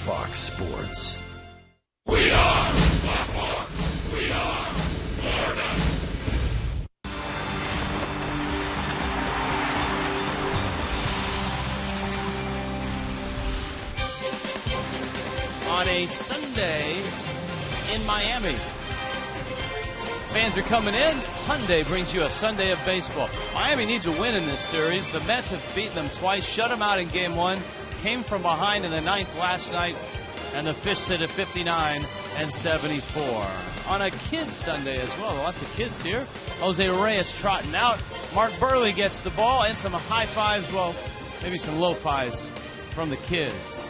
Fox Sports. We are Fox. We are Florida. On a Sunday in Miami. Fans are coming in. Hyundai brings you a Sunday of baseball. Miami needs a win in this series. The Mets have beaten them twice, shut them out in Game 1, came from behind in the ninth last night, and the Fish sit at 59 and 74. On a kids Sunday as well. Lots of kids here. Jose Reyes trotting out. Mark Burley gets the ball and some high fives, well, maybe some low fives from the kids.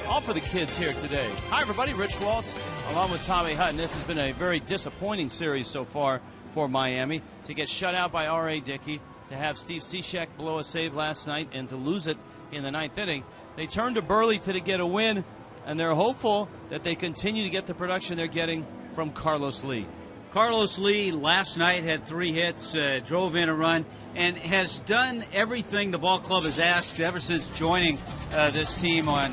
All for the kids here today. Hi, everybody. Rich Waltz, along with Tommy Hutton. This has been a very disappointing series so far for Miami. To get shut out by R.A. Dickey, to have Steve Cishek blow a save last night, and to lose it in the ninth inning. They turn to Burley to get a win, and they're hopeful that they continue to get the production they're getting from Carlos Lee. Carlos Lee last night had 3 hits, drove in a run, and has done everything the ball club has asked ever since joining this team on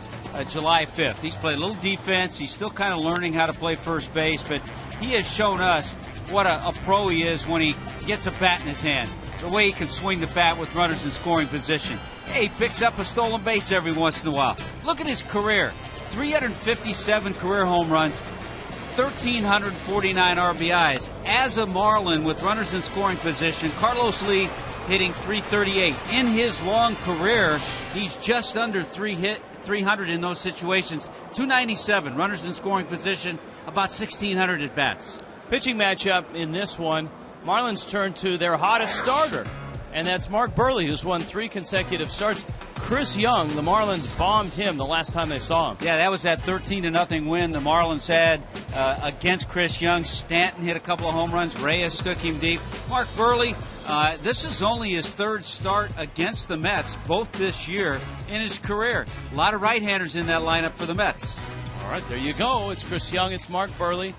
July 5th. He's played a little defense. He's still kind of learning how to play first base, but he has shown us what a pro he is when he gets a bat in his hand. The way he can swing the bat with runners in scoring position. Hey, he picks up a stolen base every once in a while. Look at his career. 357 career home runs, 1,349 RBIs. As a Marlin with runners in scoring position, Carlos Lee hitting 338. In his long career, he's just under 300 in those situations. 297 runners in scoring position, about 1,600 at bats. Pitching matchup in this one, Marlins turn to their hottest starter, and that's Mark Burley, who's won 3 consecutive starts. Chris Young, the Marlins bombed him the last time they saw him. Yeah, that was that 13-0 win the Marlins had against Chris Young. Stanton hit a couple of home runs. Reyes took him deep. Mark Burley, this is only his 3rd start against the Mets, both this year in his career. A lot of right-handers in that lineup for the Mets. All right, there you go. It's Chris Young, it's Mark Burley.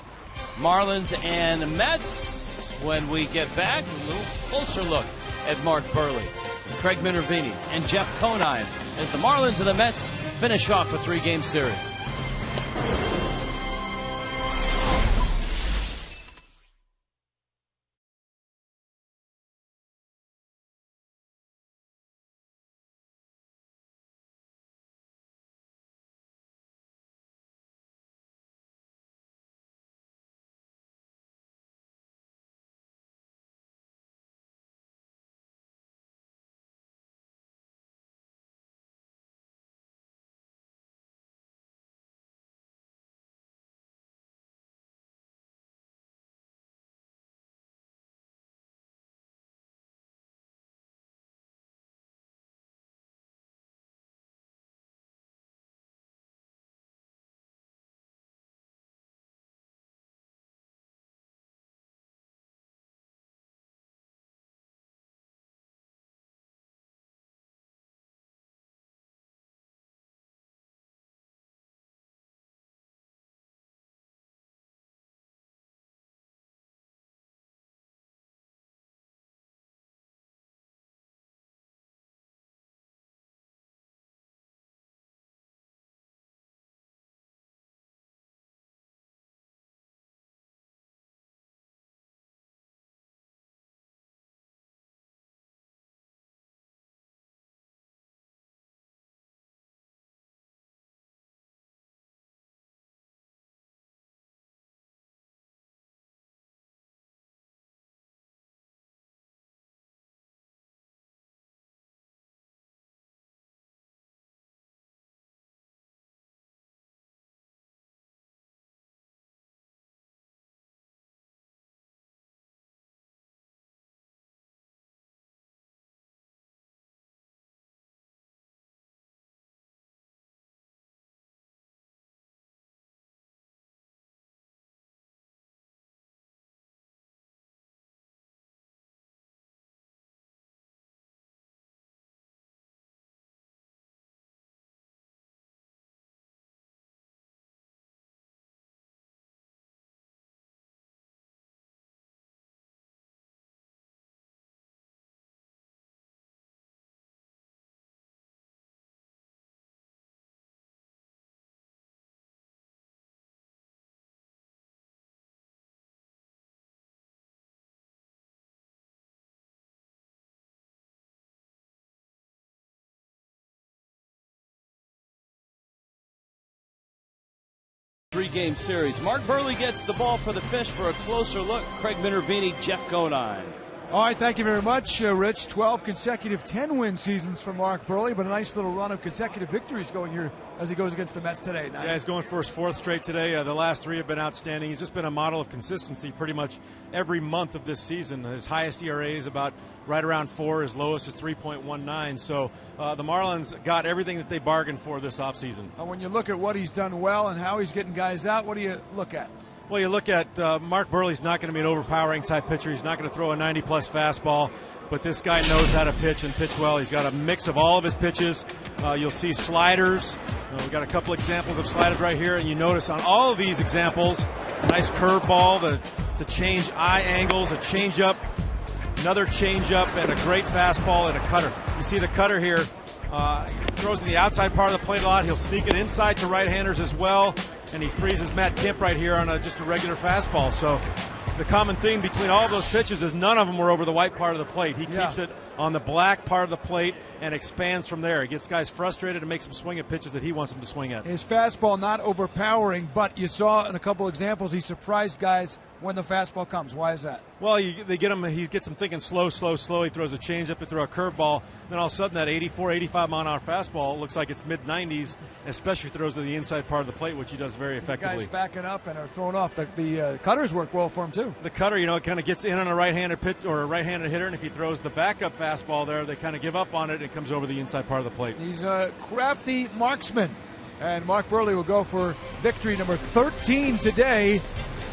Marlins and the Mets. When we get back, a little closer look at Mark Burley, Craig Minervini, and Jeff Conine as the Marlins and the Mets finish off a 3-game series. 3-game series. Mark Burley gets the ball for the Fish for a closer look. Craig Minervini, Jeff Conine. All right, thank you very much, Rich. 12 consecutive 10-win seasons for Mark Burley, but a nice little run of consecutive victories going here as he goes against the Mets today. Yeah, he's going for his 4th straight today. The last 3 have been outstanding. He's just been a model of consistency pretty much every month of this season. His highest ERA is about right around 4. His lowest is 3.19. So the Marlins got everything that they bargained for this offseason. When you look at what he's done well and how he's getting guys out, what do you look at? Well, you look at Mark Burley's not going to be an overpowering type pitcher. He's not going to throw a 90-plus fastball, but this guy knows how to pitch and pitch well. He's got a mix of all of his pitches. You'll see sliders. We've got a couple examples of sliders right here, and you notice on all of these examples, a nice curveball to change eye angles, a changeup, another changeup, and a great fastball and a cutter. You see the cutter here. Throws to the outside part of the plate a lot. He'll sneak it inside to right-handers as well. And he freezes Matt Kemp right here on just a regular fastball. So the common theme between all of those pitches is none of them were over the white part of the plate. He keeps it on the black part of the plate and expands from there. He gets guys frustrated and makes them swing at pitches that he wants them to swing at. His fastball not overpowering, but you saw in a couple examples he surprised guys when the fastball comes. Why is that? Well, he gets them thinking slow. He throws a changeup, he throws a curveball. Then all of a sudden that 84, 85 mile-an-hour fastball looks like it's mid-90s, especially if he throws to the inside part of the plate, which he does very effectively. Guys backing up and are throwing off. The cutters work well for him, too. The cutter, kind of gets in on a right-handed pitch or a right-handed hitter, and if he throws the backup fastball there, they kind of give up on it. It comes over the inside part of the plate. He's a crafty marksman. And Mark Burley will go for victory number 13 today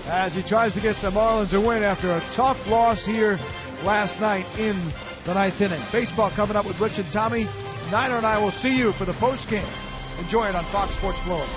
as he tries to get the Marlins a win after a tough loss here last night in the 9th inning. Baseball coming up with Rich and Tommy. Niner and I will see you for the postgame. Enjoy it on Fox Sports Florida.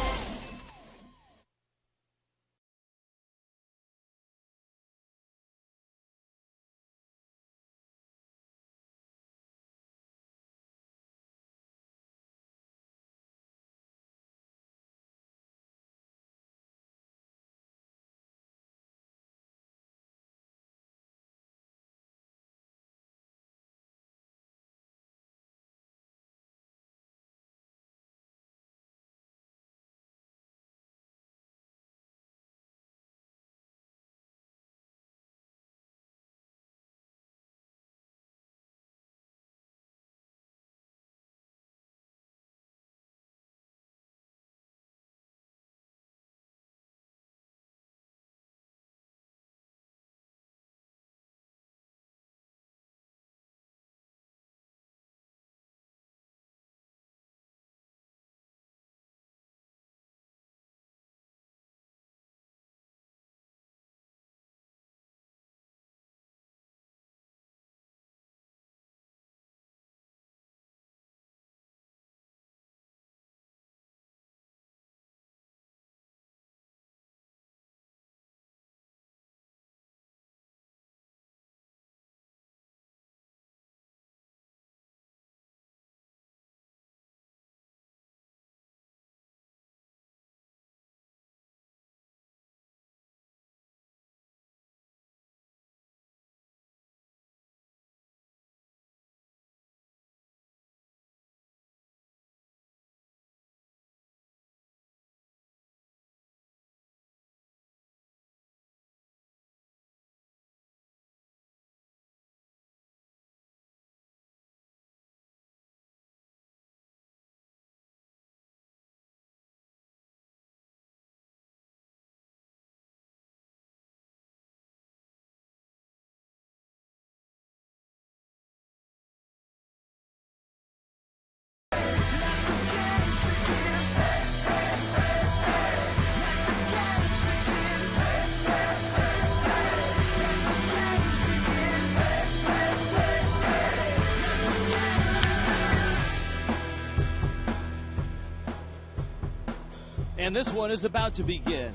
And this one is about to begin.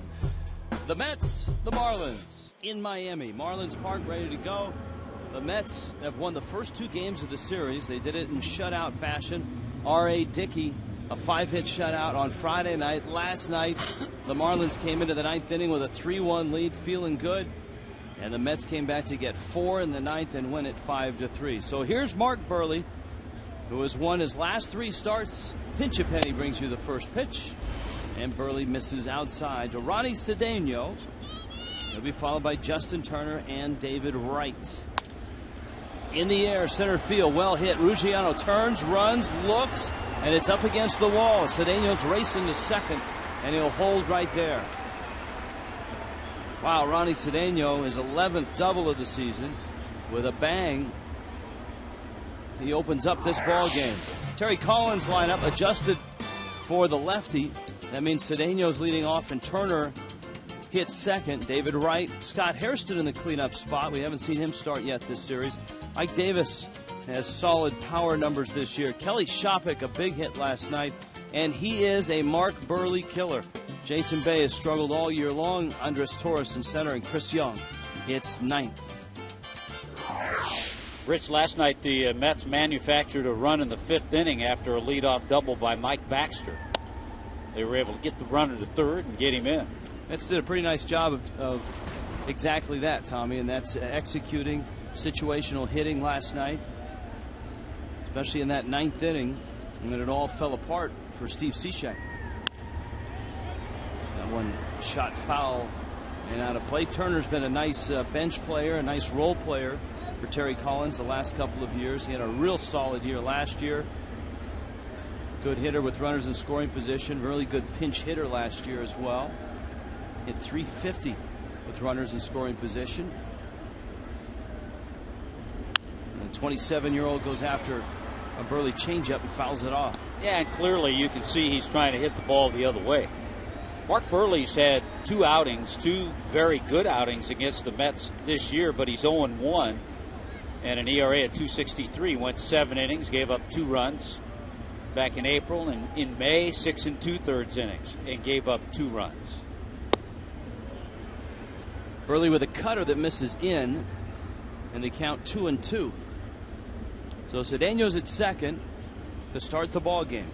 The Mets, the Marlins in Miami. Marlins Park ready to go. The Mets have won the first 2 games of the series. They did it in shutout fashion. R.A. Dickey, a 5-hit shutout on Friday night. Last night, the Marlins came into the 9th inning with a 3-1 lead, feeling good. And the Mets came back to get 4 in the 9th and win it 5-3. So here's Mark Burley, who has won his last 3 starts. Pinch a Penny brings you the first pitch. And Burley misses outside to Ronnie Cedeno. He'll be followed by Justin Turner and David Wright. In the air, center field, well hit. Ruggiano turns, runs, looks, and it's up against the wall. Cedeno's racing to second, and he'll hold right there. Wow, Ronnie Cedeno, his 11th double of the season. With a bang, he opens up this ball game. Terry Collins' lineup adjusted for the lefty. That means Cedeno's leading off and Turner hits second. David Wright, Scott Hairston in the cleanup spot. We haven't seen him start yet this series. Mike Davis has solid power numbers this year. Kelly Shopik, a big hit last night, and he is a Mark Burley killer. Jason Bay has struggled all year long. Andres Torres in center, and Chris Young hits ninth. Rich, last night the Mets manufactured a run in the 5th inning after a leadoff double by Mike Baxter. They were able to get the runner to third and get him in. Mets did a pretty nice job of exactly that, Tommy, and that's executing situational hitting last night, especially in that 9th inning when it all fell apart for Steve Cishek. That one shot foul and out of play. Turner's been a nice bench player, a nice role player for Terry Collins the last couple of years. He had a real solid year last year. Good hitter with runners in scoring position. Really good pinch hitter last year as well. Hit .350 with runners in scoring position. And the 27-year-old goes after a Burley changeup and fouls it off. Yeah, and clearly you can see he's trying to hit the ball the other way. Mark Burley's had 2 outings, 2 very good outings against the Mets this year, but he's 0-1 and an ERA at .263. Went 7 innings, gave up 2 runs back in April, and in May 6 2/3 innings and gave up 2 runs. Burley with a cutter that misses in, and they count 2-2. So Cedeno's at second to start the ball game.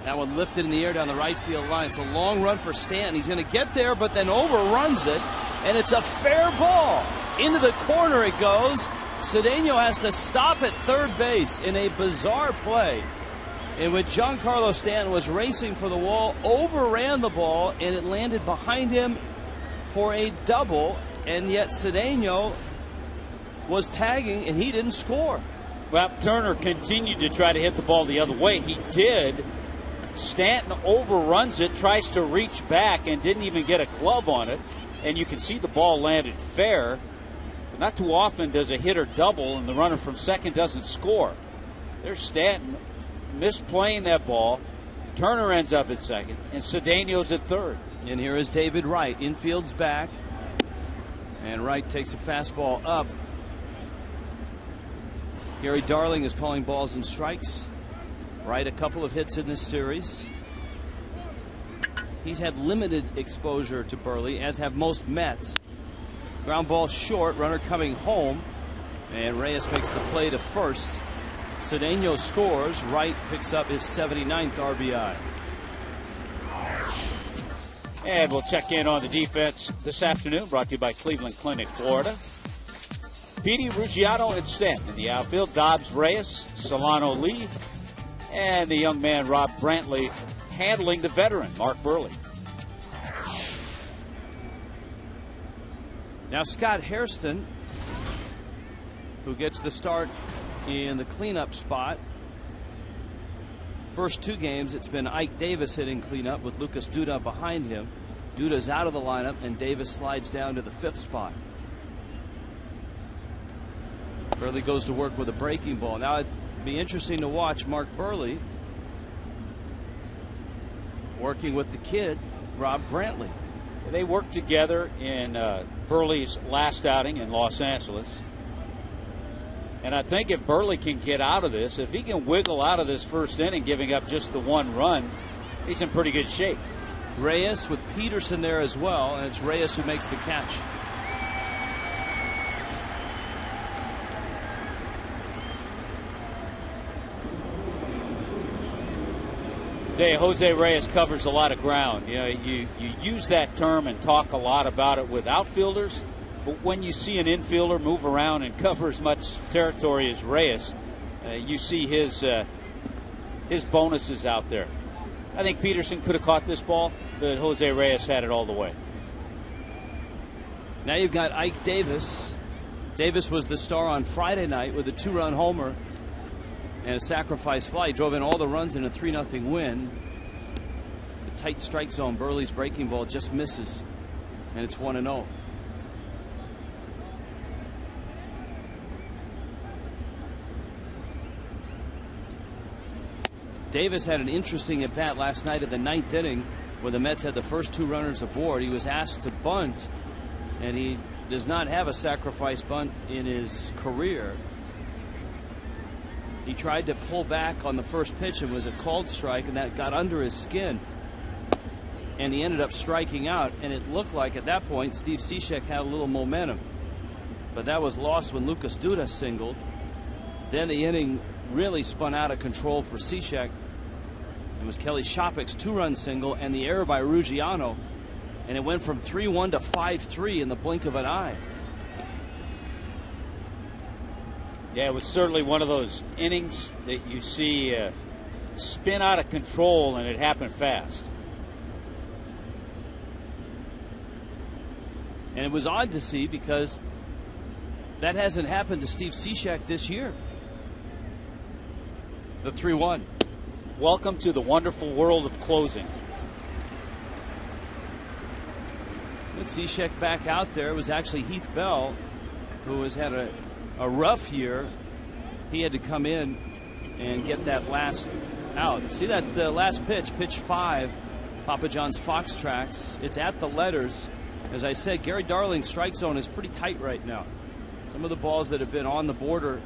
That one lifted in the air down the right field line. It's a long run for Stanton. He's going to get there, but then overruns it, and it's a fair ball. Into the corner it goes. Cedeno has to stop at third base in a bizarre play in which Giancarlo Stanton was racing for the wall, overran the ball, and it landed behind him for a double, and yet Cedeno was tagging, and he didn't score. Well, Turner continued to try to hit the ball the other way. He did. Stanton overruns it, tries to reach back, and didn't even get a glove on it. And you can see the ball landed fair. But not too often does a hitter double and the runner from second doesn't score. There's Stanton misplaying that ball. Turner ends up at second, and Cedeno's at third. And here is David Wright. Infield's back. And Wright takes a fastball up. Gary Darling is calling balls and strikes. Wright, a couple of hits in this series. He's had limited exposure to Burley, as have most Mets. Ground ball short, runner coming home, and Reyes makes the play to first. Cedeno scores. Wright picks up his 79th RBI. And we'll check in on the defense this afternoon, brought to you by Cleveland Clinic, Florida. Petey, Ruggiano, and Stanton in the outfield. Dobbs, Reyes, Solano, Lee, and the young man Rob Brantley handling the veteran Mark Burley. Now Scott Hairston, who gets the start in the cleanup spot. First 2 games, it's been Ike Davis hitting cleanup with Lucas Duda behind him. Duda's out of the lineup, and Davis slides down to the 5th spot. Burley goes to work with a breaking ball. Now it'd be interesting to watch Mark Burley working with the kid, Rob Brantley. They worked together in Burley's last outing in Los Angeles. And I think if Burley can get out of this, if he can wiggle out of this first inning, giving up just the 1 run, he's in pretty good shape. Reyes with Peterson there as well, and it's Reyes who makes the catch. Jose Reyes covers a lot of ground. You know, you use that term and talk a lot about it with outfielders. But when you see an infielder move around and cover as much territory as Reyes, you see his bonuses out there. I think Peterson could have caught this ball, but Jose Reyes had it all the way. Now you've got Ike Davis. Davis was the star on Friday night with a 2-run homer and a sacrifice fly. He drove in all the runs in a 3-0 win. The tight strike zone. Burley's breaking ball just misses, and it's 1-0. Davis had an interesting at bat last night in the 9th inning where the Mets had the first 2 runners aboard. He was asked to bunt, and he does not have a sacrifice bunt in his career. He tried to pull back on the first pitch and was a called strike, and that got under his skin, and he ended up striking out. And it looked like at that point Steve Cishek had a little momentum, but that was lost when Lucas Duda singled. Then the inning really spun out of control for Cishek. It was Kelly Shopik's 2-run single and the error by Ruggiano, and it went from 3-1 to 5-3 in the blink of an eye. Yeah, it was certainly one of those innings that you see spin out of control, and it happened fast. And it was odd to see because that hasn't happened to Steve Cishek this year. The 3-1. Welcome to the wonderful world of closing. With Cishek back out there, it was actually Heath Bell who has had a rough year. He had to come in and get that last out. See that the last pitch, pitch 5, Papa John's Fox Tracks. It's at the letters. As I said, Gary Darling's strike zone is pretty tight right now. Some of the balls that have been on the border,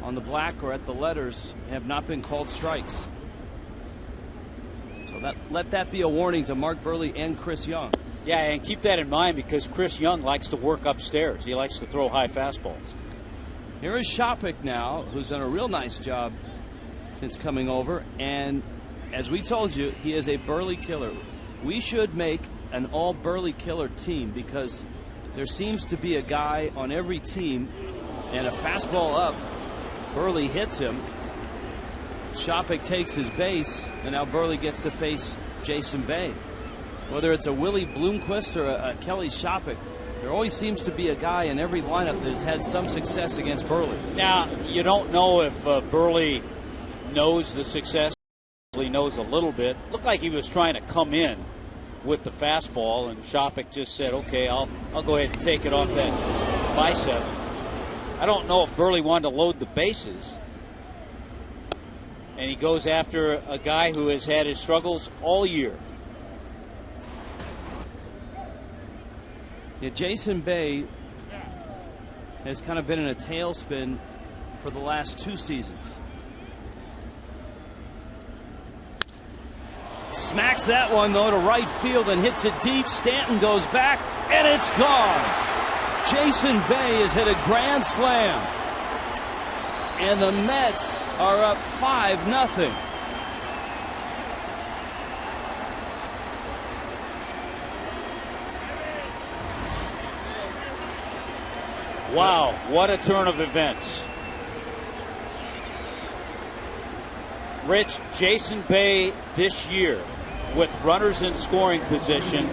on the black or at the letters, have not been called strikes. So let that be a warning to Mark Burley and Chris Young. Yeah, and keep that in mind because Chris Young likes to work upstairs. He likes to throw high fastballs. Here is Shopik now, who's done a real nice job since coming over. And as we told you, he is a Burley killer. We should make an all Burley killer team because there seems to be a guy on every team, and a fastball up, Burley hits him. Shopik takes his base, and now Burley gets to face Jason Bay. Whether it's a Willie Bloomquist or a Kelly Shopik, there always seems to be a guy in every lineup that's had some success against Burley. Now, you don't know if Burley knows the success. He knows a little bit. Looked like he was trying to come in with the fastball, and Shopik just said, okay, I'll go ahead and take it off that bicep. I don't know if Burley wanted to load the bases. And he goes after a guy who has had his struggles all year. Yeah, Jason Bay has kind of been in a tailspin for the last 2 seasons. Smacks that one, though, to right field and hits it deep. Stanton goes back, and it's gone. Jason Bay has hit a grand slam. And the Mets are up 5-0. Wow, what a turn of events. Rich, Jason Bay this year with runners in scoring position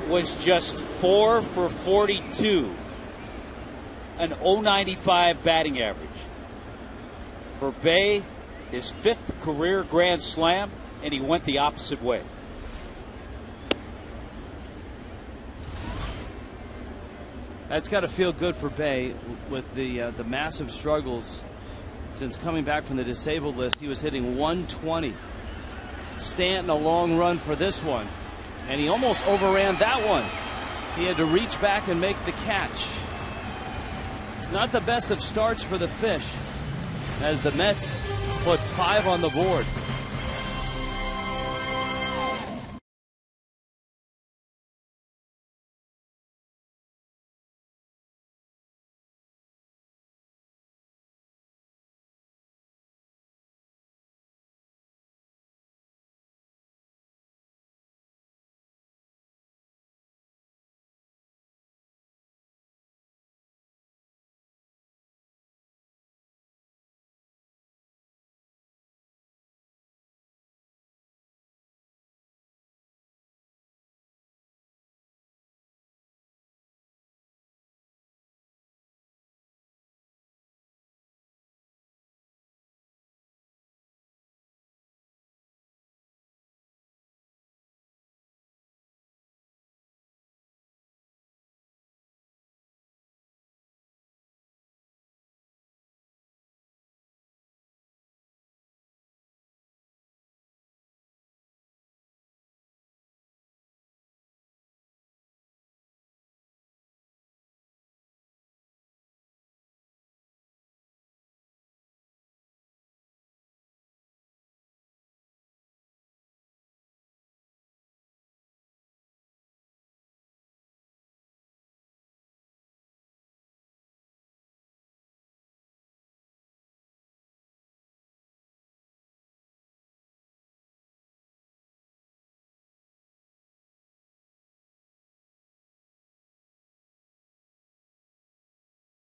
was just 4 for 42, an .095 batting average. For Bay, his 5th career grand slam, and he went the opposite way. That's got to feel good for Bay with the massive struggles since coming back from the disabled list. He was hitting 120. Stanton a long run for this one, and he almost overran that one. He had to reach back and make the catch. Not the best of starts for the Fish as the Mets put 5 on the board.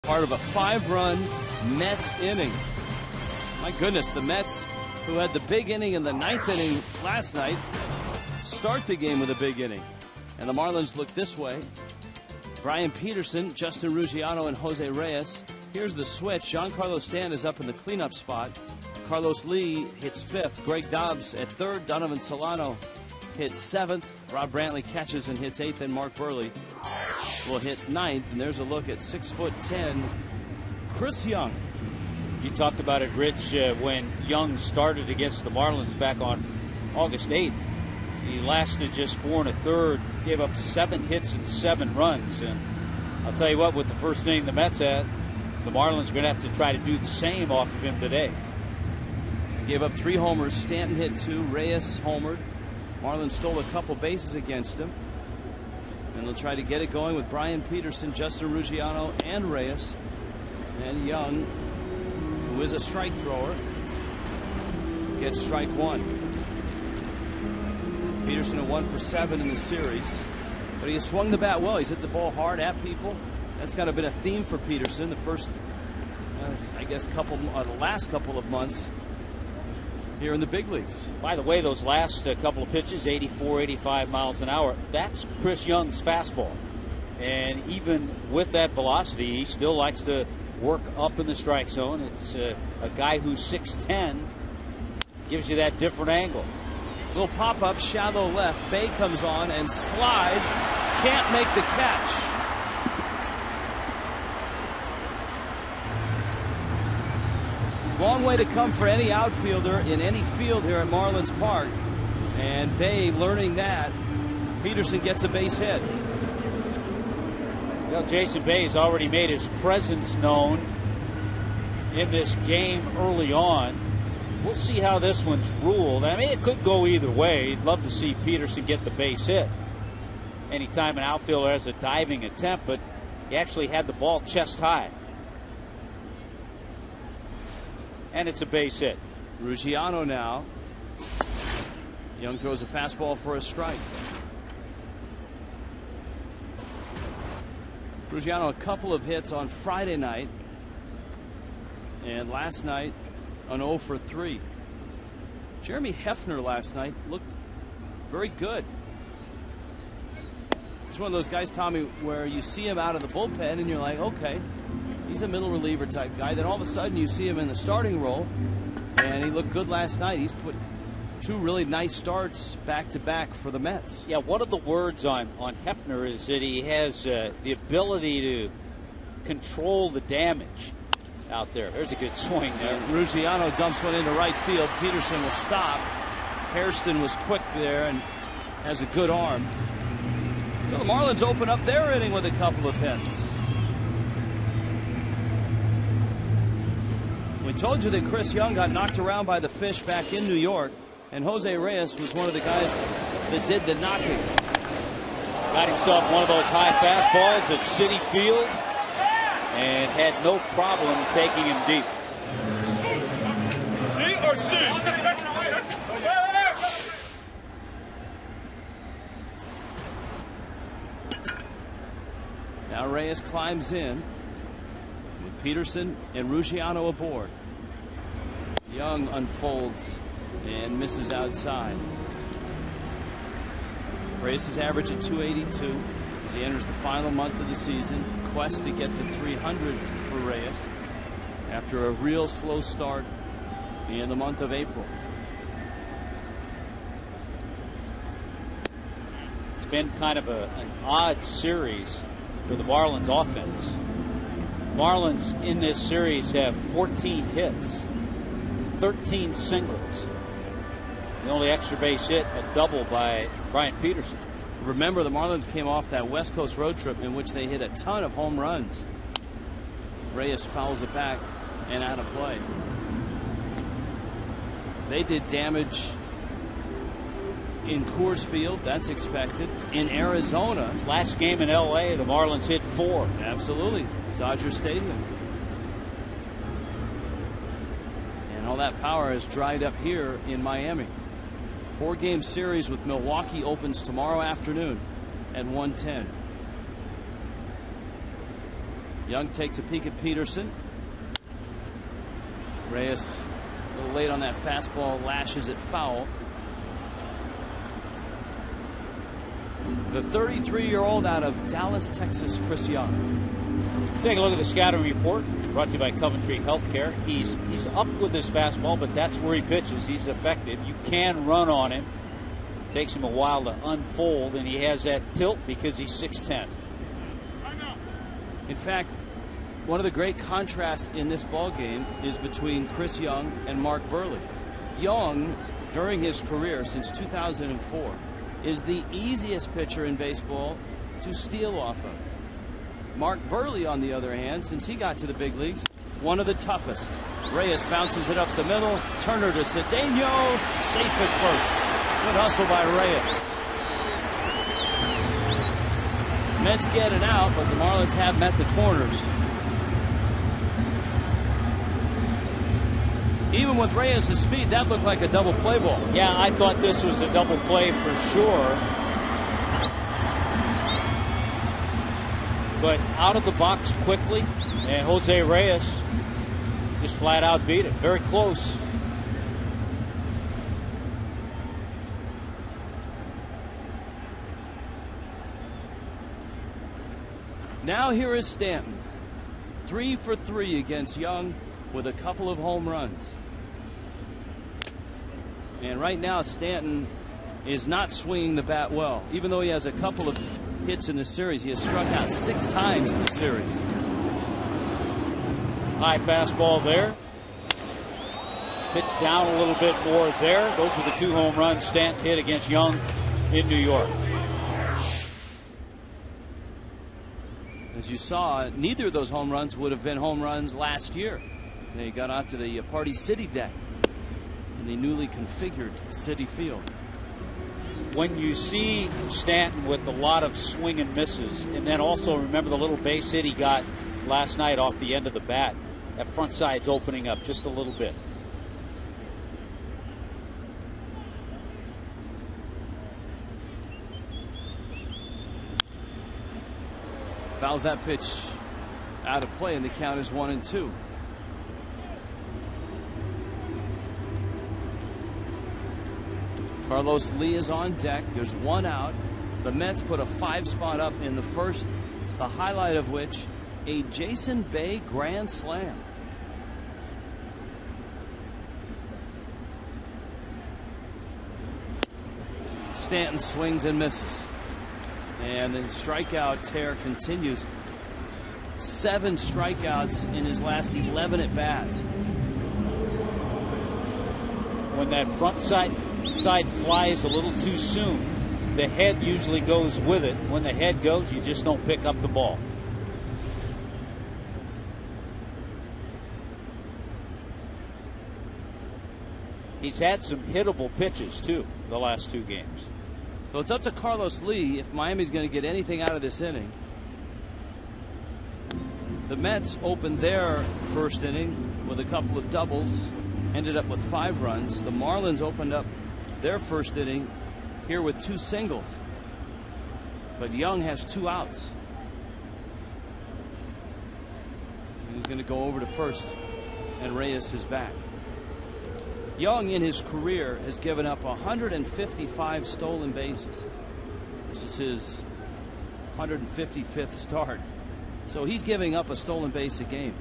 part of a 5-run Mets inning. My goodness, the Mets, who had the big inning in the 9th inning last night, start the game with a big inning. And the Marlins look this way. Brian Peterson, Justin Ruggiano, and Jose Reyes. Here's the switch. Giancarlo Stanton is up in the cleanup spot. Carlos Lee hits 5th. Greg Dobbs at 3rd. Donovan Solano hits 7th. Rob Brantley catches and hits 8th. And Mark Burley will hit 9th. And there's a look at 6'10" Chris Young. You talked about it, Rich, when Young started against the Marlins back on August 8th. He lasted just 4 1/3, gave up 7 hits and 7 runs. And I'll tell you what, with the first inning the Mets had, the Marlins are going to have to try to do the same off of him today. He gave up 3 homers. Stanton hit 2. Reyes homered. Marlins stole a couple bases against him. And they'll try to get it going with Brian Peterson, Justin Ruggiano, and Reyes. And Young, who is a strike thrower, gets strike 1. Peterson at 1 for 7 in the series, but he has swung the bat well. He's hit the ball hard at people. That's kind of been a theme for Peterson the first, I guess, the last couple of months here in the big leagues. By the way, those last couple of pitches, 84, 85 miles an hour, that's Chris Young's fastball. And even with that velocity, he still likes to work up in the strike zone. It's a guy who's 6'10", gives you that different angle. Little pop-up, shallow left. Bay comes on and slides. Can't make the catch. Long way to come for any outfielder in any field here at Marlins Park. And Bay learning that. Peterson gets a base hit. Well, Jason Bay's already made his presence known in this game early on. We'll see how this one's ruled. I mean, it could go either way. You'd love to see Peterson get the base hit anytime an outfielder has a diving attempt, but he actually had the ball chest high. And it's a base hit. Ruggiano now. Young throws a fastball for a strike. Ruggiano, a couple of hits on Friday night. And last night, an 0 for 3. Jeremy Hefner last night looked very good. He's one of those guys, Tommy, where you see him out of the bullpen and you're like, okay, he's a middle reliever type guy. Then all of a sudden you see him in the starting role, and he looked good last night. He's put 2 really nice starts back to back for the Mets. Yeah, one of the words on Hefner is that he has the ability to control the damage out there. There's a good swing there. Ruggiano dumps one into right field. Peterson will stop. Hairston was quick there and has a good arm. So the Marlins open up their inning with a couple of hits. We told you that Chris Young got knocked around by the fish back in New York, and Jose Reyes was one of the guys that did the knocking. Got himself one of those high fastballs at Citi Field and had no problem taking him deep. C or C? Now Reyes climbs in with Peterson and Ruggiano aboard. Young unfolds and misses outside. Reyes is average at 282 as he enters the final month of the season. Quest to get to 300 for Reyes after a real slow start in the month of April. It's been kind of an odd series for the Marlins offense. Marlins in this series have 14 hits, 13 singles. The only extra base hit, a double by Brian Peterson. Remember, the Marlins came off that West Coast road trip in which they hit a ton of home runs. Reyes fouls it back and out of play. They did damage in Coors Field. That's expected. In Arizona. Last game in L.A., the Marlins hit 4. Absolutely. Dodger Stadium. And all that power has dried up here in Miami. 4-game series with Milwaukee opens tomorrow afternoon at 1:10. Young takes a peek at Peterson. Reyes a little late on that fastball, lashes it foul. The 33-year-old out of Dallas, Texas, Chris Young. Take a look at the scouting report brought to you by Coventry Healthcare. He's up with his fastball, but that's where he pitches. He's effective. You can run on him. Takes him a while to unfold, and he has that tilt because he's 6'10". In fact, one of the great contrasts in this ball game is between Chris Young and Mark Buehrle. Young, during his career since 2004, is the easiest pitcher in baseball to steal off of. Mark Buehrle, on the other hand, since he got to the big leagues, one of the toughest. Reyes bounces it up the middle. Turner to Cedeno. Safe at first. Good hustle by Reyes. Mets get it out, but the Marlins have met the corners. Even with Reyes' speed, that looked like a double play ball. Yeah, I thought this was a double play for sure. But out of the box quickly, and Jose Reyes just flat out beat it. Very close. Now here is Stanton. 3 for 3 against Young with a couple of home runs. And right now Stanton is not swinging the bat well. Even though he has a couple of hits in the series, he has struck out 6 times in the series. High fastball there. Pitch down a little bit more there. Those are the 2 home runs Stanton hit against Young in New York. As you saw, neither of those home runs would have been home runs last year. They got out to the Party City deck in the newly configured Citi Field. When you see Stanton with a lot of swing and misses, and then also remember the little base hit he got last night off the end of the bat, that front side's opening up just a little bit. Fouls that pitch out of play, and the count is 1-2. Carlos Lee is on deck. There's 1 out. The Mets put a 5 spot up in the first, the highlight of which a Jason Bay grand slam. Stanton swings and misses. And the strikeout tear continues. 7 strikeouts in his last 11 at bats. When that front side flies a little too soon, the head usually goes with it. When the head goes, you just don't pick up the ball. He's had some hittable pitches too the last 2 games. So it's up to Carlos Lee if Miami's going to get anything out of this inning. The Mets opened their first inning with a couple of doubles, ended up with 5 runs. The Marlins opened up their first inning here with 2 singles. But Young has 2 outs. He's going to go over to first, and Reyes is back. Young in his career has given up 155 stolen bases. This is his 155th start. So he's giving up a stolen base a game.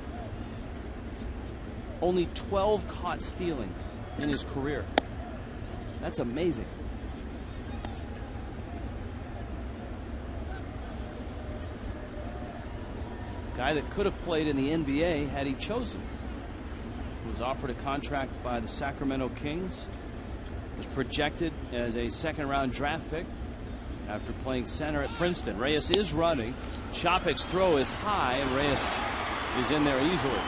Only 12 caught stealings in his career. That's amazing. Guy that could have played in the NBA had he chosen. He was offered a contract by the Sacramento Kings. Was projected as a 2nd-round draft pick after playing center at Princeton. Reyes is running. Chopic's throw is high, and Reyes is in there easily.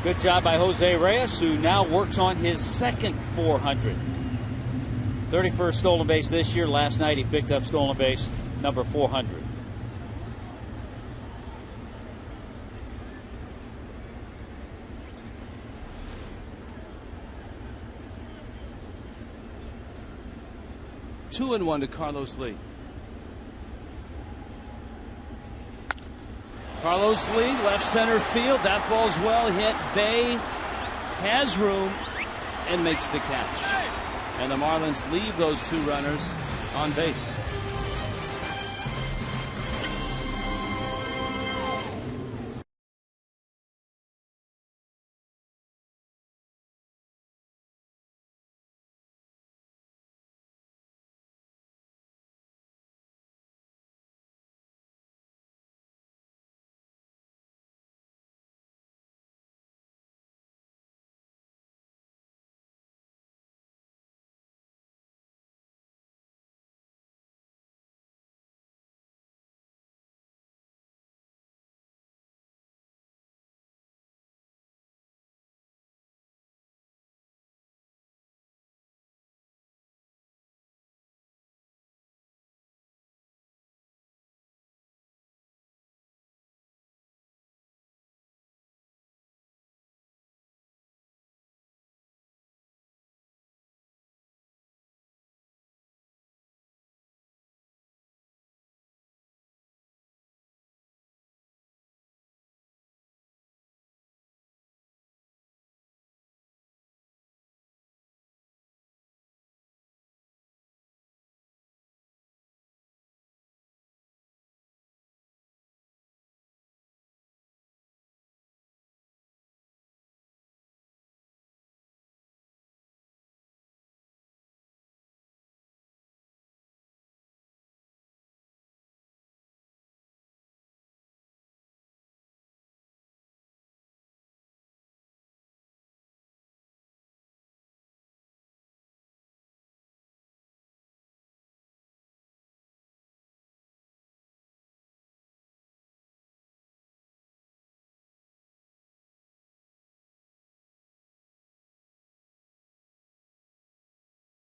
Good job by Jose Reyes, who now works on his 2nd 400. 31st stolen base this year. Last night he picked up stolen base number 400. Two and 1 to Carlos Lee. Carlos Lee, left center field. That ball's well hit. Bay has room and makes the catch. And the Marlins leave those 2 runners on base.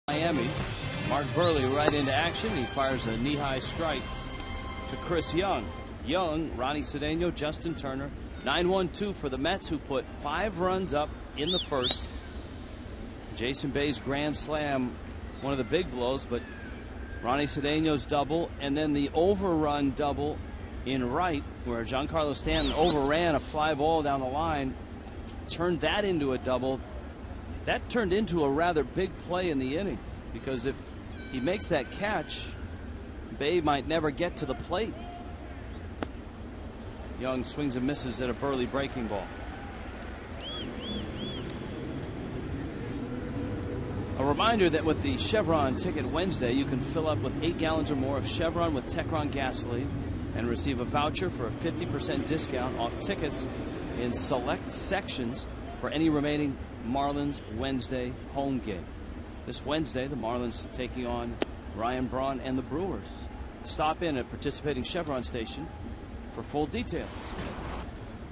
Miami. Mark Burley right into action. He fires a knee-high strike to Chris Young. Young, Ronnie Cedeno, Justin Turner. 9-1-2 for the Mets, who put 5 runs up in the first. Jason Bay's grand slam, one of the big blows, but Ronnie Cedeno's double, and then the overrun double in right, where Giancarlo Stanton overran a fly ball down the line, turned that into a double. That turned into a rather big play in the inning, because if he makes that catch, Bay might never get to the plate. Young swings and misses at a Burley breaking ball. A reminder that with the Chevron Ticket Wednesday, you can fill up with 8 gallons or more of Chevron with Techron gasoline and receive a voucher for a 50% discount off tickets in select sections for any remaining Marlins Wednesday home game. This Wednesday, the Marlins taking on Ryan Braun and the Brewers. Stop in at participating Chevron station for full details.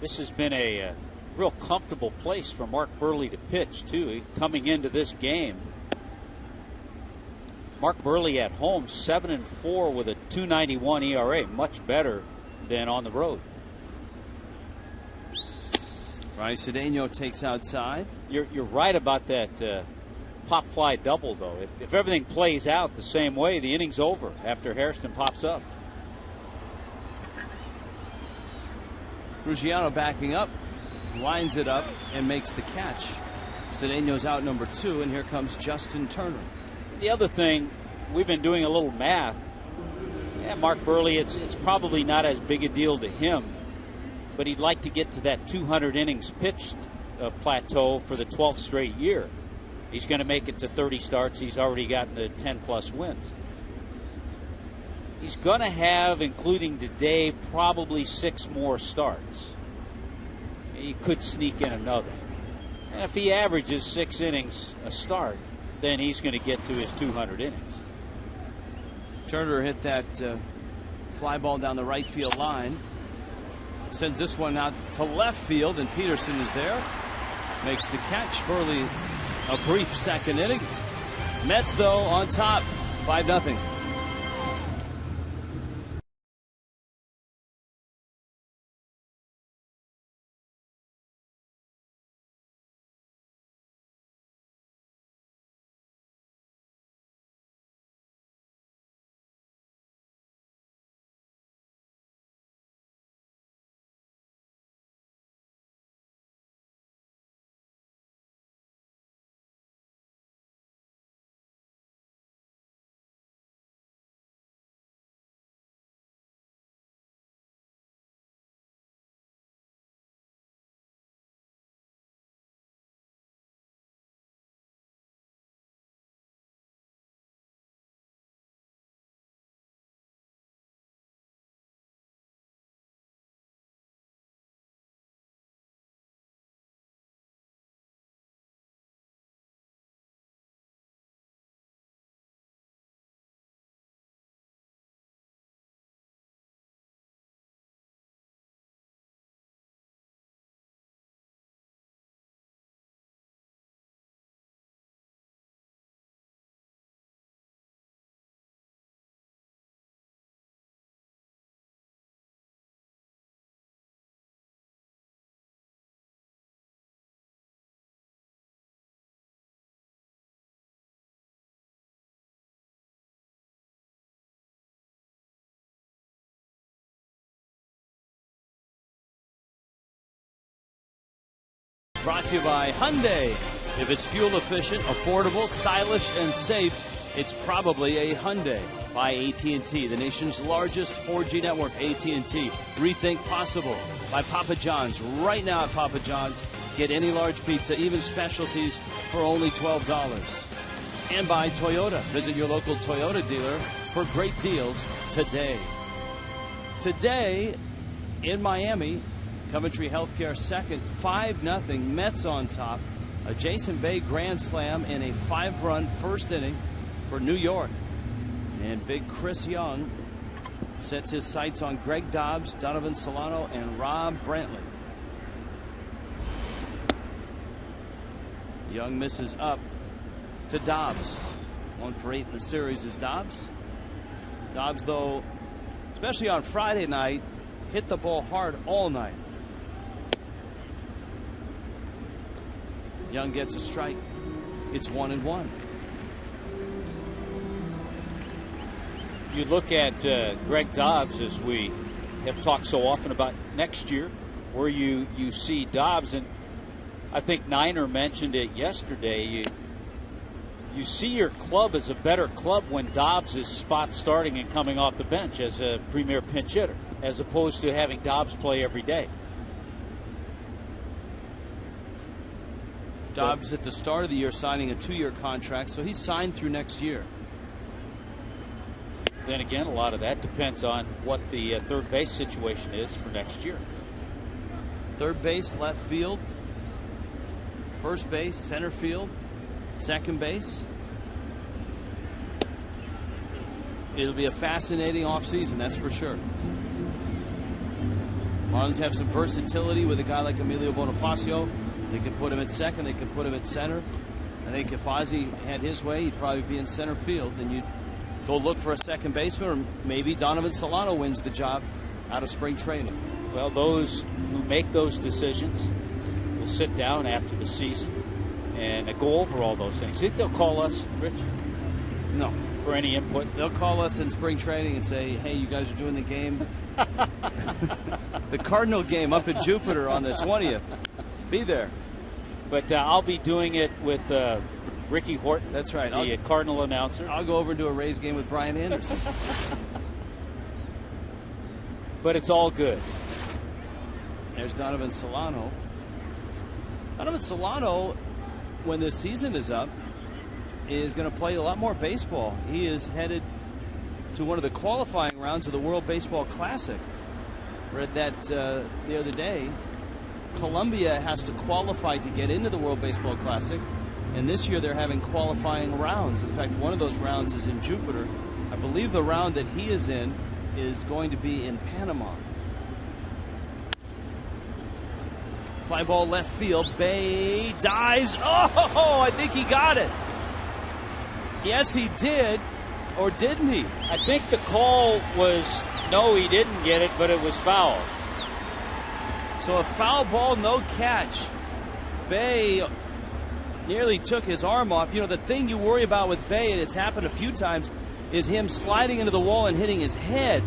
This has been a real comfortable place for Mark Burley to pitch, too, coming into this game. Mark Burley at home, 7-4 with a 2.91 ERA, much better than on the road. Ronnie Cedeno takes outside. You're right about that pop fly double, though. If everything plays out the same way, the inning's over after Hairston pops up. Ruggiano backing up, lines it up, and makes the catch. Cedeno's out number 2, and here comes Justin Turner. The other thing, we've been doing a little math. Yeah, Mark Burley, it's probably not as big a deal to him, but he'd like to get to that 200 innings pitched plateau for the 12th straight year. He's going to make it to 30 starts. He's already gotten the 10-plus wins. He's going to have, including today, probably 6 more starts. He could sneak in another. And if he averages 6 innings a start, then he's going to get to his 200 innings. Turner hit that fly ball down the right field line. Sends this one out to left field, and Peterson is there. Makes the catch. Burley, a brief second inning. Mets, though, on top, 5-0. brought to you by Hyundai. If it's fuel efficient, affordable, stylish, and safe, it's probably a Hyundai. By AT&T, the nation's largest 4G network. AT&T, rethink possible. By Papa John's, right now at Papa John's, get any large pizza, even specialties, for only $12. And by Toyota, visit your local Toyota dealer for great deals today. Today, in Miami, Coventry Healthcare second, 5-0, Mets on top. A Jason Bay grand slam in a 5-run first inning for New York. And big Chris Young sets his sights on Greg Dobbs, Donovan Solano, and Rob Brantley. Young misses up to Dobbs. 1 for 8 in the series is Dobbs. Dobbs, though, especially on Friday night, hit the ball hard all night. Young gets a strike. It's 1-1. You look at Greg Dobbs, as we have talked so often about next year, where you see Dobbs, and I think Niner mentioned it yesterday, you see your club as a better club when Dobbs is spot starting and coming off the bench as a premier pinch hitter, as opposed to having Dobbs play every day. Dobbs at the start of the year signing a 2-year contract, so he's signed through next year. Then again, a lot of that depends on what the third base situation is for next year. Third base, left field, first base, center field, second base. It'll be a fascinating offseason, that's for sure. Marlins have some versatility with a guy like Emilio Bonifacio. They can put him at second, they can put him at center. I think if Ozzie had his way, he'd probably be in center field. Then you'd go look for a second baseman, or maybe Donovan Solano wins the job out of spring training. Well, those who make those decisions will sit down after the season and go over all those things. Think they'll call us, Rich? No. For any input? They'll call us in spring training and say, hey, you guys are doing the game. The Cardinal game up in Jupiter on the 20th. Be there. But I'll be doing it with Ricky Horton. That's right. The Cardinal announcer. I'll go over and do a Rays game with Brian Anderson. But it's all good. There's Donovan Solano. Donovan Solano, when this season is up, is going to play a lot more baseball. He is headed to one of the qualifying rounds of the World Baseball Classic. Read that the other day. Colombia has to qualify to get into the World Baseball Classic, and this year they're having qualifying rounds. In fact, one of those rounds is in Jupiter. I believe the round that he is in is going to be in Panama. Fly ball left field. Bay dives. Oh, I think he got it. Yes, he did. Or didn't he? I think the call was no, he didn't get it, but it was foul. So a foul ball, no catch. Bay nearly took his arm off. You know, the thing you worry about with Bay, and it's happened a few times, is him sliding into the wall and hitting his head.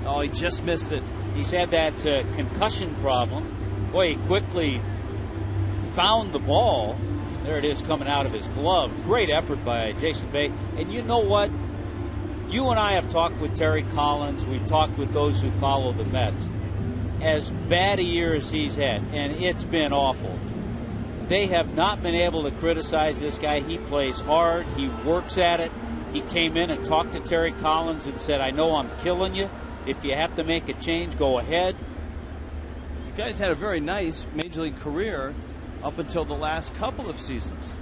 Oh, he just missed it. He's had that concussion problem. Boy, he quickly found the ball. There it is coming out of his glove. Great effort by Jason Bay. And you know what? You and I have talked with Terry Collins. We've talked with those who follow the Mets. As bad a year as he's had, and it's been awful, they have not been able to criticize this guy. He plays hard. He works at it. He came in and talked to Terry Collins and said, I know I'm killing you. If you have to make a change, go ahead. The guy's had a very nice Major League career up until the last couple of seasons.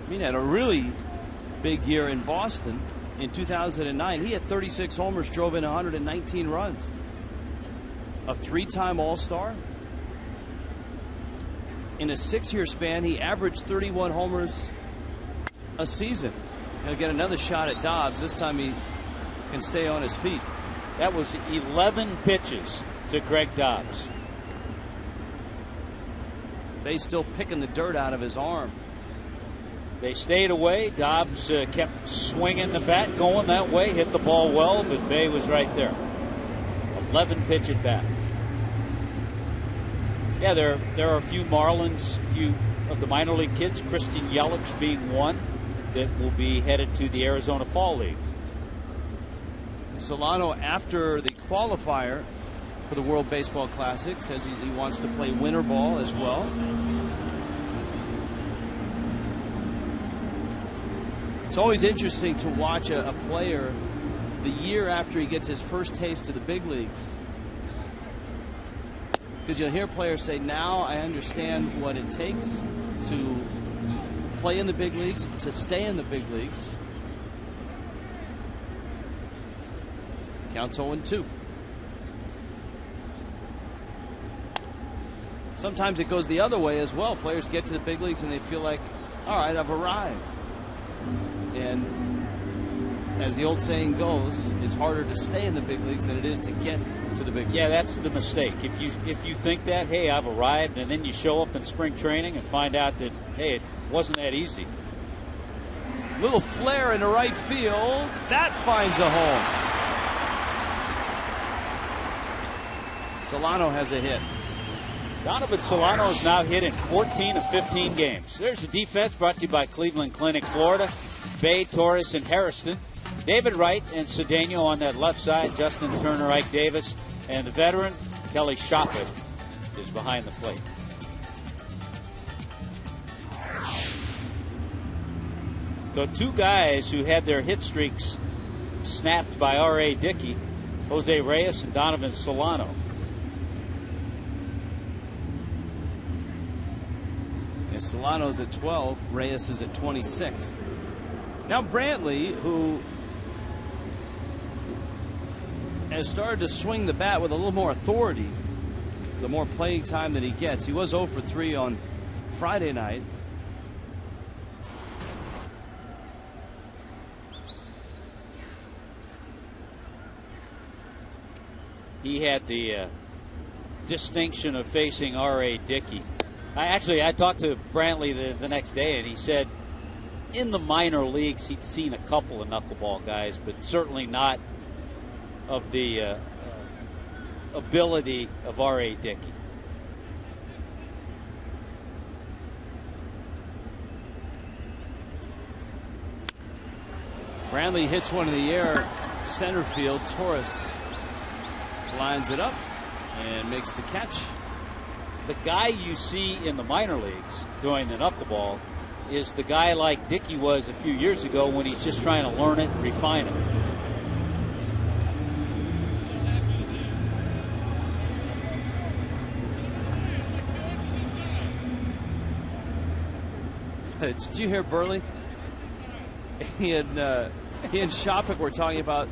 I mean, he had a really big year in Boston in 2009. He had 36 homers, drove in 119 runs. A 3-time All-Star. In a 6-year span, he averaged 31 homers a season. He'll get another shot at Dobbs. This time he can stay on his feet. That was 11 pitches to Greg Dobbs. They still picking the dirt out of his arm. They stayed away. Dobbs kept swinging the bat, going that way, hit the ball well, but Bay was right there. 11 pitch at bat. Yeah, there are a few Marlins, a few of the minor league kids, Christian Yelich being one, that will be headed to the Arizona Fall League. Solano, after the qualifier for the World Baseball Classic, says he wants to play winter ball as well. It's always interesting to watch a player the year after he gets his first taste of the big leagues. Because you'll hear players say, now I understand what it takes to play in the big leagues, to stay in the big leagues. Counts 0-2. Sometimes it goes the other way as well. Players get to the big leagues and they feel like, all right, I've arrived. And as the old saying goes, it's harder to stay in the big leagues than it is to get to the big leagues. Yeah, that's the mistake. If you think that, hey, I've arrived, and then you show up in spring training and find out that, hey, it wasn't that easy. Little flare into right field. That finds a home. Solano has a hit. Donovan Solano is now hit in 14 of 15 games. There's the defense brought to you by Cleveland Clinic, Florida. Bay, Torres, and Harrison. David Wright and Cedeno on that left side. Justin Turner, Ike Davis, and the veteran, Kelly Shoppett, is behind the plate. So two guys who had their hit streaks snapped by R.A. Dickey, Jose Reyes and Donovan Solano. Solano's at 12, Reyes is at 26. Now Brantley, who has started to swing the bat with a little more authority the more playing time that he gets. He was 0 for 3 on Friday night. He had the distinction of facing R.A. Dickey. I talked to Brantley the next day, and he said in the minor leagues he'd seen a couple of knuckleball guys, but certainly not of the ability of R.A. Dickey. Brantley hits one in the air, center field. Torres lines it up and makes the catch. The guy you see in the minor leagues doing the knuckleball is the guy like Dickey was a few years ago when he's just trying to learn it and refine it. Did you hear Burley? He and Shoppett were talking about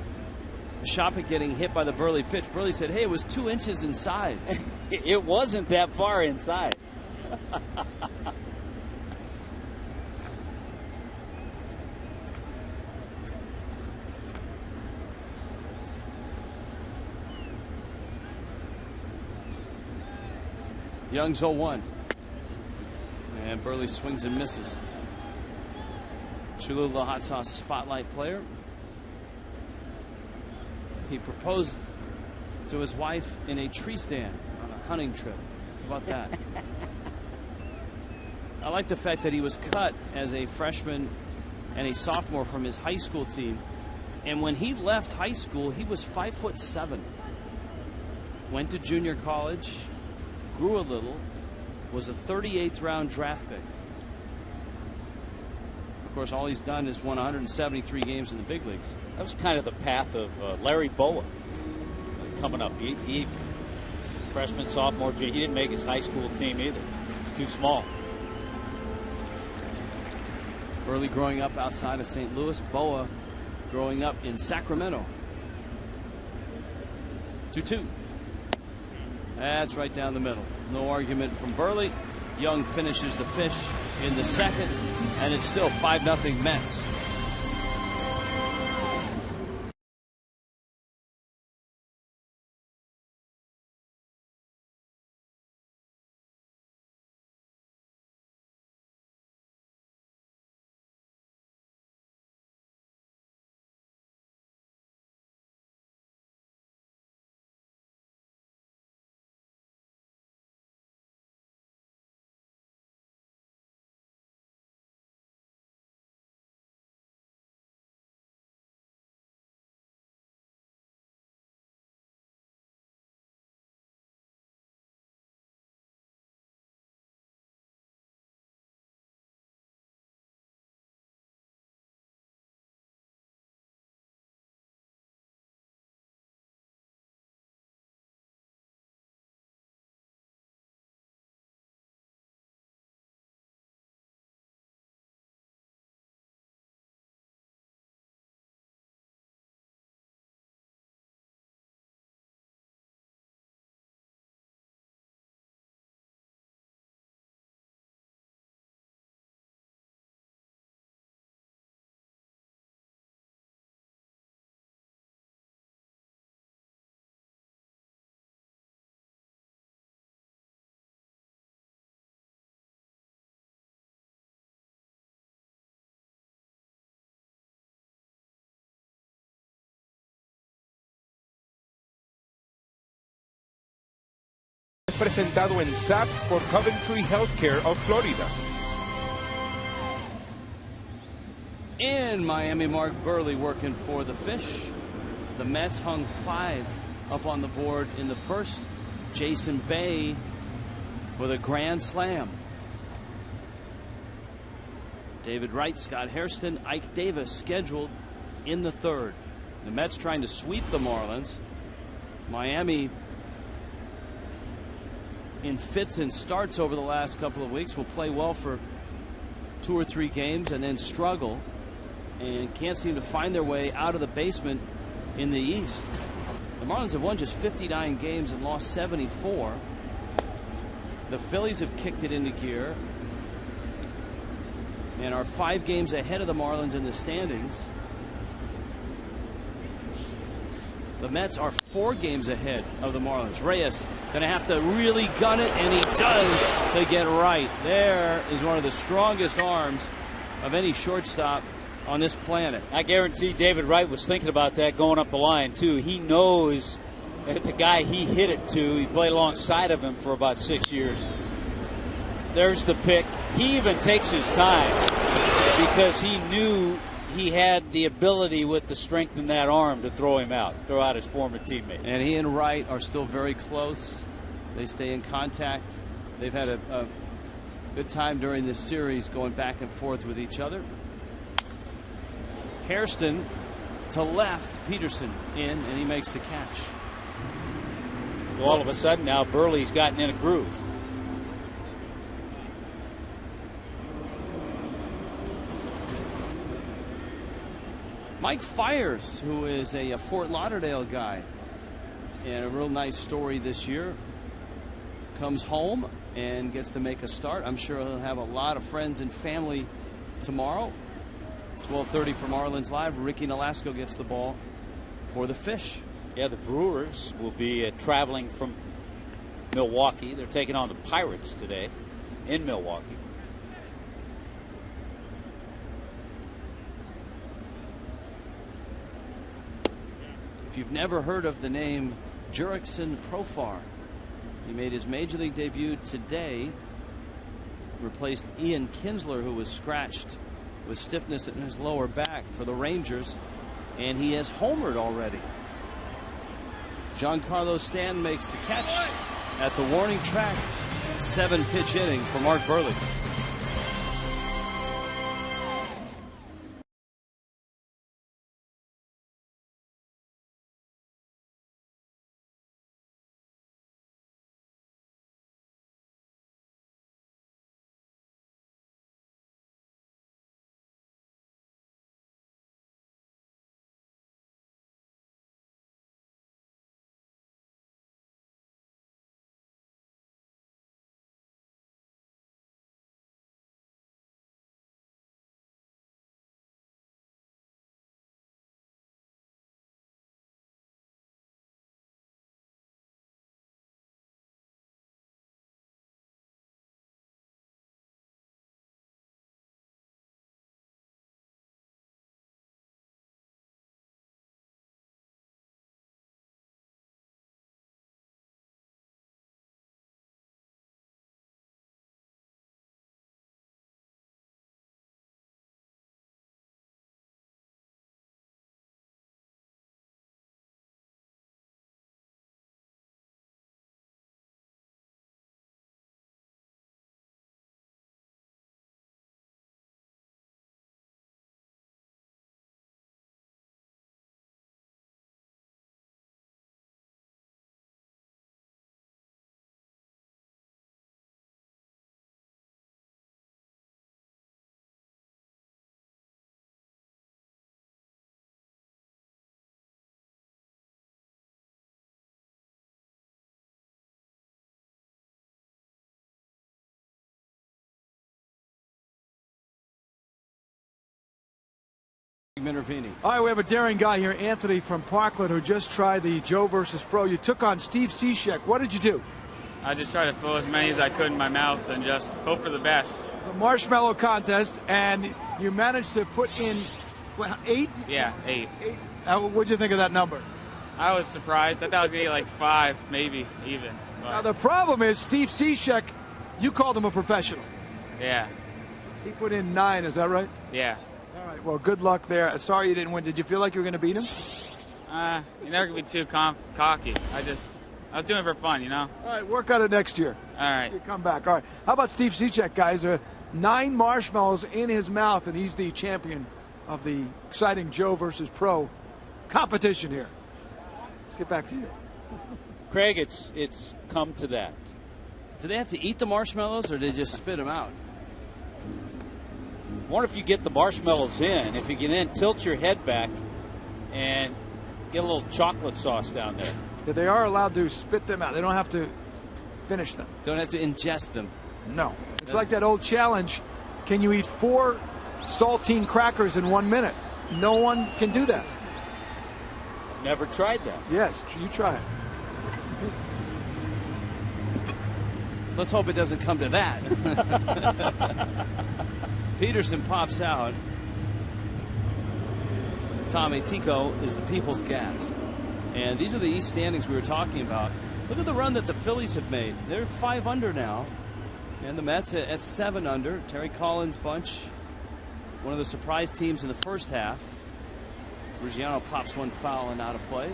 Shoppett getting hit by the Burley pitch. Burley said, hey, it was 2 inches inside. It wasn't that far inside. Young's 0-1. And Burley swings and misses. Chulu, the hot sauce spotlight player. He proposed to his wife in a tree stand on a hunting trip. How about that? I like the fact that he was cut as a freshman and a sophomore from his high school team. And when he left high school, he was 5'7". Went to junior college, grew a little, was a 38th round draft pick. Of course, all he's done is won 173 games in the big leagues. That was kind of the path of Larry Boa coming up. He freshman, sophomore, he didn't make his high school team either. He was too small. Burley growing up outside of St. Louis. Boa growing up in Sacramento. 2-2. That's right down the middle. No argument from Burley. Young finishes the fish in the second, and it's still 5-0 Mets. presentado en SAP por Coventry Healthcare of Florida. In Miami, Mark Burley working for the Fish. The Mets hung 5 up on the board in the first. Jason Bay with a grand slam. David Wright, Scott Hairston, Ike Davis scheduled in the third. The Mets trying to sweep the Marlins. Miami in fits and starts over the last couple of weeks. Will play well for 2 or 3 games and then struggle and can't seem to find their way out of the basement in the East. The Marlins have won just 59 games and lost 74. The Phillies have kicked it into gear and are 5 games ahead of the Marlins in the standings. The Mets are 4 games ahead of the Marlins. Reyes going to have to really gun it, and he does to get right. There is one of the strongest arms of any shortstop on this planet. I guarantee David Wright was thinking about that going up the line, too. He knows that the guy he hit it to, he played alongside of him for about 6 years. There's the pick. He even takes his time because he knew he had the ability with the strength in that arm to throw out his former teammate. And he and Wright are still very close. They stay in contact. They've had a good time during this series going back and forth with each other. Hairston to left, Peterson in, and he makes the catch. So all of a sudden now Burley's gotten in a groove. Mike Fiers, who is a Fort Lauderdale guy, and a real nice story this year, comes home and gets to make a start. I'm sure he'll have a lot of friends and family tomorrow. 12:30 for Marlins Live. Ricky Nolasco gets the ball for the Fish. Yeah, the Brewers will be traveling from Milwaukee. They're taking on the Pirates today in Milwaukee. If you've never heard of the name Jurickson Profar, he made his major league debut today. Replaced Ian Kinsler, who was scratched with stiffness in his lower back for the Rangers, and he has homered already. Giancarlo Stanton makes the catch at the warning track. 7-pitch inning for Mark Burley. Minervini. All right, we have a daring guy here, Anthony from Parkland, who just tried the Joe versus Pro. You took on Steve Cishek. What did you do? I just tried to fill as many as I could in my mouth and just hope for the best. The marshmallow contest, and you managed to put in, what, 8? Yeah, 8. What did you think of that number? I was surprised. I thought I was going to get like 5, maybe even. But, Now, the problem is Steve Cishek, you called him a professional. yeah. He put in 9, is that right? Yeah. All right, well, good luck there. Sorry you didn't win. Did you feel like you were going to beat him? You're never going to be too cocky. I was doing it for fun, you know? All right, work on it next year. All right. You come back. All right. How about Steve Cishek, guys? 9 marshmallows in his mouth, and he's the champion of the exciting Joe versus Pro competition here. Let's get back to you. Craig, it's come to that. Do they have to eat the marshmallows or do they just spit them out? I wonder if you get the marshmallows in, if you can then tilt your head back and get a little chocolate sauce down there. Yeah, they are allowed to spit them out. They don't have to finish them. Don't have to ingest them. No. It's like that old challenge. Can you eat 4 saltine crackers in 1 minute? No one can do that. Never tried that. Yes, you try it. Let's hope it doesn't come to that. Peterson pops out. Tommy, Tico is the people's gas. And these are the East standings we were talking about. Look at the run that the Phillies have made. They're 5 under now. And the Mets at 7 under. Terry Collins' bunch, one of the surprise teams in the first half. Ruggiano pops one foul and out of play.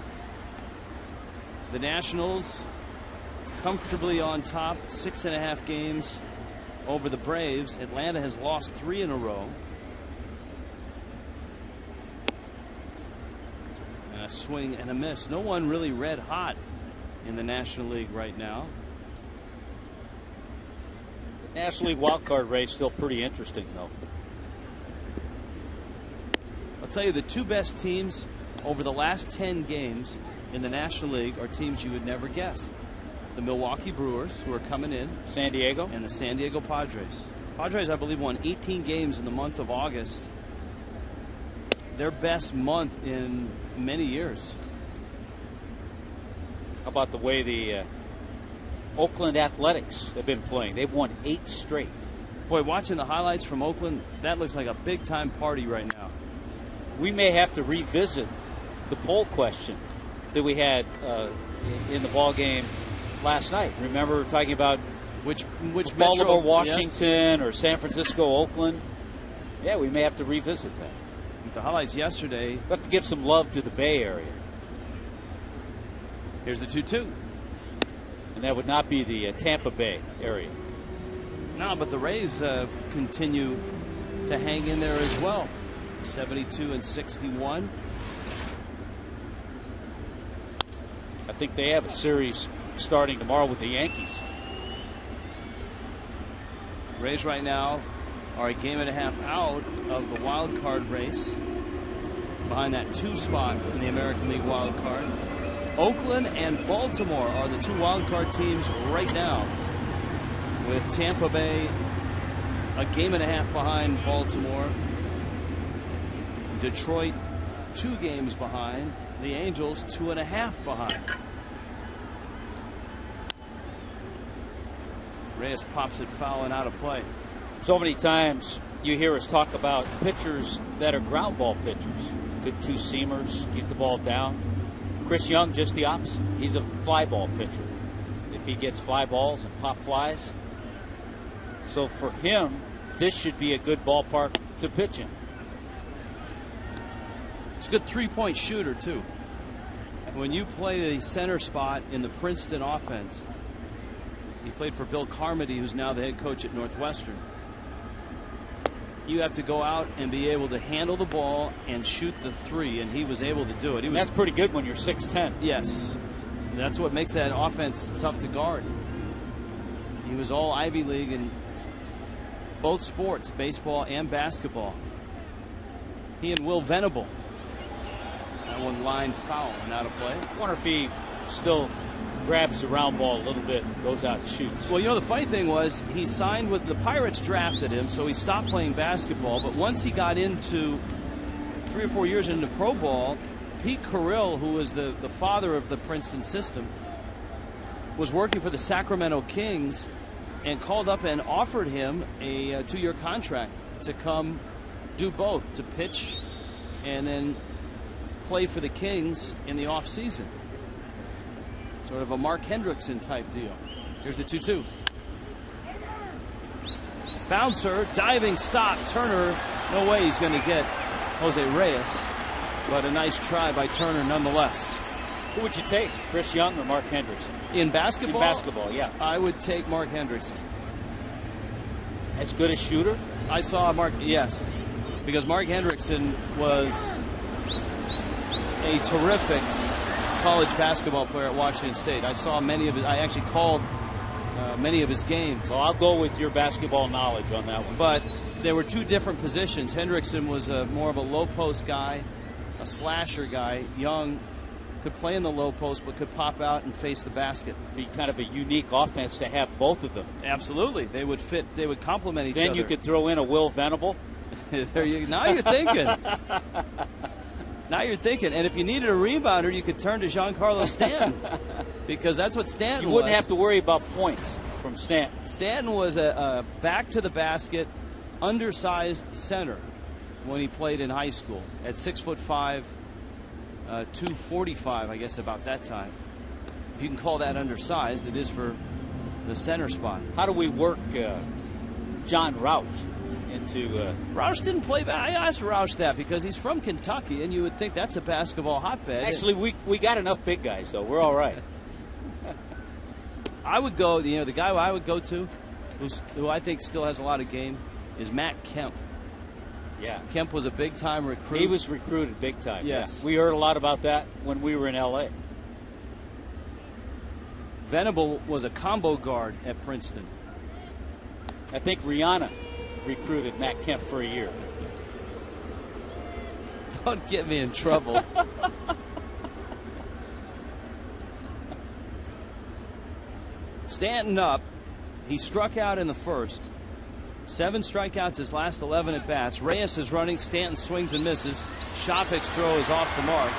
The Nationals comfortably on top, 6.5 games over the Braves. Atlanta has lost 3 in a row. And a swing and a miss. No one really red hot in the National League right now. The National League wildcard race still pretty interesting, though. I'll tell you, the 2 best teams over the last 10 games in the National League are teams you would never guess. The Milwaukee Brewers, who are coming in. San Diego. And the San Diego Padres. Padres, I believe, won 18 games in the month of August. Their best month in many years. How about the way the Oakland Athletics have been playing? They've won 8 straight. Boy, watching the highlights from Oakland, that looks like a big-time party right now. We may have to revisit the poll question that we had in the ball game last night. Remember talking about which Baltimore, metro, Washington, yes, or San Francisco, Oakland? Yeah, we may have to revisit that. The highlights yesterday. We have to give some love to the Bay Area. Here's the 2-2. And that would not be the Tampa Bay area. No, but the Rays continue to hang in there as well. 72 and 61. I think they have a series starting tomorrow with the Yankees. Rays right now are a game and a half out of the wild card race, behind that 2 spot in the American League wild card. Oakland and Baltimore are the 2 wild card teams right now, with Tampa Bay a game and a half behind Baltimore. Detroit 2 games behind. The Angels 2.5 behind. Reyes pops it foul and out of play. So many times you hear us talk about pitchers that are ground ball pitchers. Good 2-seamers, keep the ball down. Chris Young, just the opposite. He's a fly ball pitcher. If he gets fly balls and pop flies. So for him, this should be a good ballpark to pitch in. He's a good 3-point shooter, too. When you play the center spot in the Princeton offense, he played for Bill Carmody, who's now the head coach at Northwestern. You have to go out and be able to handle the ball and shoot the 3, and he was able to do it. That's pretty good when you're 6'10". Yes. That's what makes that offense tough to guard. He was all Ivy League in both sports, baseball and basketball. He and Will Venable. That one line foul and out of play. I wonder if he still grabs the round ball a little bit and goes out and shoots. Well, you know, the funny thing was he signed with the Pirates, drafted him, so he stopped playing basketball. But once he got into 3 or 4 years into pro ball, Pete Carrill, who was the father of the Princeton system, was working for the Sacramento Kings and called up and offered him a 2-year contract to come do both, to pitch and then play for the Kings in the offseason. Sort of a Mark Hendrickson type deal. Here's the 2-2. Bouncer, diving stop. Turner, no way he's going to get Jose Reyes, but a nice try by Turner nonetheless. Who would you take, Chris Young or Mark Hendrickson? In basketball? In basketball, yeah. I would take Mark Hendrickson. As good a shooter? I saw Mark, yes, because Mark Hendrickson was a terrific college basketball player at Washington State. I saw many of his, I actually called many of his games. Well, I'll go with your basketball knowledge on that one. But there were two different positions. Hendrickson was more of a low post guy, a slasher guy. Young could play in the low post but could pop out and face the basket. Be kind of a unique offense to have both of them. Absolutely. They would fit, they would complement each other. Then you could throw in a Will Venable. Now you're thinking. Now you're thinking. And if you needed a rebounder, you could turn to Giancarlo Stanton, because that's what Stanton was. You wouldn't have to worry about points from Stanton. Stanton was a back to the basket, undersized center when he played in high school at 6'5", 245, I guess, about that time. If you can call that undersized, it is for the center spot. How do we work John Roush into... Roush didn't play back. I asked Roush that because he's from Kentucky, and you would think that's a basketball hotbed. Actually, we got enough big guys, so we're all right. I would go, the guy I would go to, who I think still has a lot of game, is Matt Kemp. Yeah. Kemp was a big-time recruit. He was recruited big time. Yes. Yeah. We heard a lot about that when we were in L.A. Venable was a combo guard at Princeton. I think Rihanna recruited Matt Kemp for a year. Don't get me in trouble. Stanton up. He struck out in the first. 7 strikeouts his last 11 at bats. Reyes is running. Stanton swings and misses. Shopik's throw is off the mark.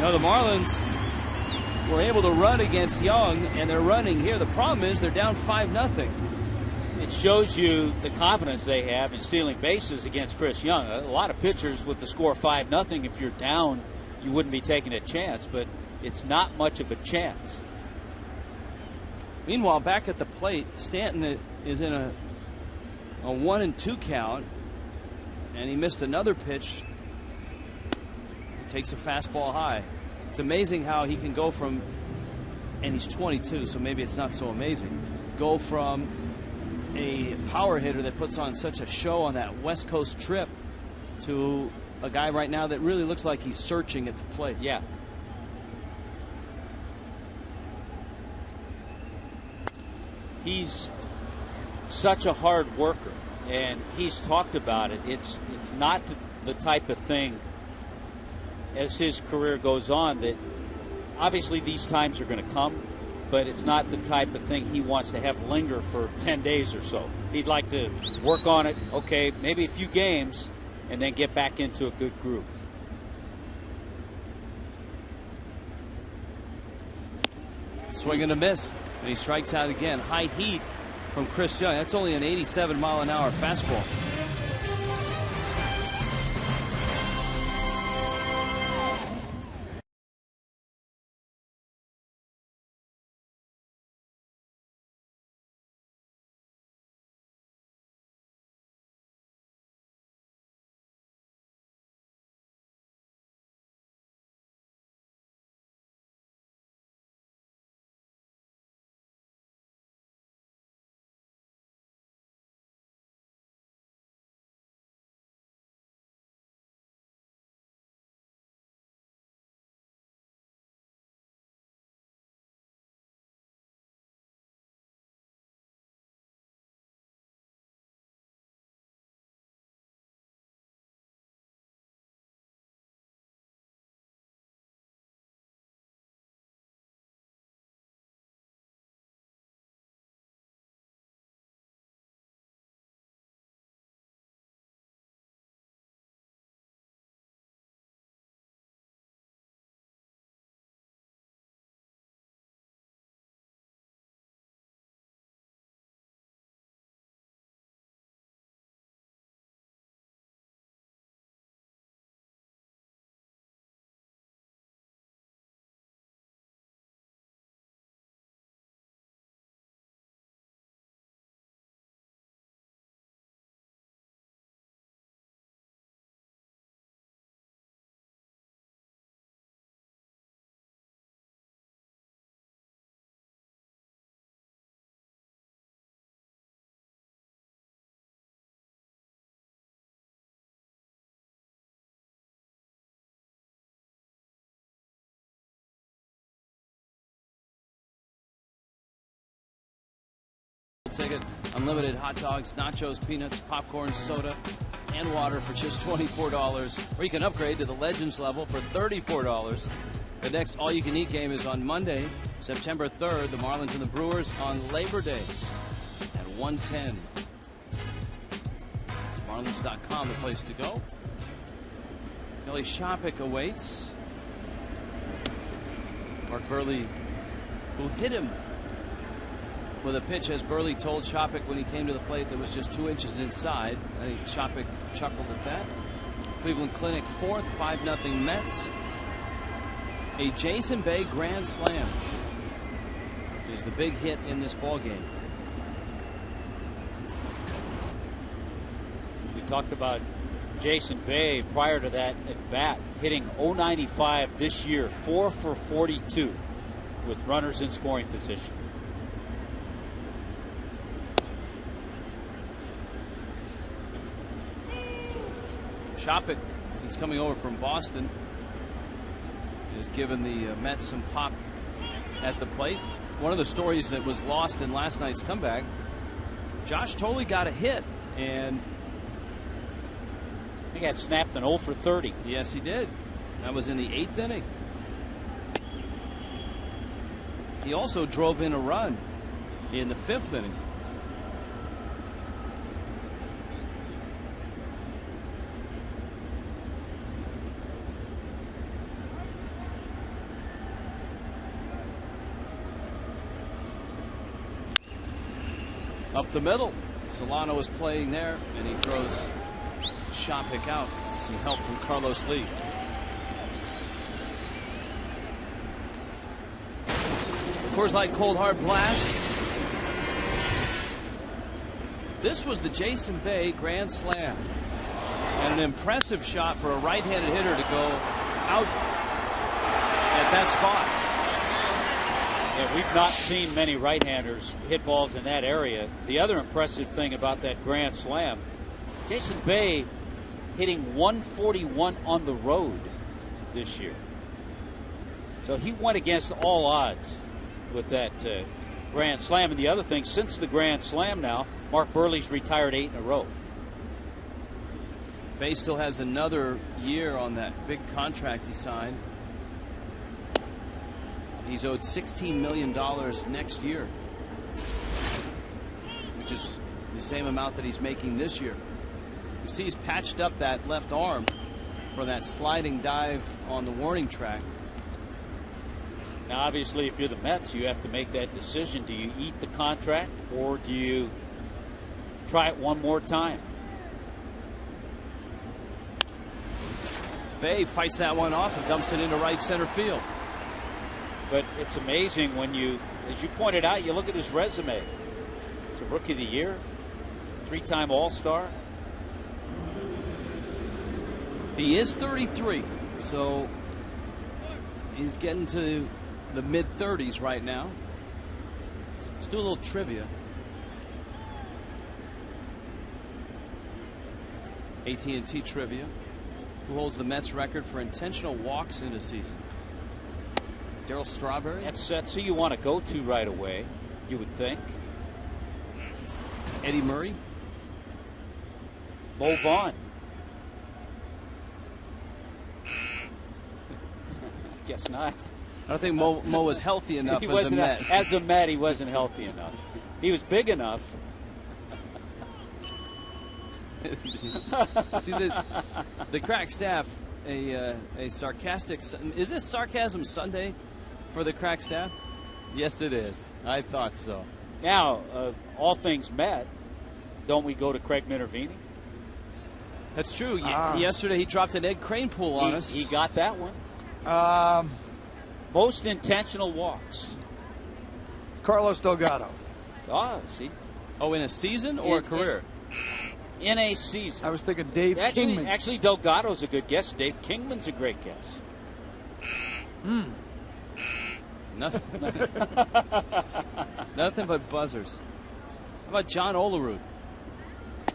The Marlins were able to run against Young, and they're running here. The problem is they're down 5-0. It shows you the confidence they have in stealing bases against Chris Young. A lot of pitchers with the score 5-0, if you're down, you wouldn't be taking a chance, but it's not much of a chance. Meanwhile, back at the plate, Stanton is in a 1-2 count, and he missed another pitch. Takes a fastball high. It's amazing how he can go from, and he's 22, so maybe it's not so amazing, go from a power hitter that puts on such a show on that West Coast trip to a guy right now that really looks like he's searching at the plate. Yeah. He's such a hard worker, and he's talked about it. It's not the type of thing, as his career goes on, that obviously these times are going to come, but it's not the type of thing he wants to have linger for 10 days or so. He'd like to work on it, okay, maybe a few games, and then get back into a good groove. Swing and a miss, and he strikes out again. High heat from Chris Young. That's only an 87-mile-an-hour fastball. ticket. Unlimited hot dogs, nachos, peanuts, popcorn, soda, and water for just $24. Or you can upgrade to the Legends level for $34. The next all-you-can-eat game is on Monday, September 3rd. The Marlins and the Brewers on Labor Day at 1:10. Marlins.com, the place to go. Kelly Shopik awaits. Mark Burley, who hit him with a pitch, as Burley told Shopik when he came to the plate that was just 2 inches inside. I think Shopik chuckled at that. Cleveland Clinic 4th, 5-0 Mets. A Jason Bay grand slam is the big hit in this ball game. We talked about Jason Bay prior to that at bat, hitting .095 this year, 4 for 42 with runners in scoring position. Shopik, since coming over from Boston, has given the Mets some pop at the plate. One of the stories that was lost in last night's comeback, Josh Tolley got a hit, and he got snapped an 0 for 30. Yes, he did. That was in the 8th inning. He also drove in a run in the 5th inning. Up the middle, Solano is playing there, and he throws Shopik out. Some help from Carlos Lee. Coors Light Cold Hard Blast. This was the Jason Bay grand slam, and an impressive shot for a right-handed hitter to go out at that spot. Yeah, we've not seen many right-handers hit balls in that area. The other impressive thing about that grand slam, Jason Bay hitting 141 on the road this year. So he went against all odds with that grand slam. And the other thing, since the grand slam now, Mark Burley's retired 8 in a row. Bay still has another year on that big contract he signed. He's owed $16 million next year, which is the same amount that he's making this year. You see he's patched up that left arm for that sliding dive on the warning track. Now, obviously, if you're the Mets, you have to make that decision. Do you eat the contract, or do you try it one more time? Bay fights that one off and dumps it into right center field. But it's amazing when you, as you pointed out, you look at his resume. He's a Rookie of the Year, 3-time All-Star. He is 33, so he's getting to the mid-30s right now. Let's do a little trivia. AT&T trivia. Who holds the Mets record for intentional walks in a season? Darryl Strawberry? That's who you want to go to right away, you would think. Eddie Murray? Mo Vaughn. I guess not. I don't think Mo was healthy enough as a Met. As a Met, he wasn't healthy enough. He was big enough. See, the crack staff, a sarcastic. Is this Sarcasm Sunday for the crack staff? Yes, it is. I thought so. Now, all things Met, don't we go to Craig Minervini? That's true. Yesterday he dropped an Ed Kranepool on us. He got that one. Most intentional walks. Carlos Delgado. Oh, see. Oh, in a season or a career? In a season. I was thinking Dave Kingman. Actually, Delgado's a good guess. Dave Kingman's a great guess. Nothing but buzzers. How about John Olerud?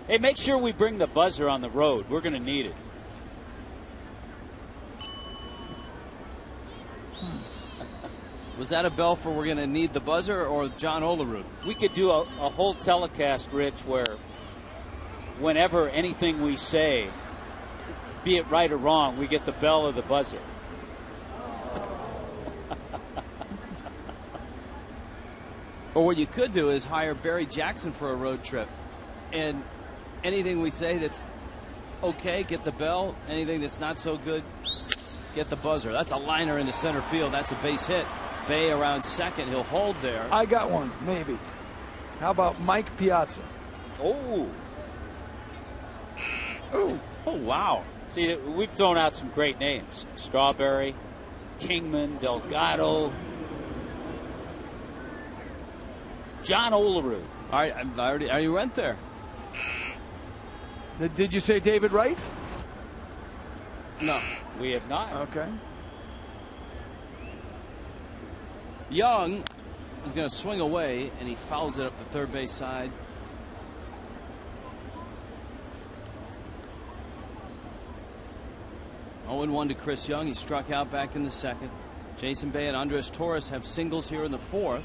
Hey, make sure we bring the buzzer on the road. We're going to need it. Was that a bell for we're going to need the buzzer or John Olerud? We could do a whole telecast, Rich, where whenever anything we say, be it right or wrong, we get the bell or the buzzer. Or what you could do is hire Barry Jackson for a road trip. And anything we say that's okay, get the bell. Anything that's not so good, get the buzzer. That's a liner into center field. That's a base hit. Bay around second. He'll hold there. I got one, maybe. How about Mike Piazza? Oh. Oh, wow. See, we've thrown out some great names. Strawberry, Kingman, Delgado, John Olerud. All right, I already went there. Did you say David Wright? No, we have not. Okay. Young is going to swing away, and he fouls it up the third base side. Oh, 0-1 to Chris Young. He struck out back in the second. Jason Bay and Andres Torres have singles here in the fourth.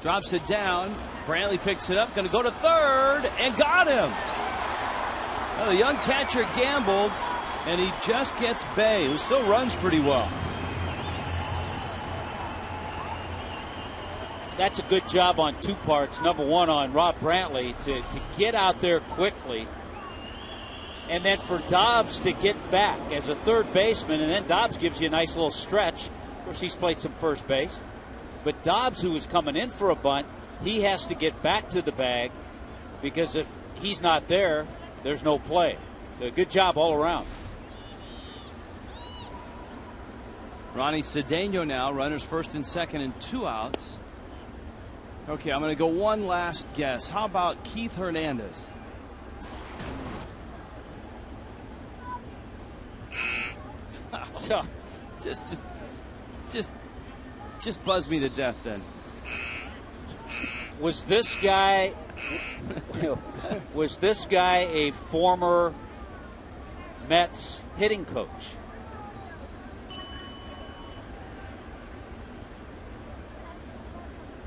Drops it down. Brantley picks it up. Going to go to third and got him. Well, the young catcher gambled, and he just gets Bay, who still runs pretty well. That's a good job on two parts. Number one, on Rob Brantley to get out there quickly. And then for Dobbs to get back as a third baseman. And then Dobbs gives you a nice little stretch. Of course, he's played some first base. But Dobbs, who is coming in for a bunt, he has to get back to the bag, because if he's not there, there's no play. So good job all around. Ronnie Cedeno now, runners first and second and 2 outs. Okay, I'm going to go one last guess. How about Keith Hernandez? So, just buzz me to death then. Was this guy a former Mets hitting coach?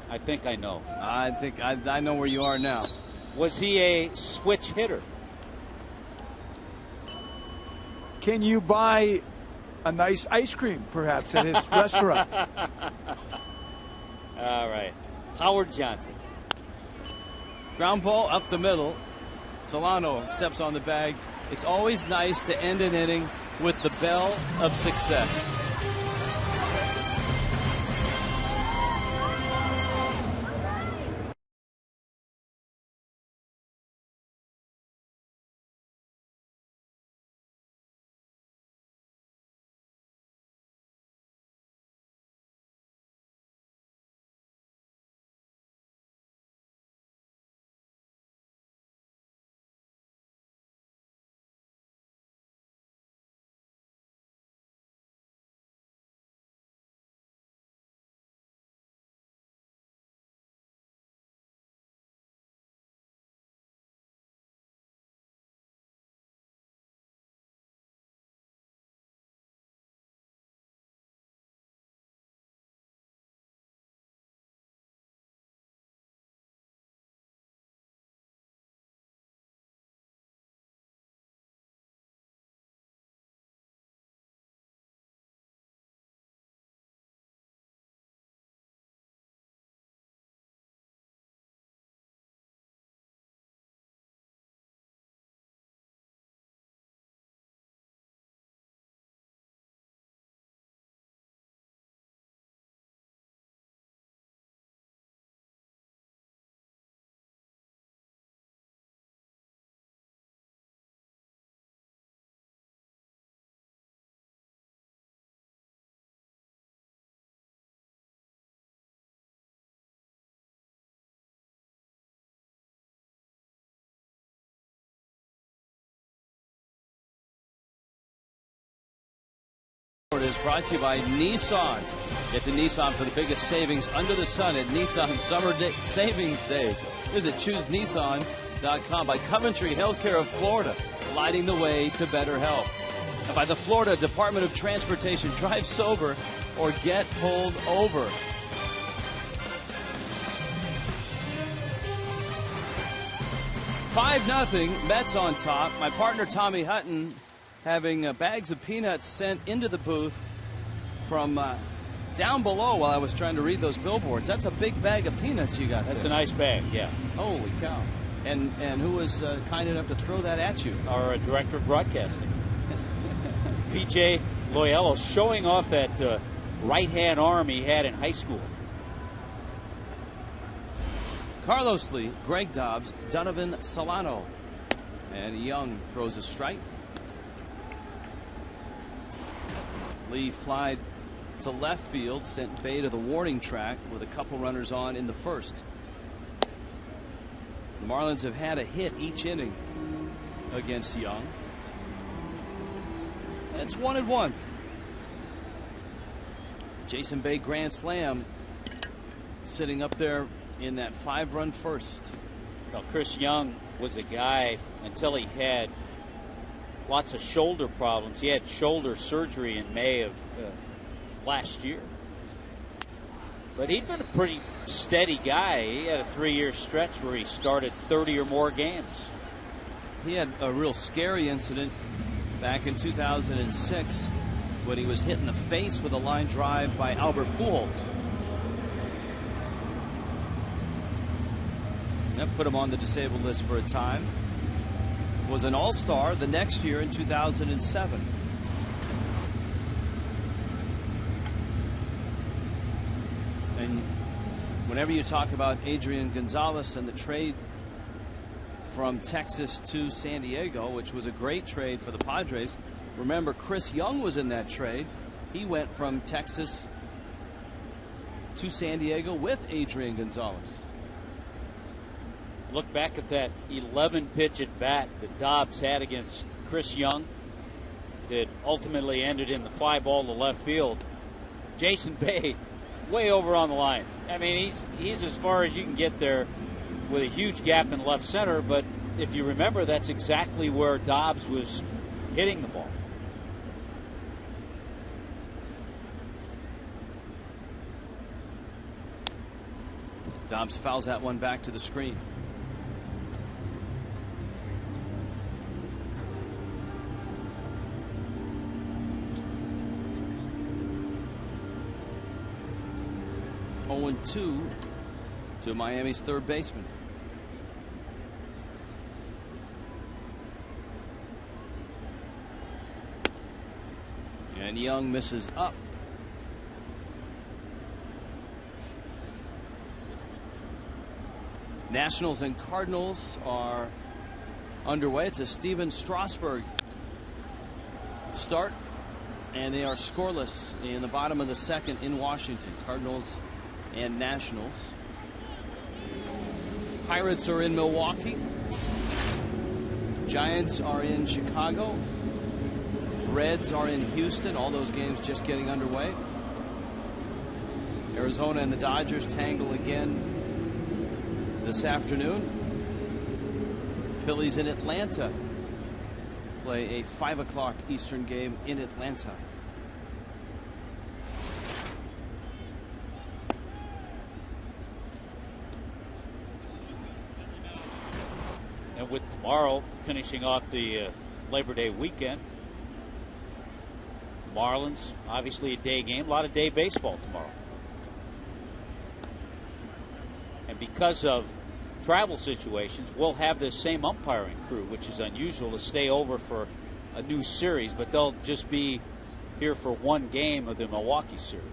I think I know. I think I know where you are now. Was he a switch hitter? Can you buy a nice ice cream, perhaps, at his restaurant? All right. Howard Johnson. Ground ball up the middle. Solano steps on the bag. It's always nice to end an inning with the bell of success. Is brought to you by Nissan. Get to Nissan for the biggest savings under the sun at Nissan Summer Savings Days. Visit choosenissan.com. FASTBALL.com, by Coventry Healthcare of Florida, lighting the way to better health. And by the Florida Department of Transportation, drive sober or get pulled over. Five 0 Mets on top. My partner Tommy Hutton having bags of peanuts sent into the booth from down below while I was trying to read those billboards. That's a big bag of peanuts you got. That's there. a nice bag, yeah. Holy cow. And who was kind enough to throw that at you? Our director of broadcasting. P.J. Loyello, showing off that right-hand arm he had in high school. Carlos Lee, Greg Dobbs, Donovan Solano. And Young throws a strike. Lee flied to left field, sent Bay to the warning track with a couple runners on in the first. The Marlins have had a hit each inning against Young. It's 1-1. Jason Bay grand slam sitting up there in that 5-run first. Well, Chris Young was a guy until he had lots of shoulder problems. He had shoulder surgery in May of last year. But he'd been a pretty steady guy. He had a 3-year stretch where he started 30 or more games. He had a real scary incident back in 2006 when he was hit in the face with a line drive by Albert Pujols. That put him on the disabled list for a time. Was an all-star the next year in 2007. And whenever you talk about Adrian Gonzalez and the trade from Texas to San Diego, which was a great trade for the Padres, remember Chris Young was in that trade. He went from Texas to San Diego with Adrian Gonzalez. Look back at that 11-pitch at bat that Dobbs had against Chris Young that ultimately ended in the fly ball to left field. Jason Bay way over on the line. I mean, he's as far as you can get there with a huge gap in left center, but if you remember, that's exactly where Dobbs was hitting the ball. Dobbs fouls that one back to the screen. Two to Miami's third baseman. And Young misses up. Nationals and Cardinals are underway. It's a Steven Strasburg start, and they are scoreless in the bottom of the second in Washington. Cardinals and Nationals. Pirates are in Milwaukee. Giants are in Chicago. Reds are in Houston. All those games just getting underway. Arizona and the Dodgers tangle again this afternoon. Phillies in Atlanta play a 5 o'clock Eastern game in Atlanta. And with tomorrow finishing off the Labor Day weekend, Marlins, obviously a day game, a lot of day baseball tomorrow. And because of travel situations, we'll have this same umpiring crew, which is unusual to stay over for a new series, but they'll just be here for one game of the Milwaukee series.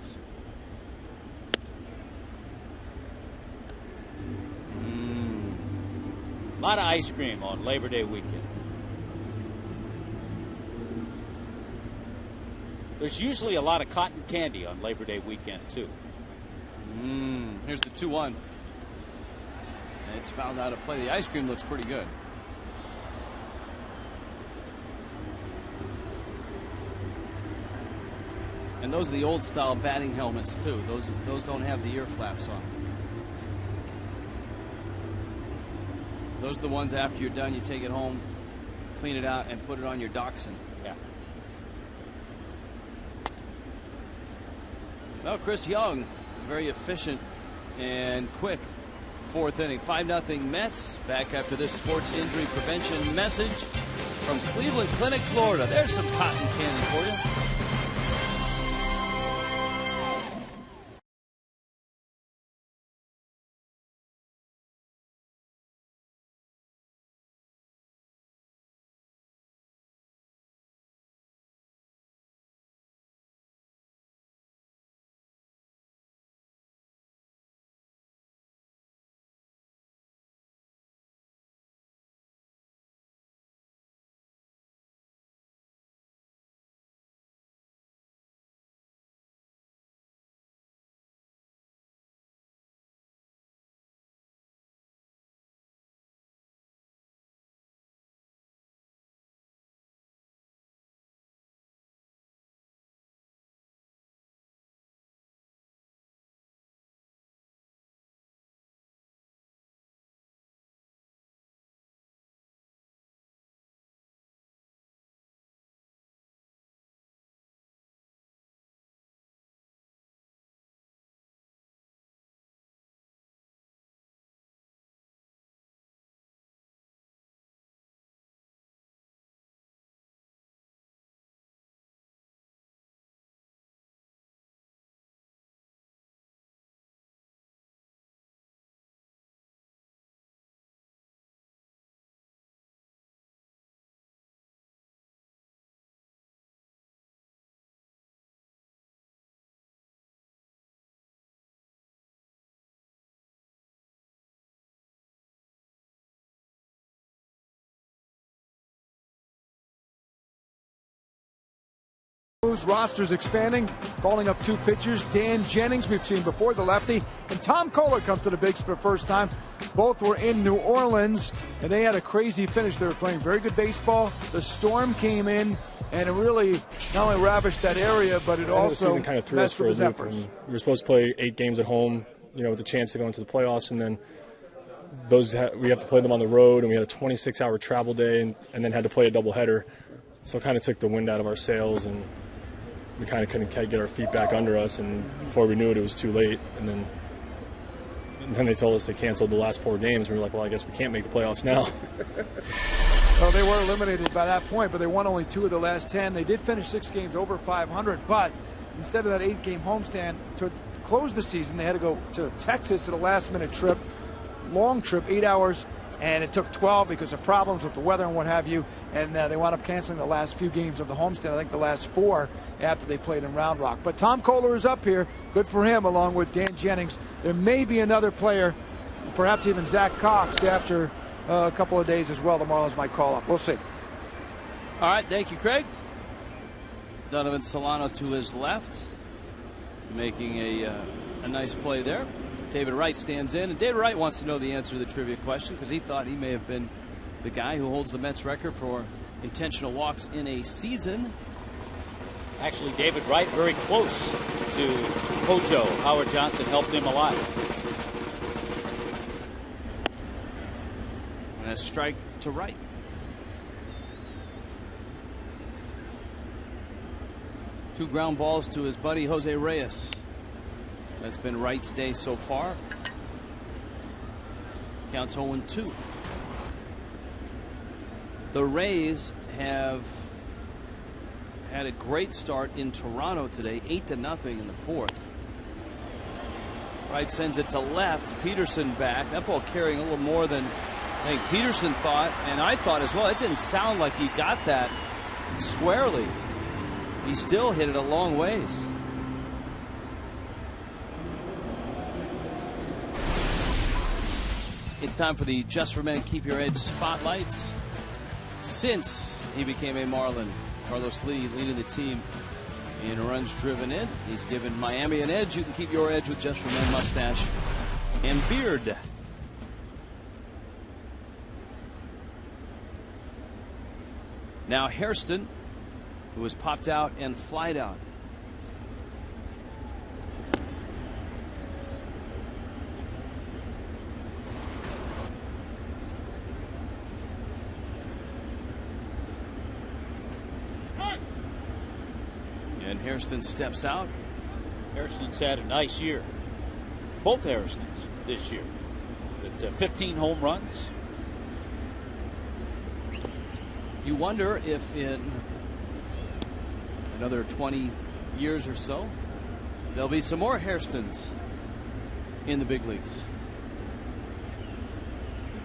A lot of ice cream on Labor Day weekend. There's usually a lot of cotton candy on Labor Day weekend, too. Here's the 2-1. It's fouled out of play. The ice cream looks pretty good. And those are the old style batting helmets, too. Those don't have the ear flaps on. Those are the ones after you're done, you take it home, clean it out, and put it on your dachshund. Yeah. Well, Chris Young, very efficient and quick. 4th inning, 5-0 Mets. Back after this sports injury prevention message from Cleveland Clinic, Florida. There's some cotton candy for you. Roster's expanding, calling up 2 pitchers. Dan Jennings, we've seen before, the lefty, and Tom Kohler comes to the bigs for the first time. Both were in New Orleans, and they had a crazy finish. They were playing very good baseball. The storm came in, and it really not only ravished that area, but it also the season kind of threw us for a loop. We were supposed to play 8 games at home, with a chance to go into the playoffs, and then we have to play them on the road, and we had a 26-hour travel day, and then had to play a doubleheader. So it kind of took the wind out of our sails, and we kind of couldn't get our feet back under us, and before we knew it, it was too late. And then they told us they canceled the last 4 games. We were like, well, I guess we can't make the playoffs now. Well, they were eliminated by that point, but they won only 2 of the last 10. They did finish 6 games over 500, but instead of that 8-game homestand, to close the season, they had to go to Texas at a last-minute trip, long trip, 8 hours, and it took 12 because of problems with the weather and what have you, and they wound up canceling the last few games of the homestand, I think the last 4 after they played in Round Rock. But Tom Kohler is up here. Good for him, along with Dan Jennings. There may be another player, perhaps even Zach Cox, after a couple of days as well. The Marlins might call up. We'll see. All right, thank you, Craig. Donovan Solano to his left, making a nice play there. David Wright stands in, and David Wright wants to know the answer to the trivia question because he thought he may have been the guy who holds the Mets record for intentional walks in a season. Actually, David Wright very close to Hojo. Howard Johnson helped him a lot. And a strike to Wright. Two ground balls to his buddy Jose Reyes. That's been Wright's day so far. Counts 0-2. The Rays have had a great start in Toronto today, 8-0 in the 4th. Wright sends it to left. Peterson back. That ball carrying a little more than I think Peterson thought, and I thought as well. It didn't sound like he got that squarely. He still hit it a long ways. It's time for the Just for Men Keep Your Edge spotlights. Since he became a Marlin, Carlos Lee leading the team in runs driven in. He's given Miami an edge. You can keep your edge with Just for Men mustache and beard. Now Hairston, who was popped out and flied out. And Hairston steps out. Hairston's had a nice year. Both Hairstons this year. With 15 home runs. You wonder if in another 20 years or so, there'll be some more Hairstons in the big leagues.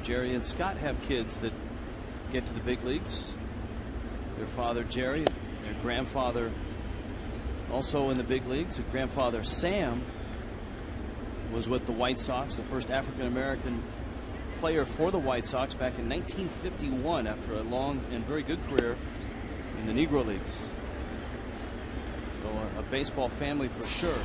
Jerry and Scott have kids that get to the big leagues. Their father, Jerry, their grandfather also in the big leagues. Their grandfather, Sam, was with the White Sox, the first African-American player for the White Sox back in 1951 after a long and very good career in the Negro Leagues. So a baseball family for sure.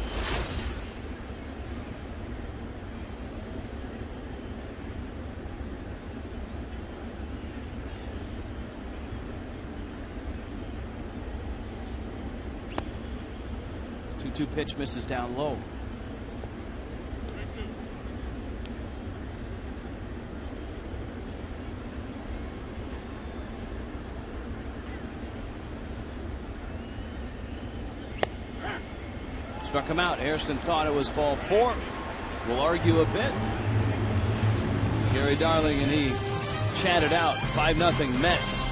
Two pitch misses down low. Struck him out. Hairston thought it was ball 4. We'll argue a bit. Gary Darling and he chatted out. 5-0 Mets.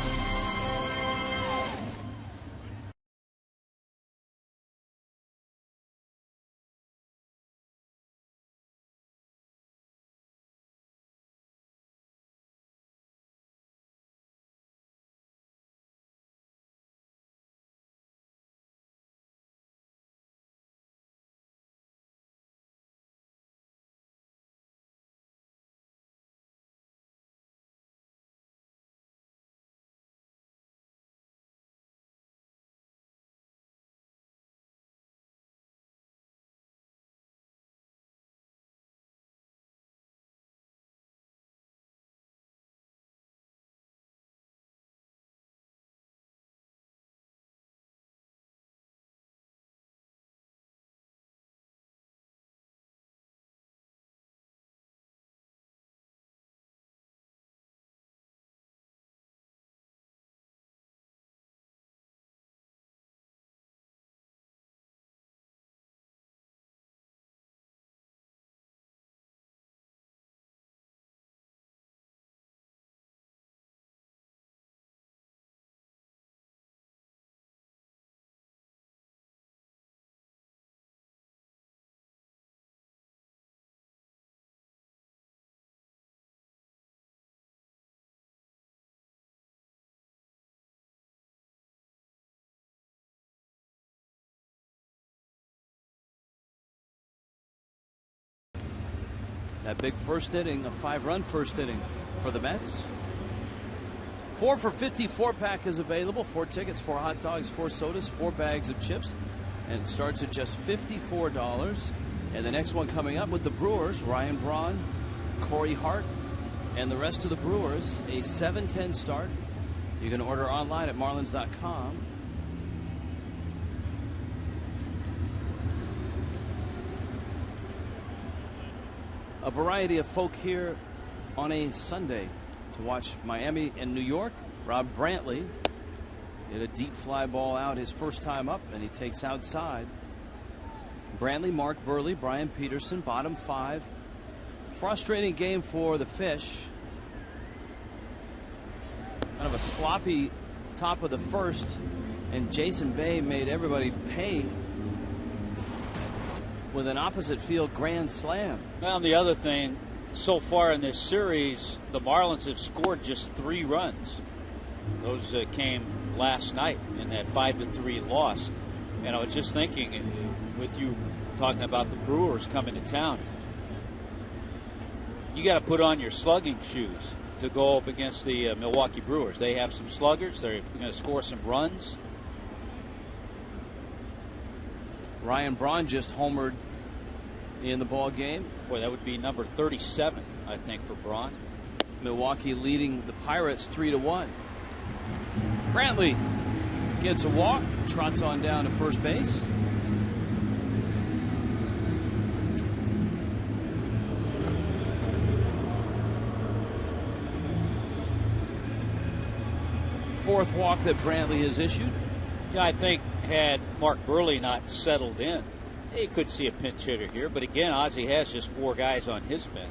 That big first inning, a 5-run first inning for the Mets. 4 for $50 4-pack is available. 4 tickets, 4 hot dogs, 4 sodas, 4 bags of chips. And it starts at just $54. And the next one coming up with the Brewers, Ryan Braun, Corey Hart, and the rest of the Brewers, a 7:10 start. You can order online at marlins.com. A variety of folk here on a Sunday to watch Miami and New York. Rob Brantley hit a deep fly ball out his first time up, and he takes outside. Brantley, Mark Burley, Brian Peterson, bottom 5. Frustrating game for the Fish. Kind of a sloppy top of the first, and Jason Bay made everybody pay with an opposite field grand slam. Well, the other thing, so far in this series, the Marlins have scored just 3 runs. Those came last night in that 5-3 loss. And I was just thinking, with you talking about the Brewers coming to town, you got to put on your slugging shoes to go up against the Milwaukee Brewers. They have some sluggers. They're going to score some runs. Ryan Braun just homered in the ball game. Boy, that would be number 37, I think, for Braun. Milwaukee leading the Pirates 3-1. Brantley gets a walk, trots on down to first base. Fourth walk that Brantley has issued. Yeah, I think had Mark Burley not settled in, he could see a pinch hitter here. But again, Ozzie has just 4 guys on his bench.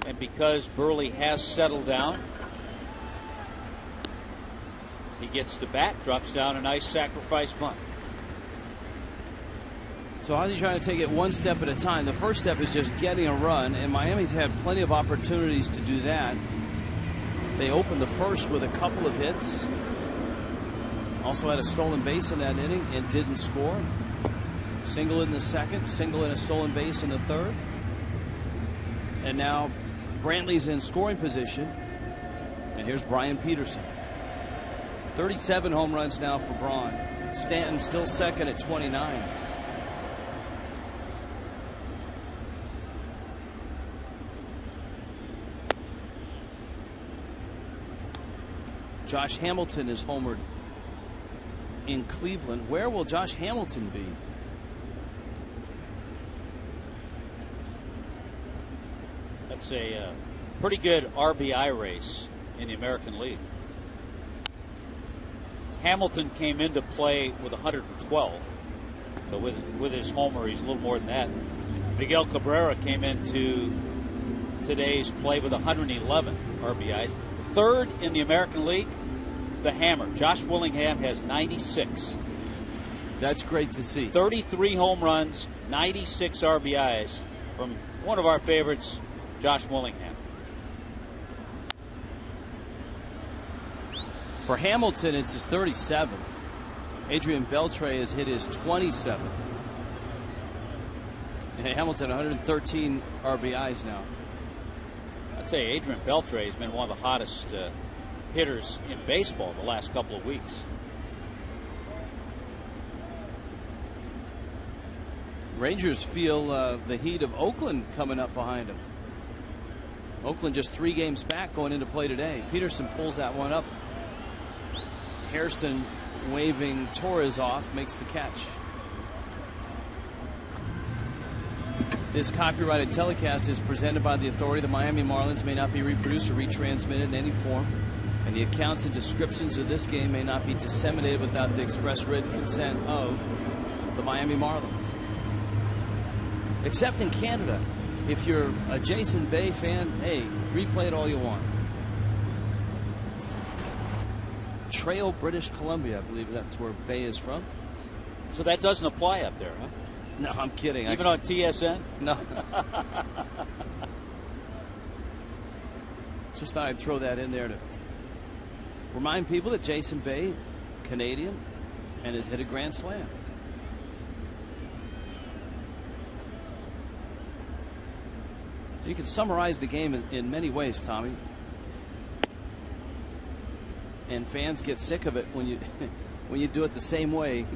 And because Burley has settled down, he gets to bat, drops down a nice sacrifice bunt. So Ozzie trying to take it one step at a time. The first step is just getting a run, and Miami's had plenty of opportunities to do that. They opened the first with a couple of hits. Also had a stolen base in that inning and didn't score. Single in the second, single and a stolen base in the third. And now Brantley's in scoring position. And here's Brian Peterson. 37 home runs now for Braun. Stanton still second at 29. Josh Hamilton is homered in Cleveland. Where will Josh Hamilton be? That's a pretty good RBI race in the American League. Hamilton came into play with 112. So with his homer, he's a little more than that. Miguel Cabrera came into today's play with 111 RBIs. Third in the American League, the Hammer. Josh Willingham has 96. That's great to see. 33 home runs, 96 RBIs from one of our favorites, Josh Willingham. For Hamilton, it's his 37th. Adrian Beltre has hit his 27th. And Hamilton, 113 RBIs now. I'd say Adrian Beltre has been one of the hottest hitters in baseball the last couple of weeks. Rangers feel the heat of Oakland coming up behind them. Oakland just 3 games back going into play today. Peterson pulls that one up. Hairston waving Torres off makes the catch. This copyrighted telecast is presented by the authority. The Miami Marlins may not be reproduced or retransmitted in any form, and the accounts and descriptions of this game may not be disseminated without the express written consent of the Miami Marlins. Except in Canada. If you're a Jason Bay fan, hey, replay it all you want. Trail, British Columbia, I believe that's where Bay is from. So that doesn't apply up there, huh? No, I'm kidding. Even on TSN? No. Just thought I'd throw that in there to remind people that Jason Bay, Canadian, and has hit a grand slam. So you can summarize the game in many ways, Tommy. And fans get sick of it when you when you do it the same way.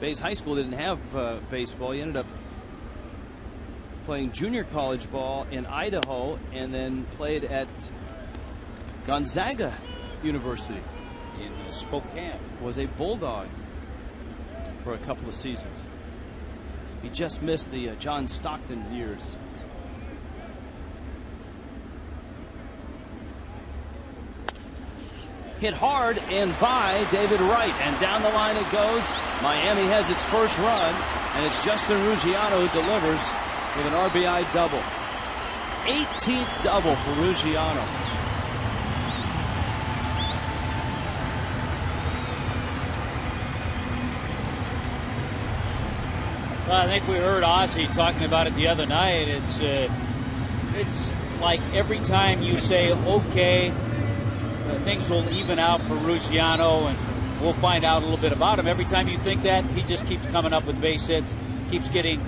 Bay's High School didn't have baseball. He ended up playing junior college ball in Idaho and then played at Gonzaga University in Spokane. Was a Bulldog for a couple of seasons. He just missed the John Stockton years. Hit hard and by David Wright, and down the line it goes. Miami has its first run, and it's Justin Ruggiano who delivers with an RBI double. 18th double for Ruggiano. Well, I think we heard Ozzie talking about it the other night. It's like every time you say, okay, things will even out for Ruggiano, and we'll find out a little bit about him. Every time you think that, he just keeps coming up with base hits, keeps getting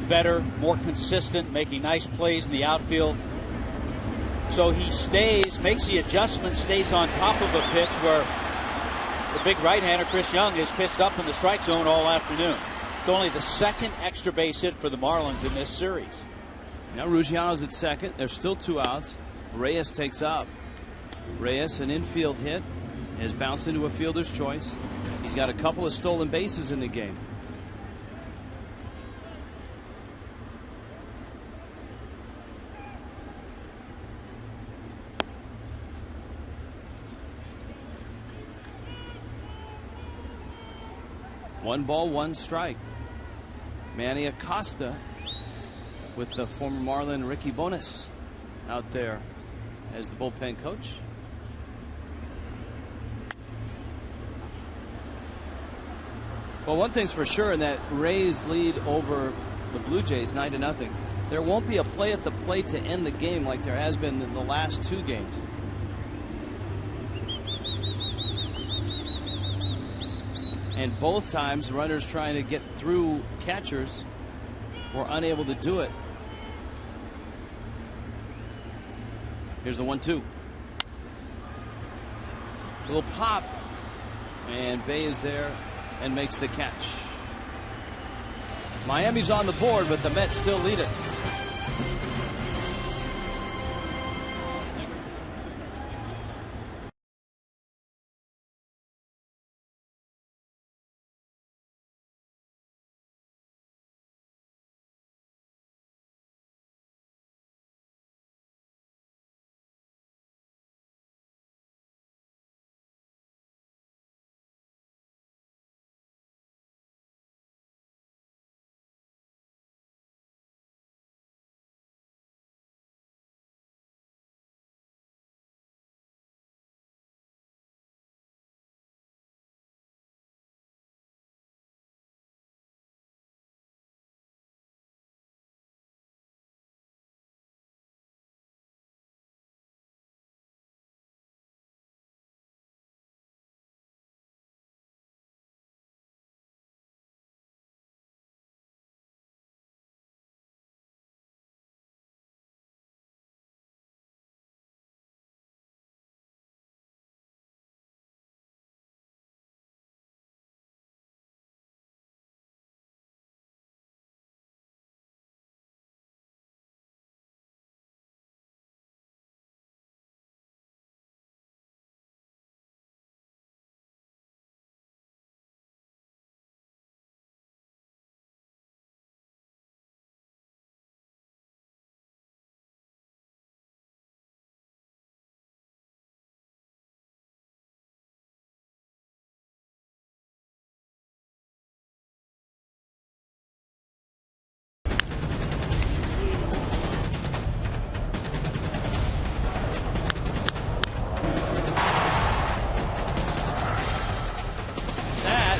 better, more consistent, making nice plays in the outfield. So he stays, makes the adjustment, stays on top of a pitch where the big right-hander, Chris Young, has pitched up in the strike zone all afternoon. It's only the second extra base hit for the Marlins in this series. Now Ruggiano's at second. There's still 2 outs. Reyes takes up. Reyes, an infield hit, has bounced into a fielder's choice. He's got a couple of stolen bases in the game. 1 ball, 1 strike. Manny Acosta with the former Marlin Ricky Bonas out there as the bullpen coach. Well, one thing's for sure in that Rays lead over the Blue Jays 9-0. There won't be a play at the plate to end the game like there has been in the last 2 games. And both times, runners trying to get through catchers were unable to do it. Here's the 1-2. Little pop. And Bay is there and makes the catch. Miami's on the board, but the Mets still lead it.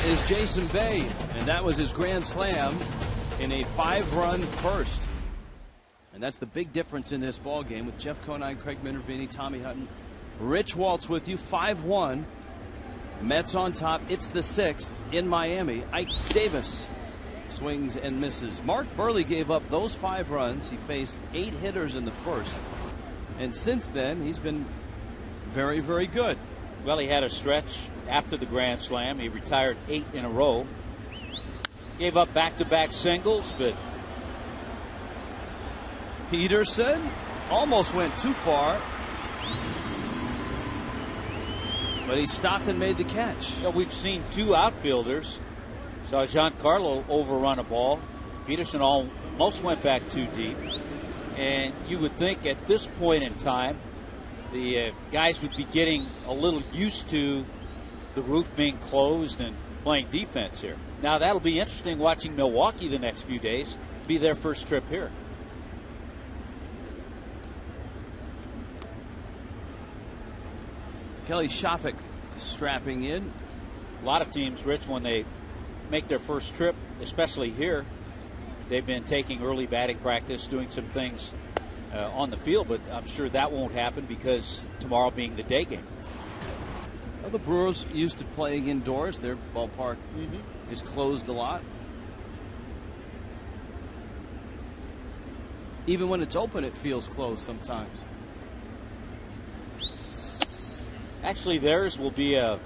Is Jason Bay, and that was his grand slam in a 5-run first. And that's the big difference in this ball game with Jeff Conine, Craig Minervini, Tommy Hutton, Rich Waltz with you. 5-1. Mets on top. It's the 6th in Miami. Ike Davis swings and misses. Mark Burley gave up those 5 runs. He faced 8 hitters in the first, and since then he's been very, very good. Well, he had a stretch after the grand slam. He retired 8 in a row. Gave up back-to-back singles, but Peterson almost went too far, but he stopped and made the catch. Yeah, we've seen 2 outfielders. Saw Giancarlo overrun a ball. Peterson almost went back too deep. And you would think at this point in time, the guys would be getting a little used to the roof being closed and playing defense here. Now that'll be interesting watching Milwaukee the next few days. Be their first trip here. Kelly Shafik strapping in. A lot of teams, Rich, when they make their first trip, especially here, they've been taking early batting practice, doing some things on the field, but I'm sure that won't happen because tomorrow being the day game. Well, the Brewers used to playing indoors. Their ballpark is closed a lot. Even when it's open, it feels closed sometimes. Actually, theirs will be a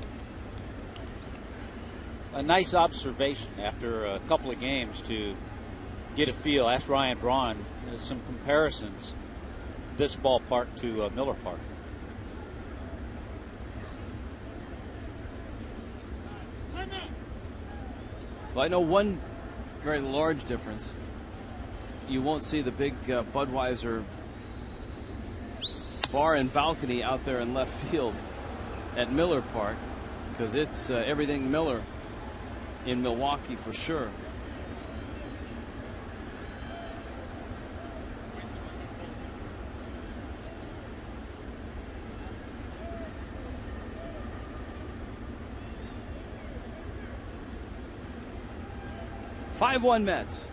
nice observation after a couple of games to get a feel. Ask Ryan Braun some comparisons, this ballpark to Miller Park. Well, I know one very large difference. You won't see the big Budweiser bar and balcony out there in left field at Miller Park, because it's everything Miller in Milwaukee for sure. (5-1) Mets.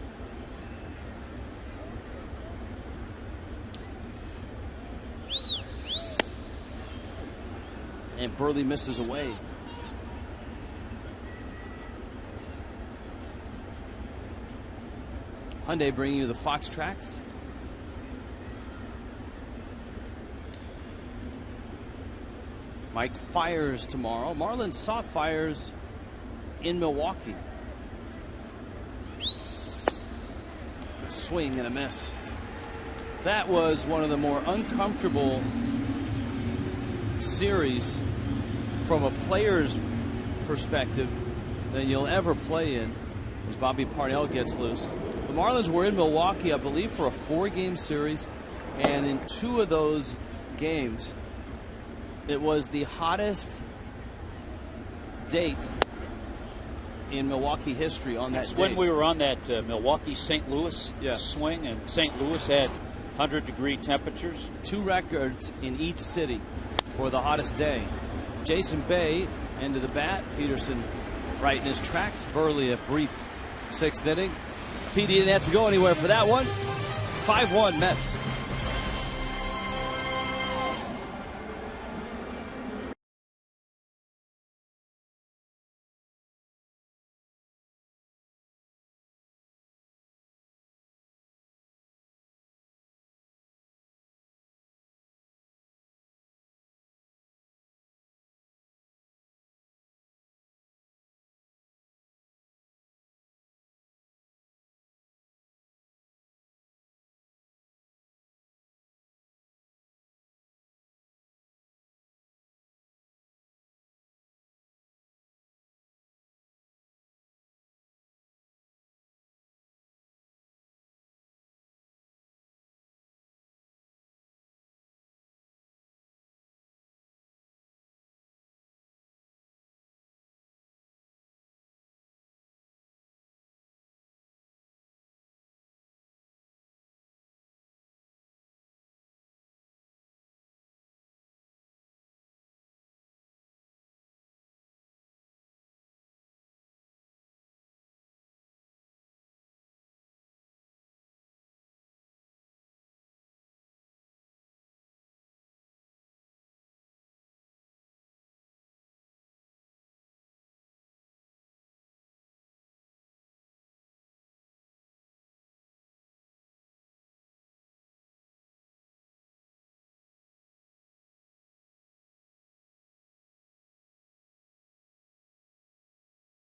And Burley misses away. Hyundai bringing you the Fox tracks. Mike fires tomorrow. Marlins saw fires in Milwaukee. A swing and a miss. That was one of the more uncomfortable series from a player's perspective than you'll ever play in, as Bobby Parnell gets loose. The Marlins were in Milwaukee, I believe, for a 4-game series, and in 2 of those games, it was the hottest date in Milwaukee history on that day. When we were on that Milwaukee-St. Louis swing, and St. Louis had 100-degree temperatures. 2 records in each city for the hottest day. Jason Bay into the bat. Peterson right in his tracks. Burley a brief 6th inning. PD didn't have to go anywhere for that one. 5-1 Mets.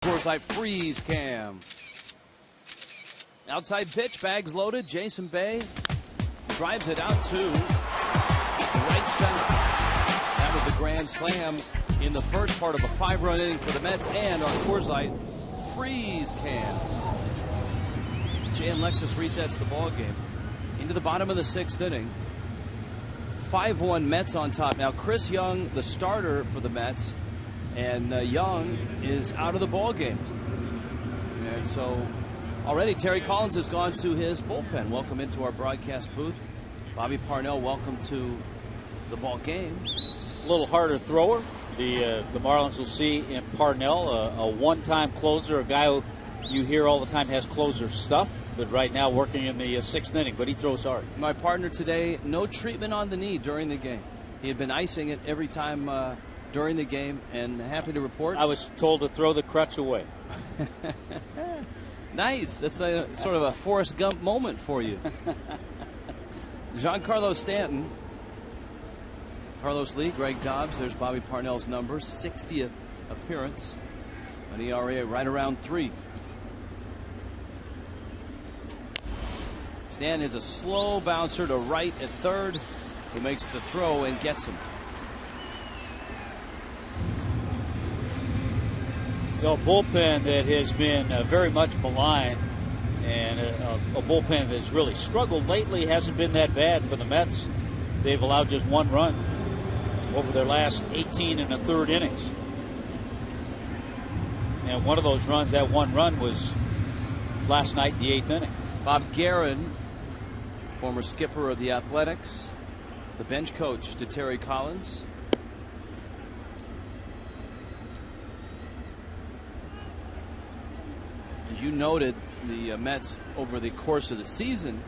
Coors freeze cam. Outside pitch, bags loaded. Jason Bay drives it out to right center. That was the grand slam in the first part of a 5-run inning for the Mets, and our Coors Light freeze cam. Jan Lexus resets the ball game into the bottom of the 6th inning. 5-1 Mets on top. Now Chris Young, the starter for the Mets, and Young is out of the ball game. And so already Terry Collins has gone to his bullpen. Welcome into our broadcast booth. Bobby Parnell, welcome to the ball game. A little harder thrower. The Marlins will see in Parnell a one-time closer, a guy who you hear all the time has closer stuff, but right now working in the 6th inning, but he throws hard. My partner today, no treatment on the knee during the game. He had been icing it every time during the game, and happy to report. I was told to throw the crutch away. Nice. That's sort of a Forrest Gump moment for you. Giancarlo Stanton, Carlos Lee, Greg Dobbs. There's Bobby Parnell's numbers. 60th appearance. An ERA right around 3. Stanton is a slow bouncer to right at third, who makes the throw and gets him. A bullpen that has been very much maligned, and a bullpen that's really struggled lately. Hasn't been that bad for the Mets. They've allowed just 1 run over their last 18 1/3 innings. And one of those runs, that one run, was last night in the 8th inning. Bob Guerin, former skipper of the Athletics, the bench coach to Terry Collins. As you noted, the Mets over the course of the season,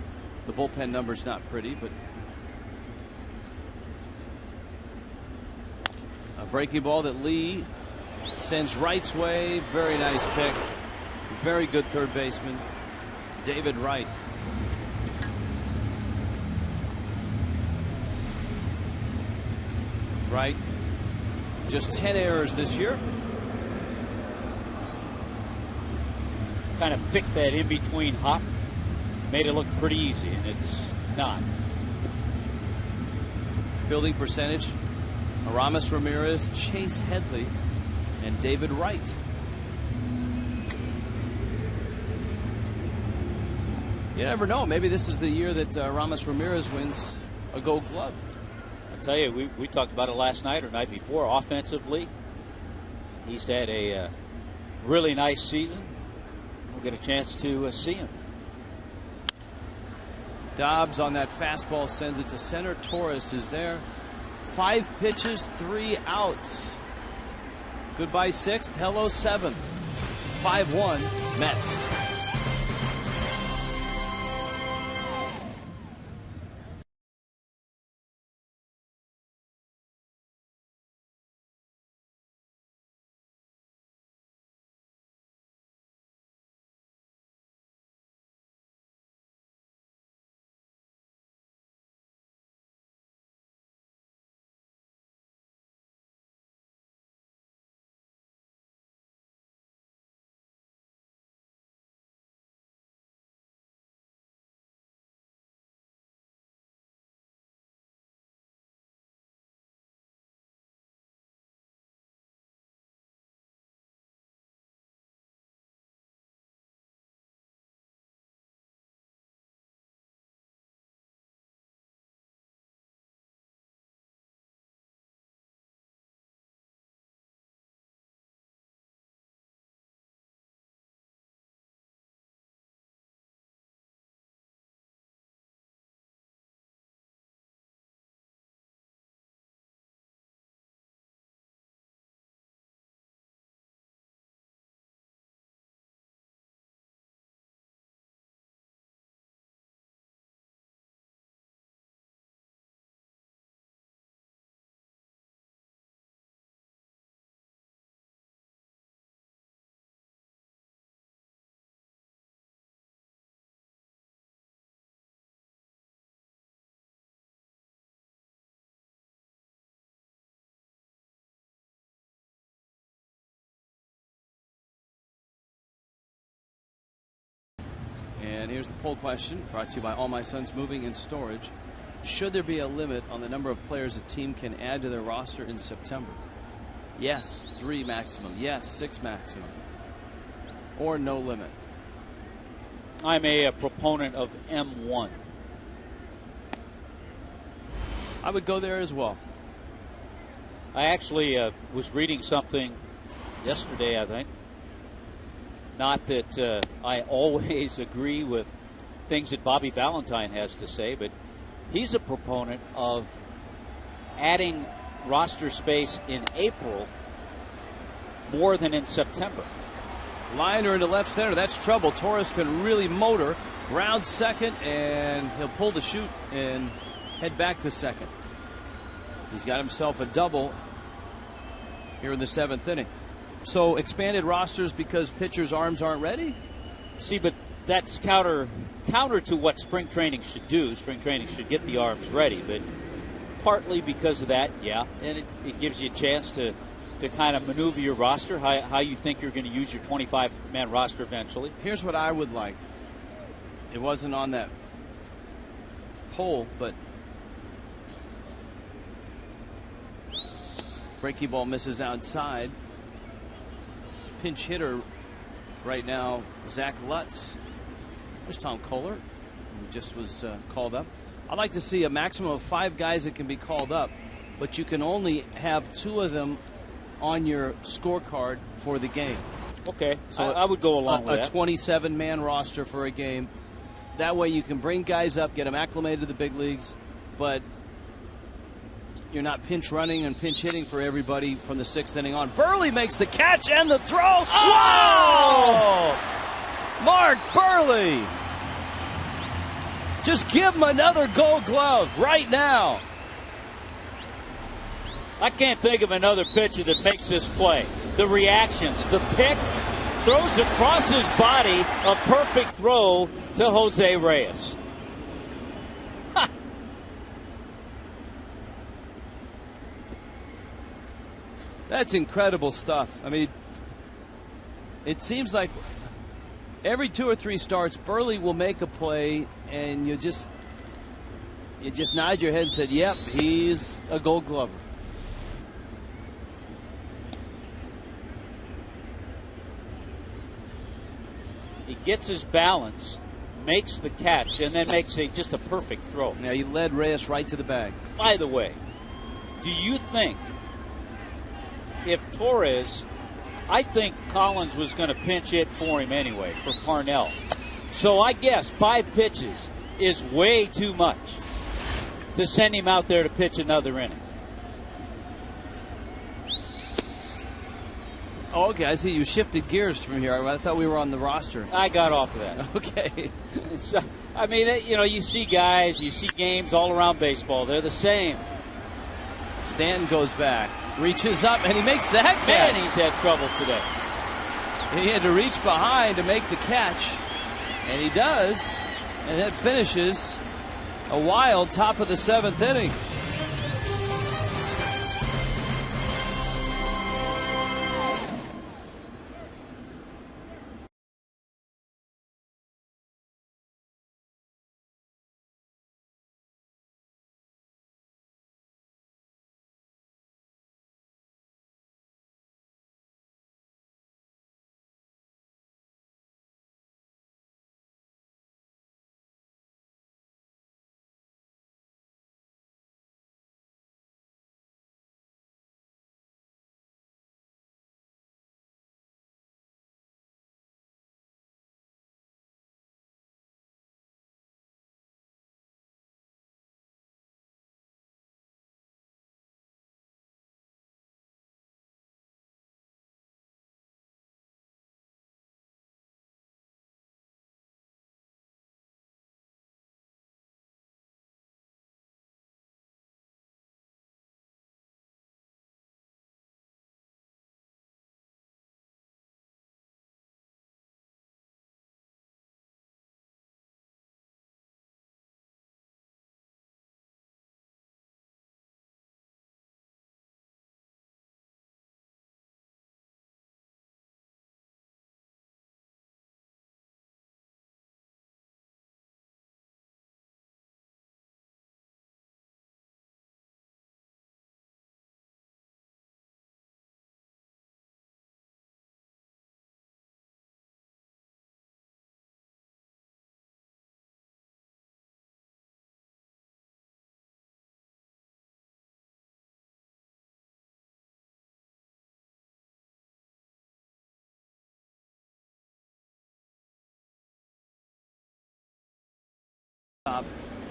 the bullpen number's not pretty, but a breaking ball that Lee sends right's way. Very nice pick. Very good third baseman, David Wright. Wright, just 10 errors this year. Kind of picked that in between hop, made it look pretty easy, and it's not. Fielding percentage, Aramis Ramirez, Chase Headley, and David Wright. You never know. Maybe this is the year that Aramis Ramirez wins a Gold Glove. I tell you, we talked about it last night or night before. Offensively, he's had a really nice season. We'll get a chance to see him. Dobbs on that fastball sends it to center. Torres is there. 5 pitches, 3 outs. Goodbye 6th. Hello 7th. 5-1 Mets. And here's the poll question brought to you by All My Sons Moving and Storage. Should there be a limit on the number of players a team can add to their roster in September? Yes, 3 maximum. Yes, 6 maximum. Or no limit. I'm a proponent of M1. I would go there as well. I actually was reading something yesterday, I think. Not that I always agree with things that Bobby Valentine has to say, but he's a proponent of adding roster space in April more than in September. Liner into left center. That's trouble. Torres can really motor. Round second, and he'll pull the chute and head back to second. He's got himself a double here in the 7th inning. So expanded rosters because pitchers' arms aren't ready? See, but that's counter to what spring training should do. Spring training should get the arms ready, but partly because of that, yeah, and it gives you a chance to kind of maneuver your roster, how you think you're going to use your 25-man roster eventually. Here's what I would like. It wasn't on that poll, but breaking ball misses outside. Pinch hitter right now, Zach Lutz. There's Tom Kohler, who just was called up. I'd like to see a maximum of 5 guys that can be called up, but you can only have 2 of them on your scorecard for the game. Okay, So I would go along with that. A 27-man roster for a game. That way you can bring guys up, get them acclimated to the big leagues, but you're not pinch running and pinch hitting for everybody from the 6th inning on. Burley makes the catch and the throw. Oh! Whoa! Mark Burley. Just give him another Gold Glove right now. I can't think of another pitcher that makes this play. The reactions, the pick, throws across his body, a perfect throw to Jose Reyes. That's incredible stuff. I mean, it seems like every 2 or 3 starts, Burley will make a play, and you just nod your head and said, "Yep, he's a Gold Glover." He gets his balance, makes the catch, and then makes just a perfect throw. Yeah, he led Reyes right to the bag. By the way, do you think if Torres, I think Collins was going to pinch hit for him anyway, for Parnell. So I guess 5 pitches is way too much to send him out there to pitch another inning. Oh, okay, I see you shifted gears from here. I thought we were on the roster. I got off of that. Okay. So, I mean, you see guys, you see games all around baseball. They're the same. Stanton goes back, reaches up, and he makes that catch. Man, he's had trouble today. He had to reach behind to make the catch, and he does, and that finishes a wild top of the 7th inning.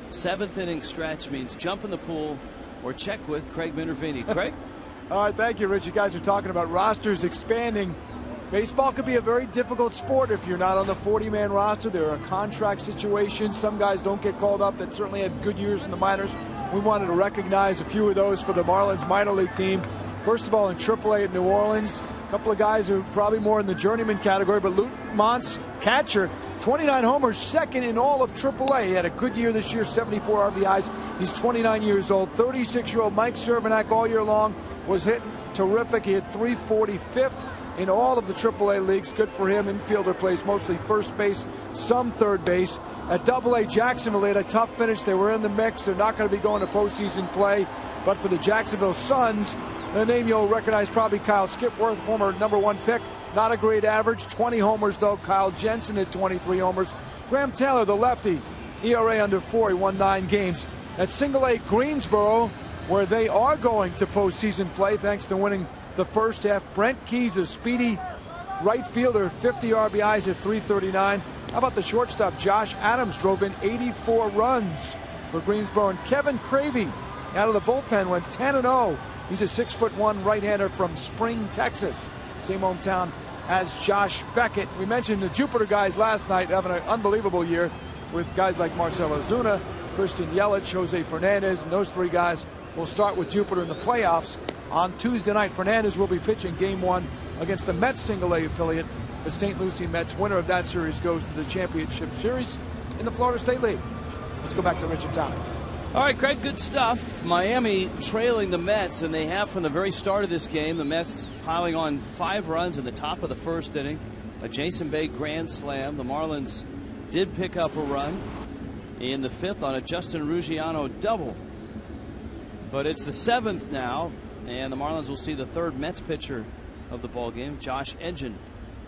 Seventh inning stretch means jump in the pool or check with Craig Minervini. Craig? All right, thank you, Rich. You guys are talking about rosters expanding. Baseball could be a very difficult sport if you're not on the 40-man roster. There are contract situations. Some guys don't get called up that certainly had good years in the minors. We wanted to recognize a few of those for the Marlins minor league team. First of all, in AAA at New Orleans, a couple of guys who are probably more in the journeyman category, but Luke Montz, catcher, 29 homers, second in all of AAA. He had a good year this year, 74 RBIs. He's 29 years old. 36-year-old Mike Cervenak all year long was hitting terrific. He had 345th in all of the AAA leagues. Good for him. Infielder plays mostly first base, some third base. At AA, Jacksonville, they had a tough finish. They were in the mix. They're not going to be going to postseason play. But for the Jacksonville Suns, the name you'll recognize probably Kyle Skipworth, former #1 pick. Not a great average. 20 homers, though. Kyle Jensen had 23 homers. Graham Taylor, the lefty, ERA under 4. He won 9 games. At Single A, Greensboro, where they are going to postseason play thanks to winning the first half. Brent Key's a speedy right fielder, 50 RBIs at 339. How about the shortstop? Josh Adams drove in 84 runs for Greensboro. And Kevin Cravey out of the bullpen went 10-0. He's a 6'1" right-hander from Spring, Texas. Same hometown as Josh Beckett. We mentioned the Jupiter guys last night having an unbelievable year with guys like Marcell Ozuna, Christian Yelich, Jose Fernandez, and those three guys will start with Jupiter in the playoffs on Tuesday night. Fernandez will be pitching Game 1 against the Mets single-A affiliate. The St. Lucie Mets. Winner of that series goes to the championship series in the Florida State League. Let's go back to Rich and Tommy. All right, Craig, good stuff. Miami trailing the Mets, and they have from the very start of this game. The Mets piling on 5 runs in the top of the first inning. A Jason Bay grand slam. The Marlins did pick up a run in the 5th on a Justin Ruggiano double. But it's the 7th now, and the Marlins will see the 3rd Mets pitcher of the ball game, Josh Edgin,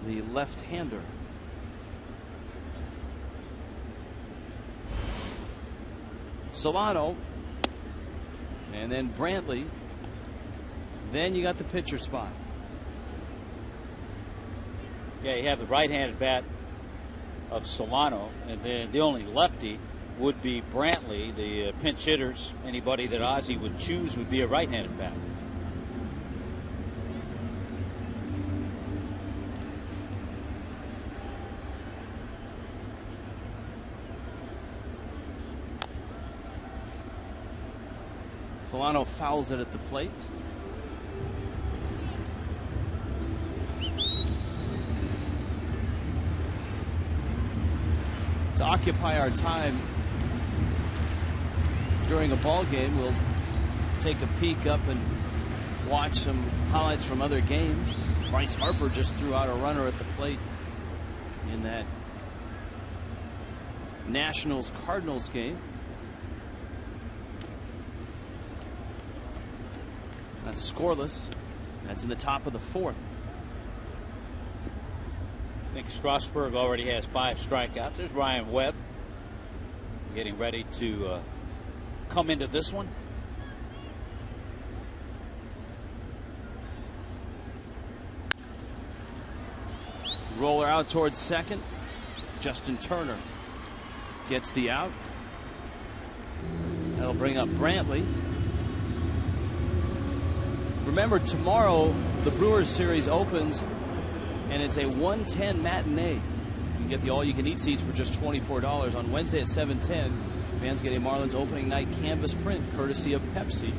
the left-hander. Solano, and then Brantley. Then you got the pitcher spot. Yeah, you have the right-handed bat of Solano, and then the only lefty would be Brantley. The pinch hitters, anybody that Ozzie would choose would be a right-handed bat. Solano fouls it at the plate. To occupy our time during a ball game, we'll take a peek up and watch some highlights from other games. Bryce Harper just threw out a runner at the plate in that Nationals-Cardinals game. That's scoreless. That's in the top of the 4th. I think Strasburg already has 5 strikeouts. There's Ryan Webb getting ready to come into this one. Roller out towards second. Justin Turner gets the out. That'll bring up Brantley. Remember, tomorrow the Brewers series opens, and it's a 1:10 matinee. You can get the all-you-can-eat seats for just $24. On Wednesday at 7:10, fans get a Marlins opening night canvas print courtesy of Pepsi.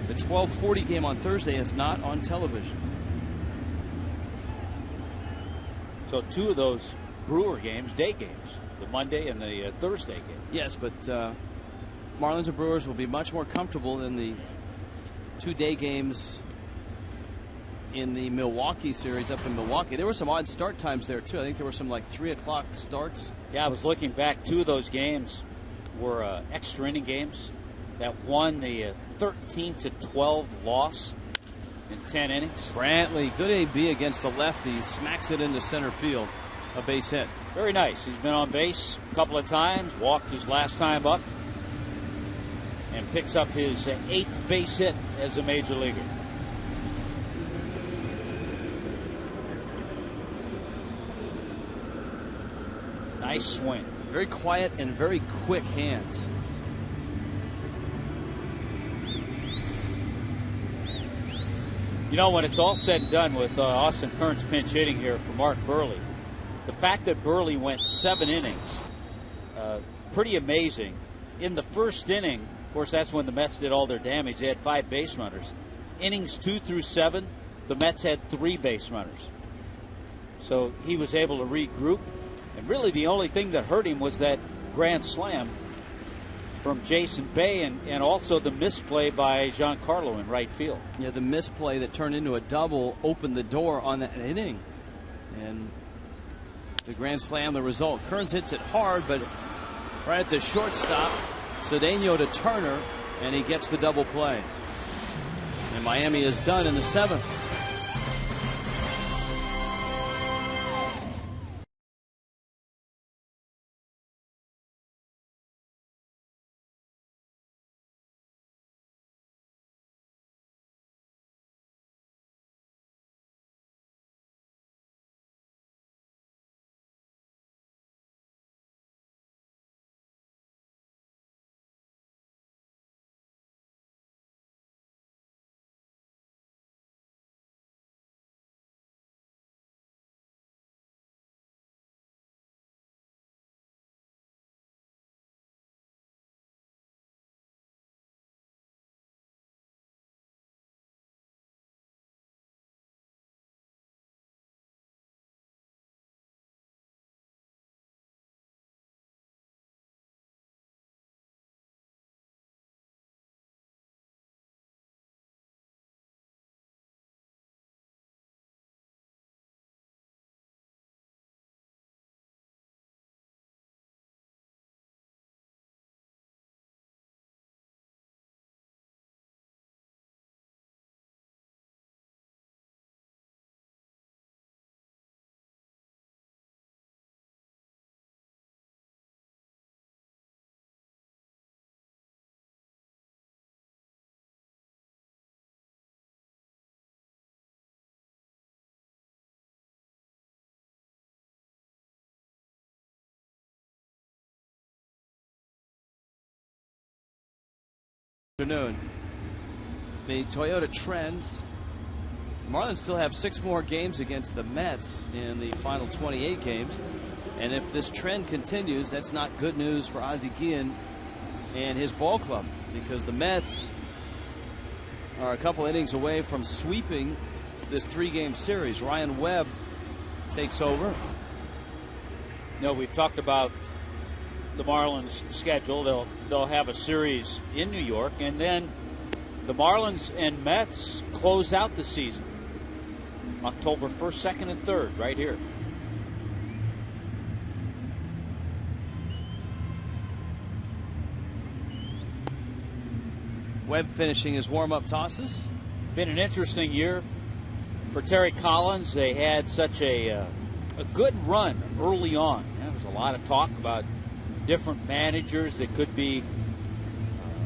The 12:40 game on Thursday is not on television. So 2 of those Brewer games, day games, the Monday and the Thursday game. Yes, but Marlins and Brewers will be much more comfortable than the 2 day games in the Milwaukee series up in Milwaukee. There were some odd start times there too. I think there were some like 3 o'clock starts. Yeah, I was looking back. 2 of those games were extra inning games that won the 13-12 loss in 10 innings. Brantley, good AB against the lefty, smacks it into center field. A base hit. Very nice. He's been on base a couple of times, walked his last time up, and picks up his 8th base hit as a major leaguer. Nice swing. Very quiet and very quick hands. You know, when it's all said and done with Austin Kearns pinch hitting here for Mark Burley, the fact that Burley went 7 innings, pretty amazing. In the first inning, of course, that's when the Mets did all their damage. They had 5 base runners. Innings 2 through 7, the Mets had 3 base runners. So he was able to regroup. And really the only thing that hurt him was that grand slam from Jason Bay and also the misplay by Giancarlo in right field. Yeah, the misplay that turned into a double opened the door on that inning. And the grand slam, the result. Kearns hits it hard, but right at the shortstop, Cedeno to Turner, and he gets the double play. And Miami is done in the 7th. Afternoon. The Toyota Trend. Marlins still have 6 more games against the Mets in the final 28 games. And if this trend continues, that's not good news for Ozzie Guillen and his ball club, because the Mets are a couple innings away from sweeping this 3-game series. Ryan Webb takes over. We've talked about the Marlins' schedule. They'll have a series in New York, and then the Marlins and Mets close out the season October 1st, 2nd, and 3rd right here. Webb finishing his warm-up tosses. Been an interesting year for Terry Collins. They had such a good run early on. There was a lot of talk about different managers that could be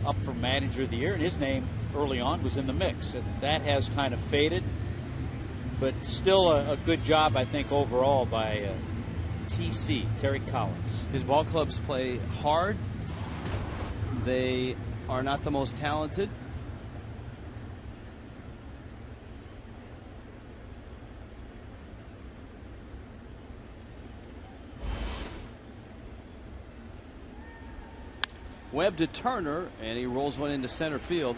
up for Manager of the Year, and his name early on was in the mix. That has kind of faded, but still a good job, I think, overall by TC, Terry Collins. His ball clubs play hard. They are not the most talented. Webb to Turner, and he rolls one into center field.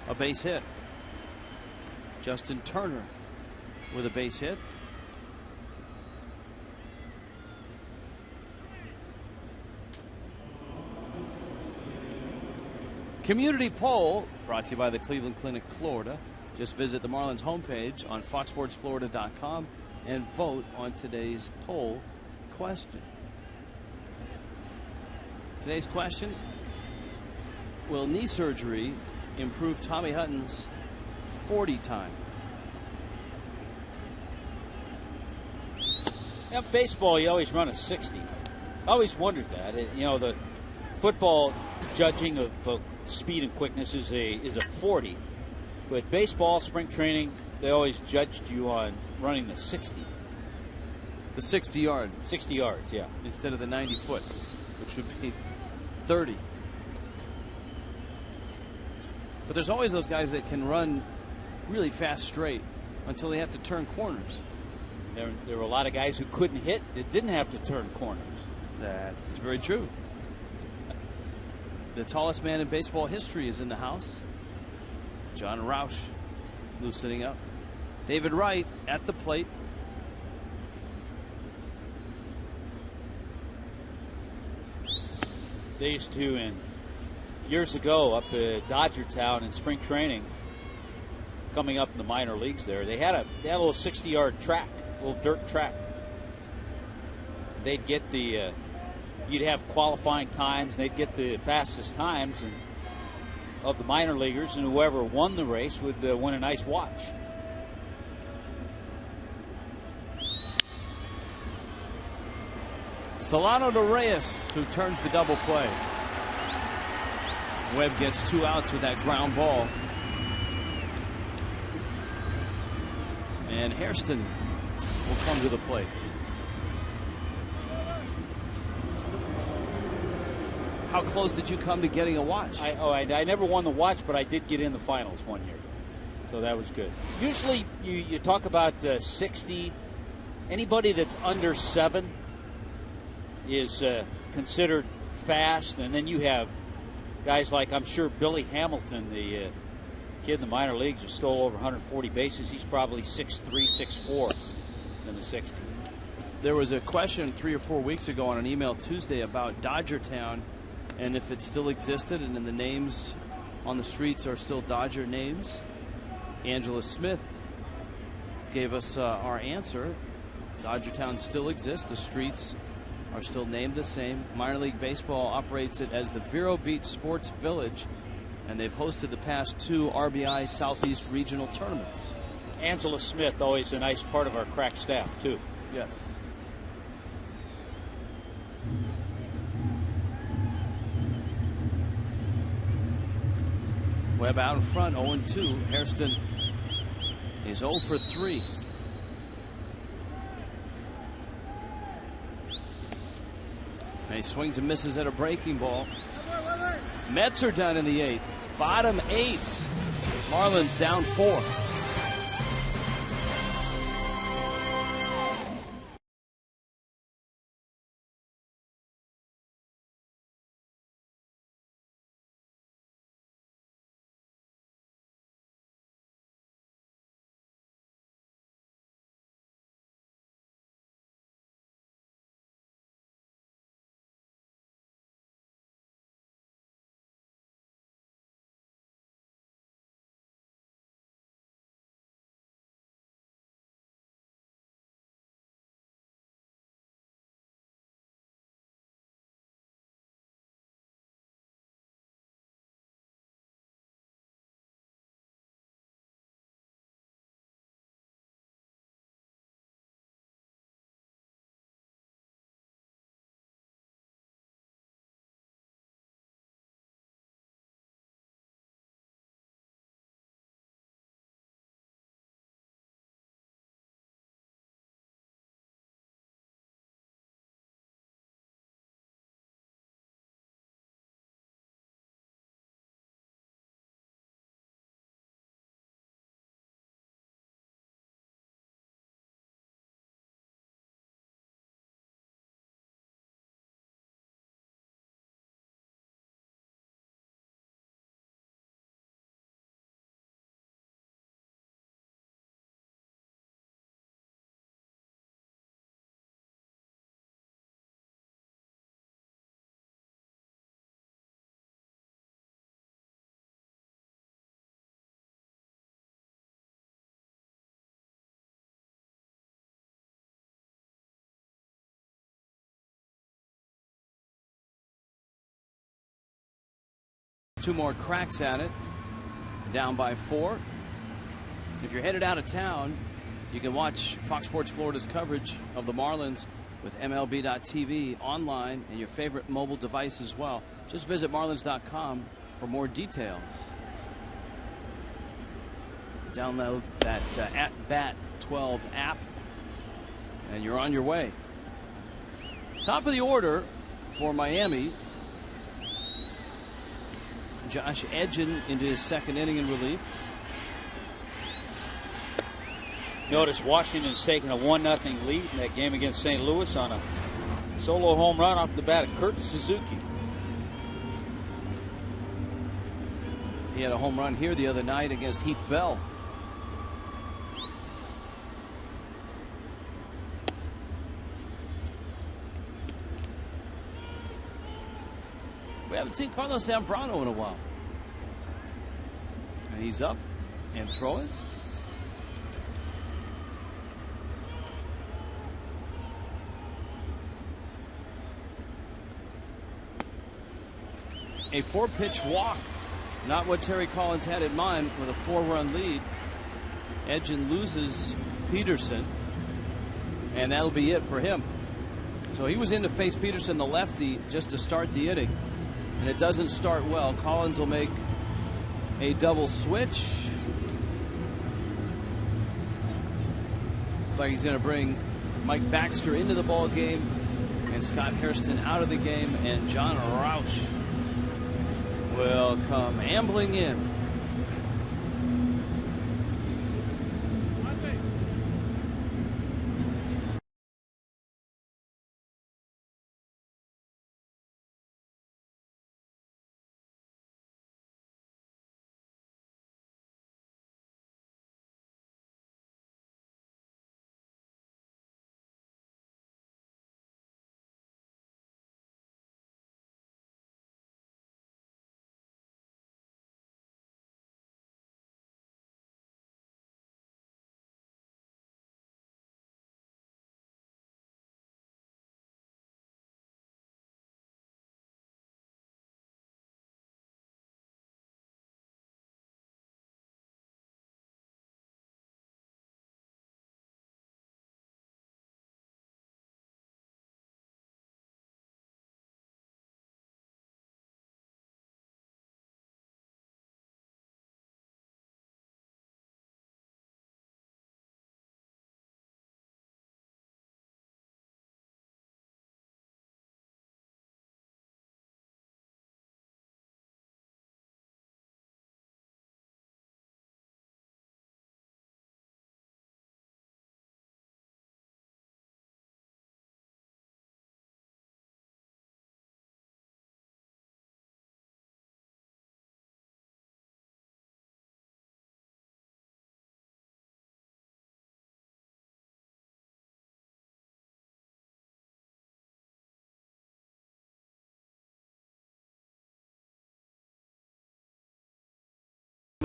A base hit. Justin Turner with a base hit. Community poll brought to you by the Cleveland Clinic, Florida. Just visit the Marlins homepage on foxsportsflorida.com and vote on today's poll question. Today's question: will knee surgery improve Tommy Hutton's 40 time? Yeah, baseball, you always run a 60. I always wondered that. The football judging of speed and quickness is a 40, but baseball, spring training, they always judged you on running the 60. The 60 yard. 60 yards, yeah. Instead of the 90 foot, which would be 30. But there's always those guys that can run really fast straight until they have to turn corners. There were a lot of guys who couldn't hit that didn't have to turn corners. That's very true. The tallest man in baseball history is in the house. John Roush loosening up. David Wright at the plate. They used to, years ago, up at Dodgertown in spring training, coming up in the minor leagues there, they had a little 60-yard track, a little dirt track. They'd get you'd have qualifying times, and they'd get the fastest times of the minor leaguers, and whoever won the race would win a nice watch. Solano to Reyes, who turns the double play. Webb gets 2 outs with that ground ball. And Hairston will come to the plate. How close did you come to getting a watch? I never won the watch, but I did get in the finals one year. So that was good. Usually you talk about 60. Anybody that's under 7 is considered fast. And then you have guys like, I'm sure, Billy Hamilton, the kid in the minor leagues who stole over 140 bases. He's probably 6'3", 6'4" in the 60. There was a question 3 or 4 weeks ago on an email Tuesday about Dodgertown, and if it still existed, and then the names on the streets are still Dodger names. Angela Smith gave us our answer. Dodgertown still exists. The streets are still named the same. Minor League Baseball operates it as the Vero Beach Sports Village, and they've hosted the past 2 RBI Southeast Regional tournaments. Angela Smith, always a nice part of our crack staff, too. Yes. Webb out in front, 0-2. Hairston is 0 for 3. And he swings and misses at a breaking ball. Mets are done in the 8th. Bottom 8. Marlins down 4. Two more cracks at it. Down by 4. If you're headed out of town, you can watch Fox Sports Florida's coverage of the Marlins with MLB.tv online and your favorite mobile device as well. Just visit Marlins.com for more details. Download that @Bat12 app and you're on your way. Top of the order for Miami. Josh Edgin into his second inning in relief. Notice Washington's taking a 1-0 lead in that game against St. Louis on a solo home run off the bat of Kurt Suzuki. He had a home run here the other night against Heath Bell. We haven't seen Carlos Zambrano in a while. And he's up and throwing. A 4-pitch walk. Not what Terry Collins had in mind with a 4-run lead. Edgin loses Peterson. And that'll be it for him. So he was in to face Peterson, the lefty, just to start the inning. And it doesn't start well. Collins will make a double switch. Looks like he's going to bring Mike Baxter into the ball game and Scott Hairston out of the game, and John Roush will come ambling in.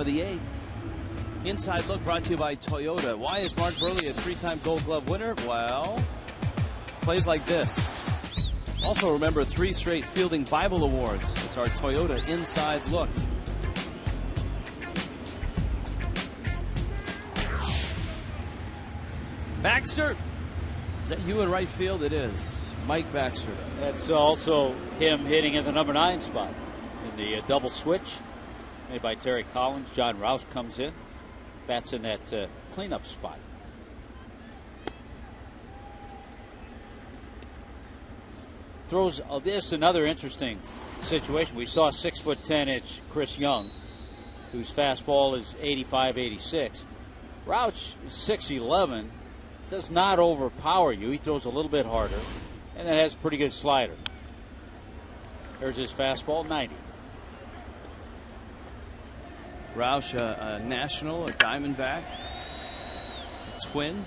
of the 8th. Inside look brought to you by Toyota. Why is Mark Burley a 3-time Gold Glove winner? Well, plays like this. Also remember 3 straight Fielding Bible Awards. It's our Toyota inside look. Baxter, is that you in right field? It is. Mike Baxter. That's also him hitting in the number 9 spot in the double switch made by Terry Collins. John Roush comes in. Bats in that cleanup spot. Throws this another interesting situation. We saw 6'10" Chris Young, whose fastball is 85-86. Roush is 6'11", does not overpower you. He throws a little bit harder, and then has a pretty good slider. There's his fastball, 90. Roush, a national, a Diamondback, a Twin.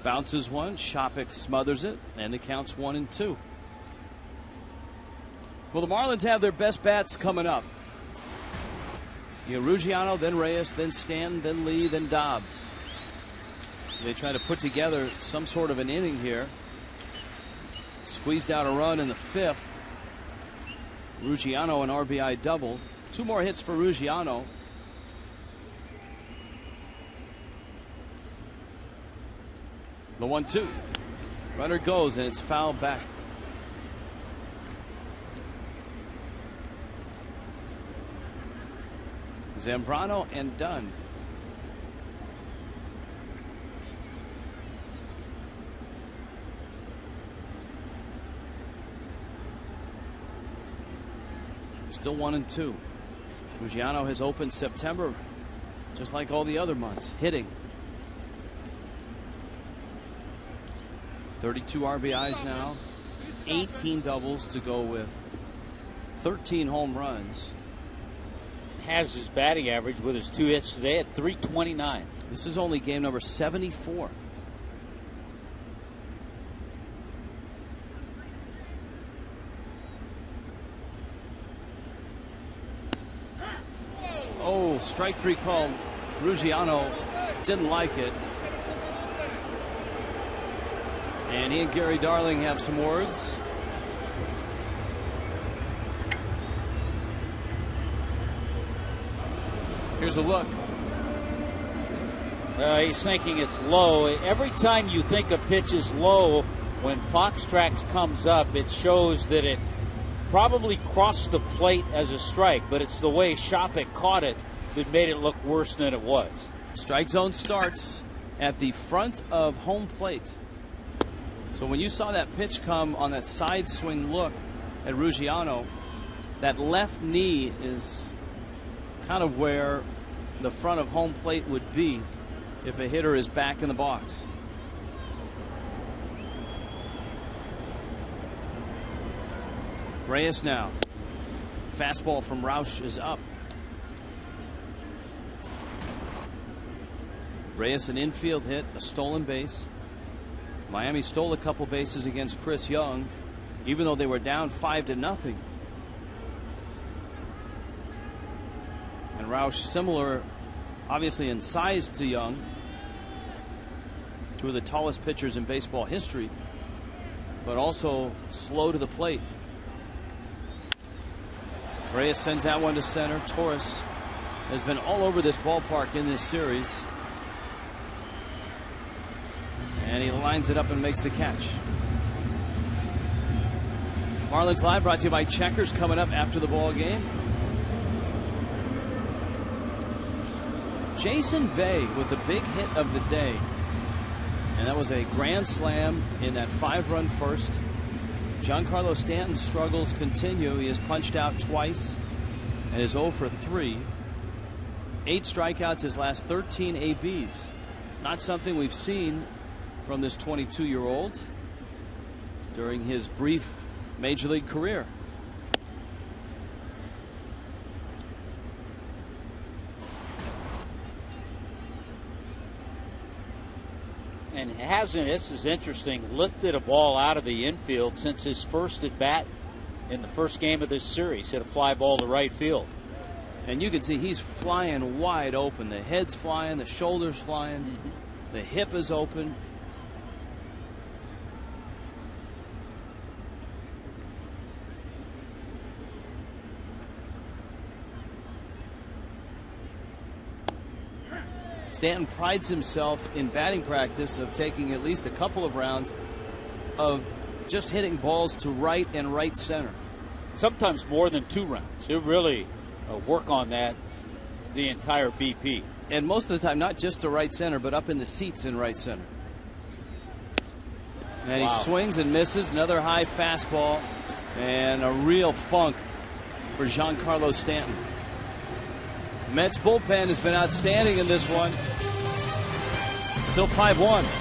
Bounces one, Shopik smothers it, and the count's 1-2. Well, the Marlins have their best bats coming up. You know, Ruggiano, then Reyes, then Stanton, then Lee, then Dobbs. They try to put together some sort of an inning here. Squeezed out a run in the 5th. Ruggiano an RBI double. 2 more hits for Ruggiano. The 1-2. Runner goes, and it's fouled back. Zambrano and Dunn. Still 1-2. Ruggiano has opened September just like all the other months, hitting. 32 RBIs now, 18 doubles to go with 13 home runs. Has his batting average with his 2 hits today at .329. This is only game number 74. Oh, strike 3 called. Ruggiano didn't like it. And he and Gary Darling have some words. Here's a look. He's thinking it's low. Every time you think a pitch is low, when Fox Tracks comes up, it shows that it probably crossed the plate as a strike, but it's the way Shopik caught it that made it look worse than it was. Strike zone starts at the front of home plate. So when you saw that pitch come on that side swing look at Ruggiano, that left knee is kind of where the front of home plate would be if a hitter is back in the box. Reyes now. Fastball from Roush is up. Reyes an infield hit, a stolen base. Miami stole a couple bases against Chris Young, even though they were down 5-0. And Roush similar, obviously in size to Young, 2 of the tallest pitchers in baseball history, but also slow to the plate. Reyes sends that one to center. Torres has been all over this ballpark in this series. And he lines it up and makes the catch. Marlins Live brought to you by Checkers, coming up after the ball game. Jason Bay with the big hit of the day. And that was a grand slam in that 5-run first. Giancarlo Stanton's struggles continue. He has punched out twice and is 0 for 3. 8 strikeouts his last 13 ABs. Not something we've seen from this 22-year-old during his brief major league career. and hasn't, this is interesting, lifted a ball out of the infield since his first at bat in the first game of this series. Hit a fly ball to right field. And you can see he's flying wide open. The head's flying, the shoulder's flying, the hip is open. Stanton prides himself in batting practice of taking at least a couple of rounds of just hitting balls to right and right center. Sometimes more than 2 rounds. He'll really work on that the entire BP. And most of the time, not just to right center, but up in the seats in right center. And he swings and misses. Another high fastball and a real funk for Giancarlo Stanton. Mets bullpen has been outstanding in this one. Still 5-1.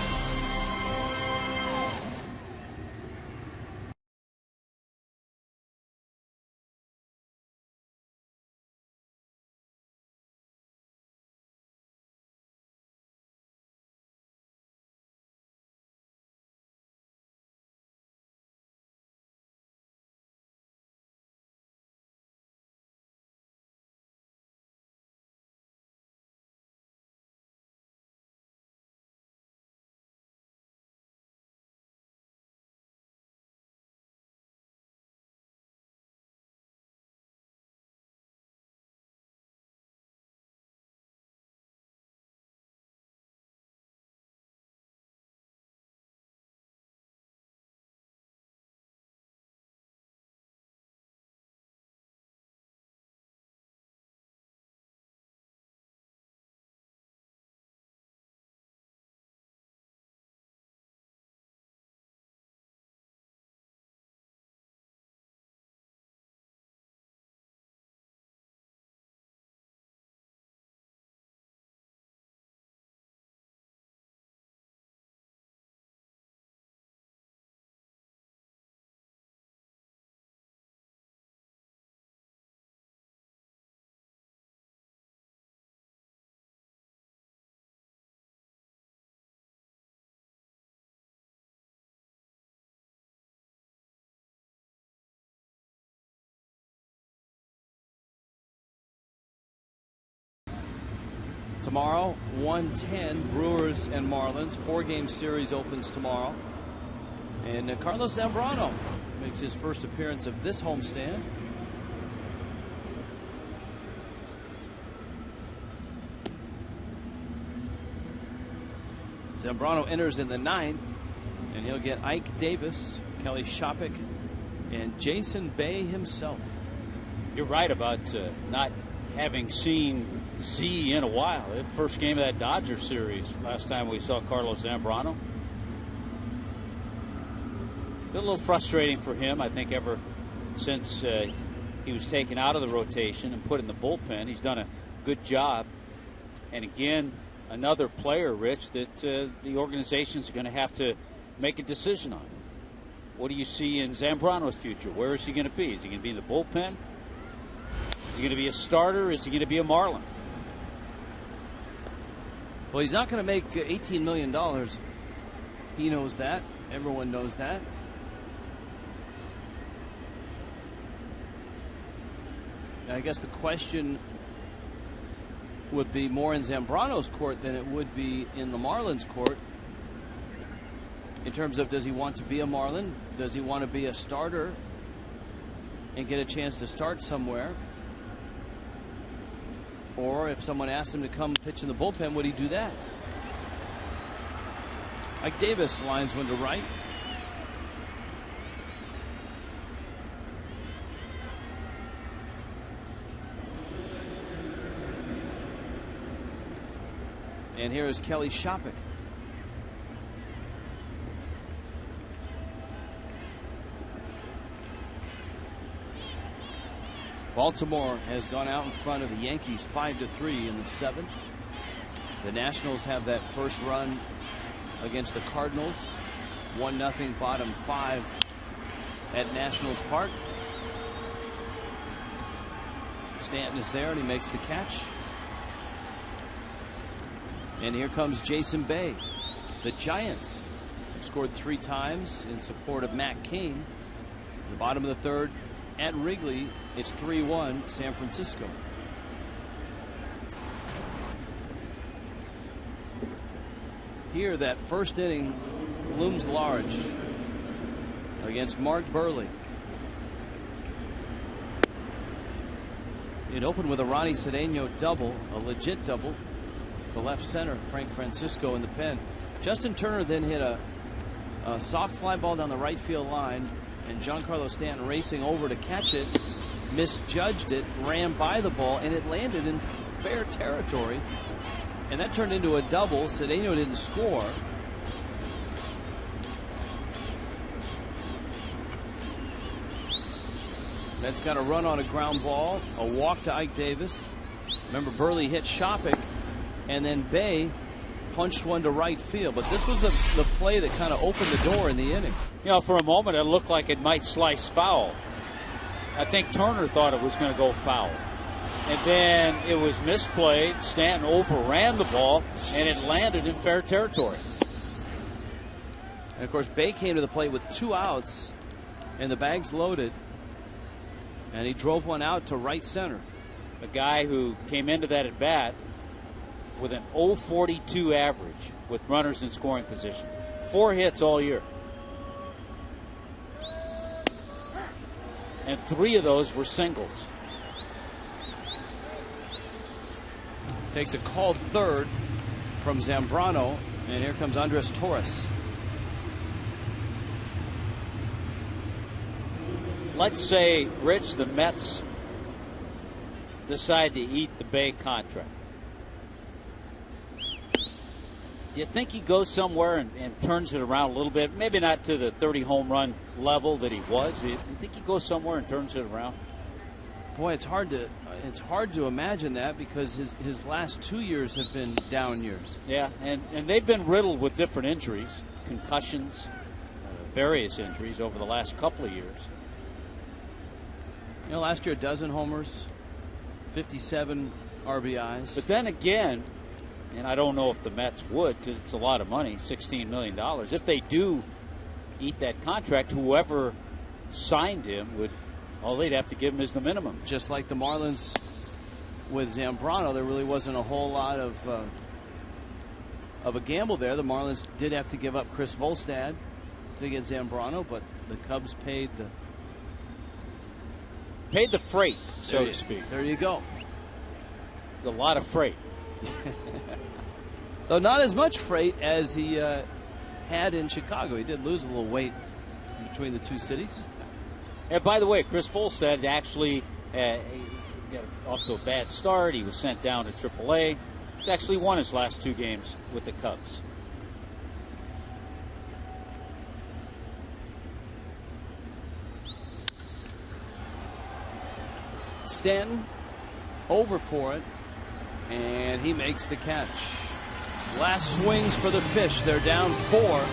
Tomorrow, 1:10, Brewers and Marlins. 4-game series opens tomorrow. And Carlos Zambrano makes his first appearance of this homestand. Zambrano enters in the 9th, and he'll get Ike Davis, Kelly Shopik, and Jason Bay himself. You're right about not having seen Z in a while. The first game of that Dodger series last time we saw Carlos Zambrano. Been a little frustrating for him, I think, ever since he was taken out of the rotation and put in the bullpen. He's done a good job. And again, another player, Rich, that the organization's going to have to make a decision on. What do you see in Zambrano's future? Where is he going to be? Is he going to be in the bullpen? Is he going to be a starter? Is he going to be a Marlin? Well, he's not going to make $18 million. He knows that. Everyone knows that. I guess the question would be more in Zambrano's court than it would be in the Marlins' court. In terms of, does he want to be a Marlin? Does he want to be a starter and get a chance to start somewhere? Or if someone asked him to come pitch in the bullpen, would he do that? Ike Davis lines one to right. And here is Kelly Shopik. Baltimore has gone out in front of the Yankees 5-3 in the 7th. The Nationals have that first run against the Cardinals. 1-0 bottom 5 at Nationals Park. Stanton is there and he makes the catch. And here comes Jason Bay. The Giants have scored 3 times in support of Matt Cain. The bottom of the third at Wrigley, it's 3-1 San Francisco. Here, that first inning looms large against Mark Burley. It opened with a Ronnie Cedeno double, a legit double. The left center, Frank Francisco in the pen. Justin Turner then hit a soft fly ball down the right field line, and Giancarlo Stanton racing over to catch it, misjudged it, ran by the ball, and it landed in fair territory. And that turned into a double. Cedeno didn't score. That's got a run on a ground ball, a walk to Ike Davis. Remember, Burley hit Shopik, and then Bay punched one to right field. But this was the play that kind of opened the door in the inning. You know, for a moment, it looked like it might slice foul. I think Turner thought it was going to go foul. And then it was misplayed. Stanton overran the ball, and it landed in fair territory. And, of course, Bay came to the plate with 2 outs, and the bags loaded. And he drove one out to right center. A guy who came into that at bat with an 0.42 average with runners in scoring position. 4 hits all year. And 3 of those were singles. Takes a called third from Zambrano, and here comes Andres Torres. Let's say, Rich, the Mets decide to eat the Bay contract. Do you think he goes somewhere and turns it around a little bit? Maybe not to the 30 home run level that he was. Do you think he goes somewhere and turns it around? Boy, it's hard to imagine that, because his last 2 years have been down years. Yeah, and they've been riddled with different injuries, concussions, various injuries over the last couple of years. You know, last year, 12 homers, 57 RBIs. But then again, and I don't know if the Mets would, because it's a lot of money, $16 million. If they do eat that contract, whoever signed him would, all they'd have to give him is the minimum. Just like the Marlins with Zambrano, there really wasn't a whole lot of a gamble there. The Marlins did have to give up Chris Volstad to get Zambrano, but the Cubs paid the freight, so to speak. There you go. A lot of freight. Though not as much freight as he had in Chicago. He did lose a little weight between the two cities. And by the way, Chris Volstad actually got off to a bad start. He was sent down to AAA. He's actually won his last 2 games with the Cubs. Stanton over for it, and he makes the catch. Last swings for the Fish. They're down 4.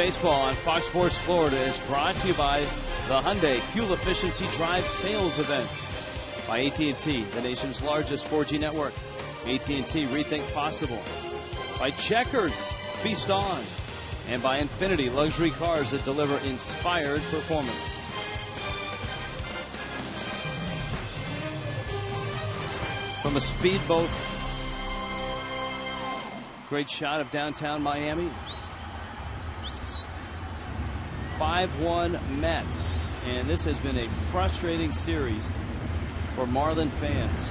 Baseball on Fox Sports Florida is brought to you by the Hyundai Fuel Efficiency Drive Sales Event, by AT&T, the nation's largest 4G network. AT&T, rethink possible. By Checkers, feast on. And by Infinity, luxury cars that deliver inspired performance. From a speedboat, great shot of downtown Miami. 5-1 Mets, and this has been a frustrating series for Marlin fans.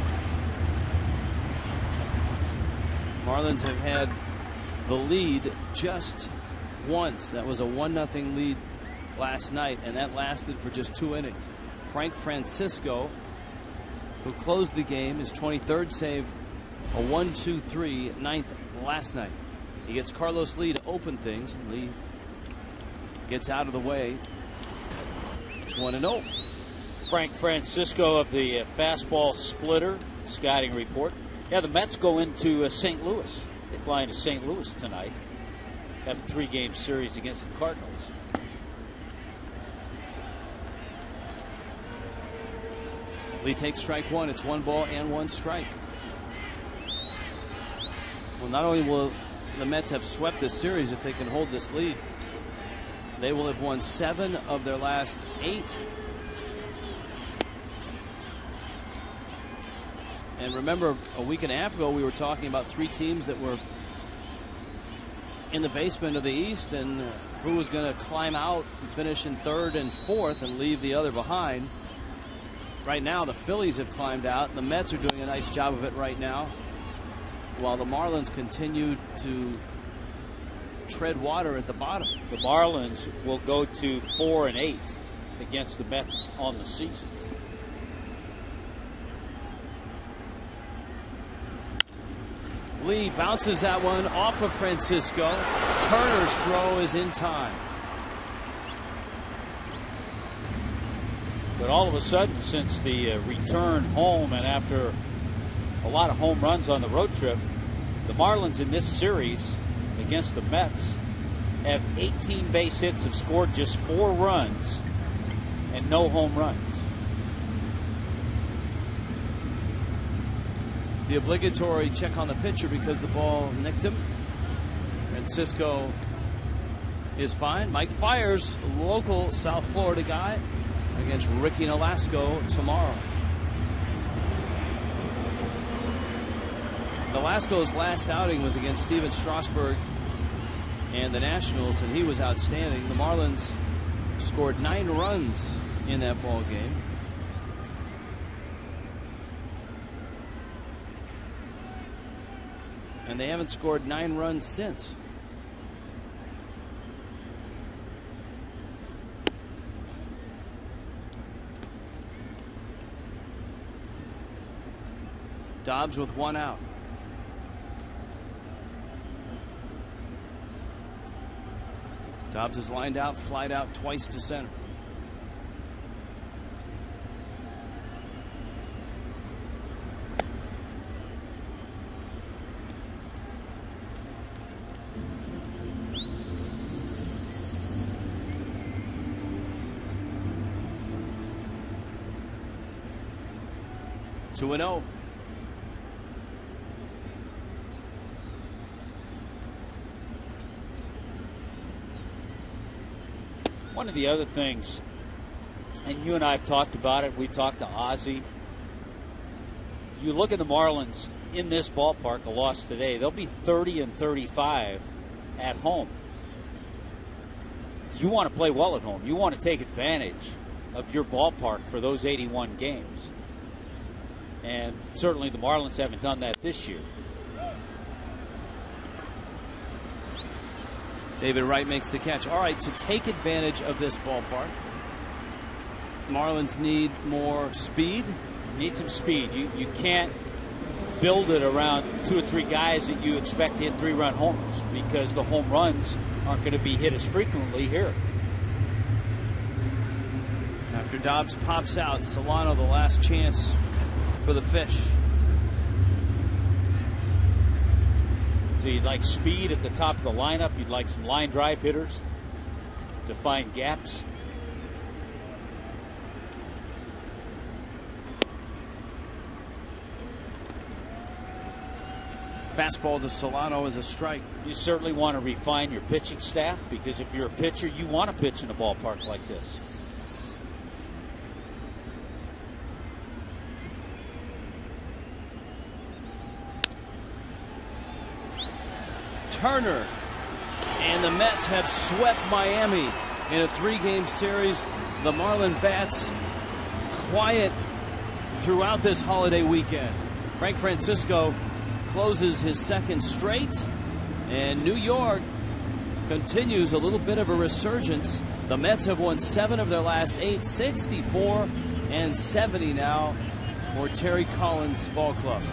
Marlins have had the lead just once. That was a 1-0 lead last night, and that lasted for just 2 innings. Frank Francisco, who closed the game, his 23rd save, a 1-2-3 ninth last night. He gets Carlos Lee to open things, and Lee gets out of the way. It's 1-0. Frank Francisco of the fastball splitter scouting report. Yeah, the Mets go into St. Louis. They fly into St. Louis tonight. Have a 3-game series against the Cardinals. Lee takes strike 1. It's 1 ball and 1 strike. Well, not only will the Mets have swept this series if they can hold this lead, they will have won 7 of their last 8. And remember, a week and a half ago, we were talking about 3 teams that were in the basement of the East, and who was going to climb out and finish in 3rd and 4th and leave the other behind. Right now, the Phillies have climbed out, and the Mets are doing a nice job of it right now, while the Marlins continue to tread water at the bottom. The Marlins will go to 4-8 against the Mets on the season. Lee bounces that one off of Francisco. Turner's throw is in time. But all of a sudden, since the return home and after a lot of home runs on the road trip, the Marlins in this series against the Mets have 18 base hits, have scored just 4 runs and no home runs. The obligatory check on the pitcher because the ball nicked him. Francisco is fine. Mike Fiers, local South Florida guy, against Ricky Nolasco tomorrow. Nolasco's last outing was against Steven Strasburg and the Nationals, and he was outstanding. The Marlins scored 9 runs in that ball game. And they haven't scored 9 runs since. Dobbs with 1 out. Dobbs is lined out, flied out twice to center. Two and 0. One of the other things, and you and I have talked about it, we talked to Ozzie. You look at the Marlins in this ballpark, a loss today, they'll be 30-35 at home. You want to play well at home. You want to take advantage of your ballpark for those 81 games. And certainly the Marlins haven't done that this year. David Wright makes the catch. All right, to take advantage of this ballpark, Marlins need more speed. Need some speed. You can't build it around 2 or 3 guys that you expect to hit 3-run homers, because the home runs aren't going to be hit as frequently here. After Dobbs pops out, Solano the last chance for the Fish. So you'd like speed at the top of the lineup. You'd like some line drive hitters. to find gaps. Fastball to Solano is a strike. You certainly want to refine your pitching staff, because if you're a pitcher, you want to pitch in a ballpark like this. Turner. And the Mets have swept Miami in a 3-game series. The Marlin Bats quiet throughout this holiday weekend. Frank Francisco closes his second straight, and New York continues a little bit of a resurgence. The Mets have won 7 of their last 8, 64 and 70 now for Terry Collins Ball Club.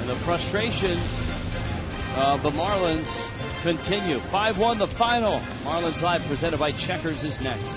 And the frustrations of the Marlins continue. 5-1 the final. Marlins Live presented by Checkers is next.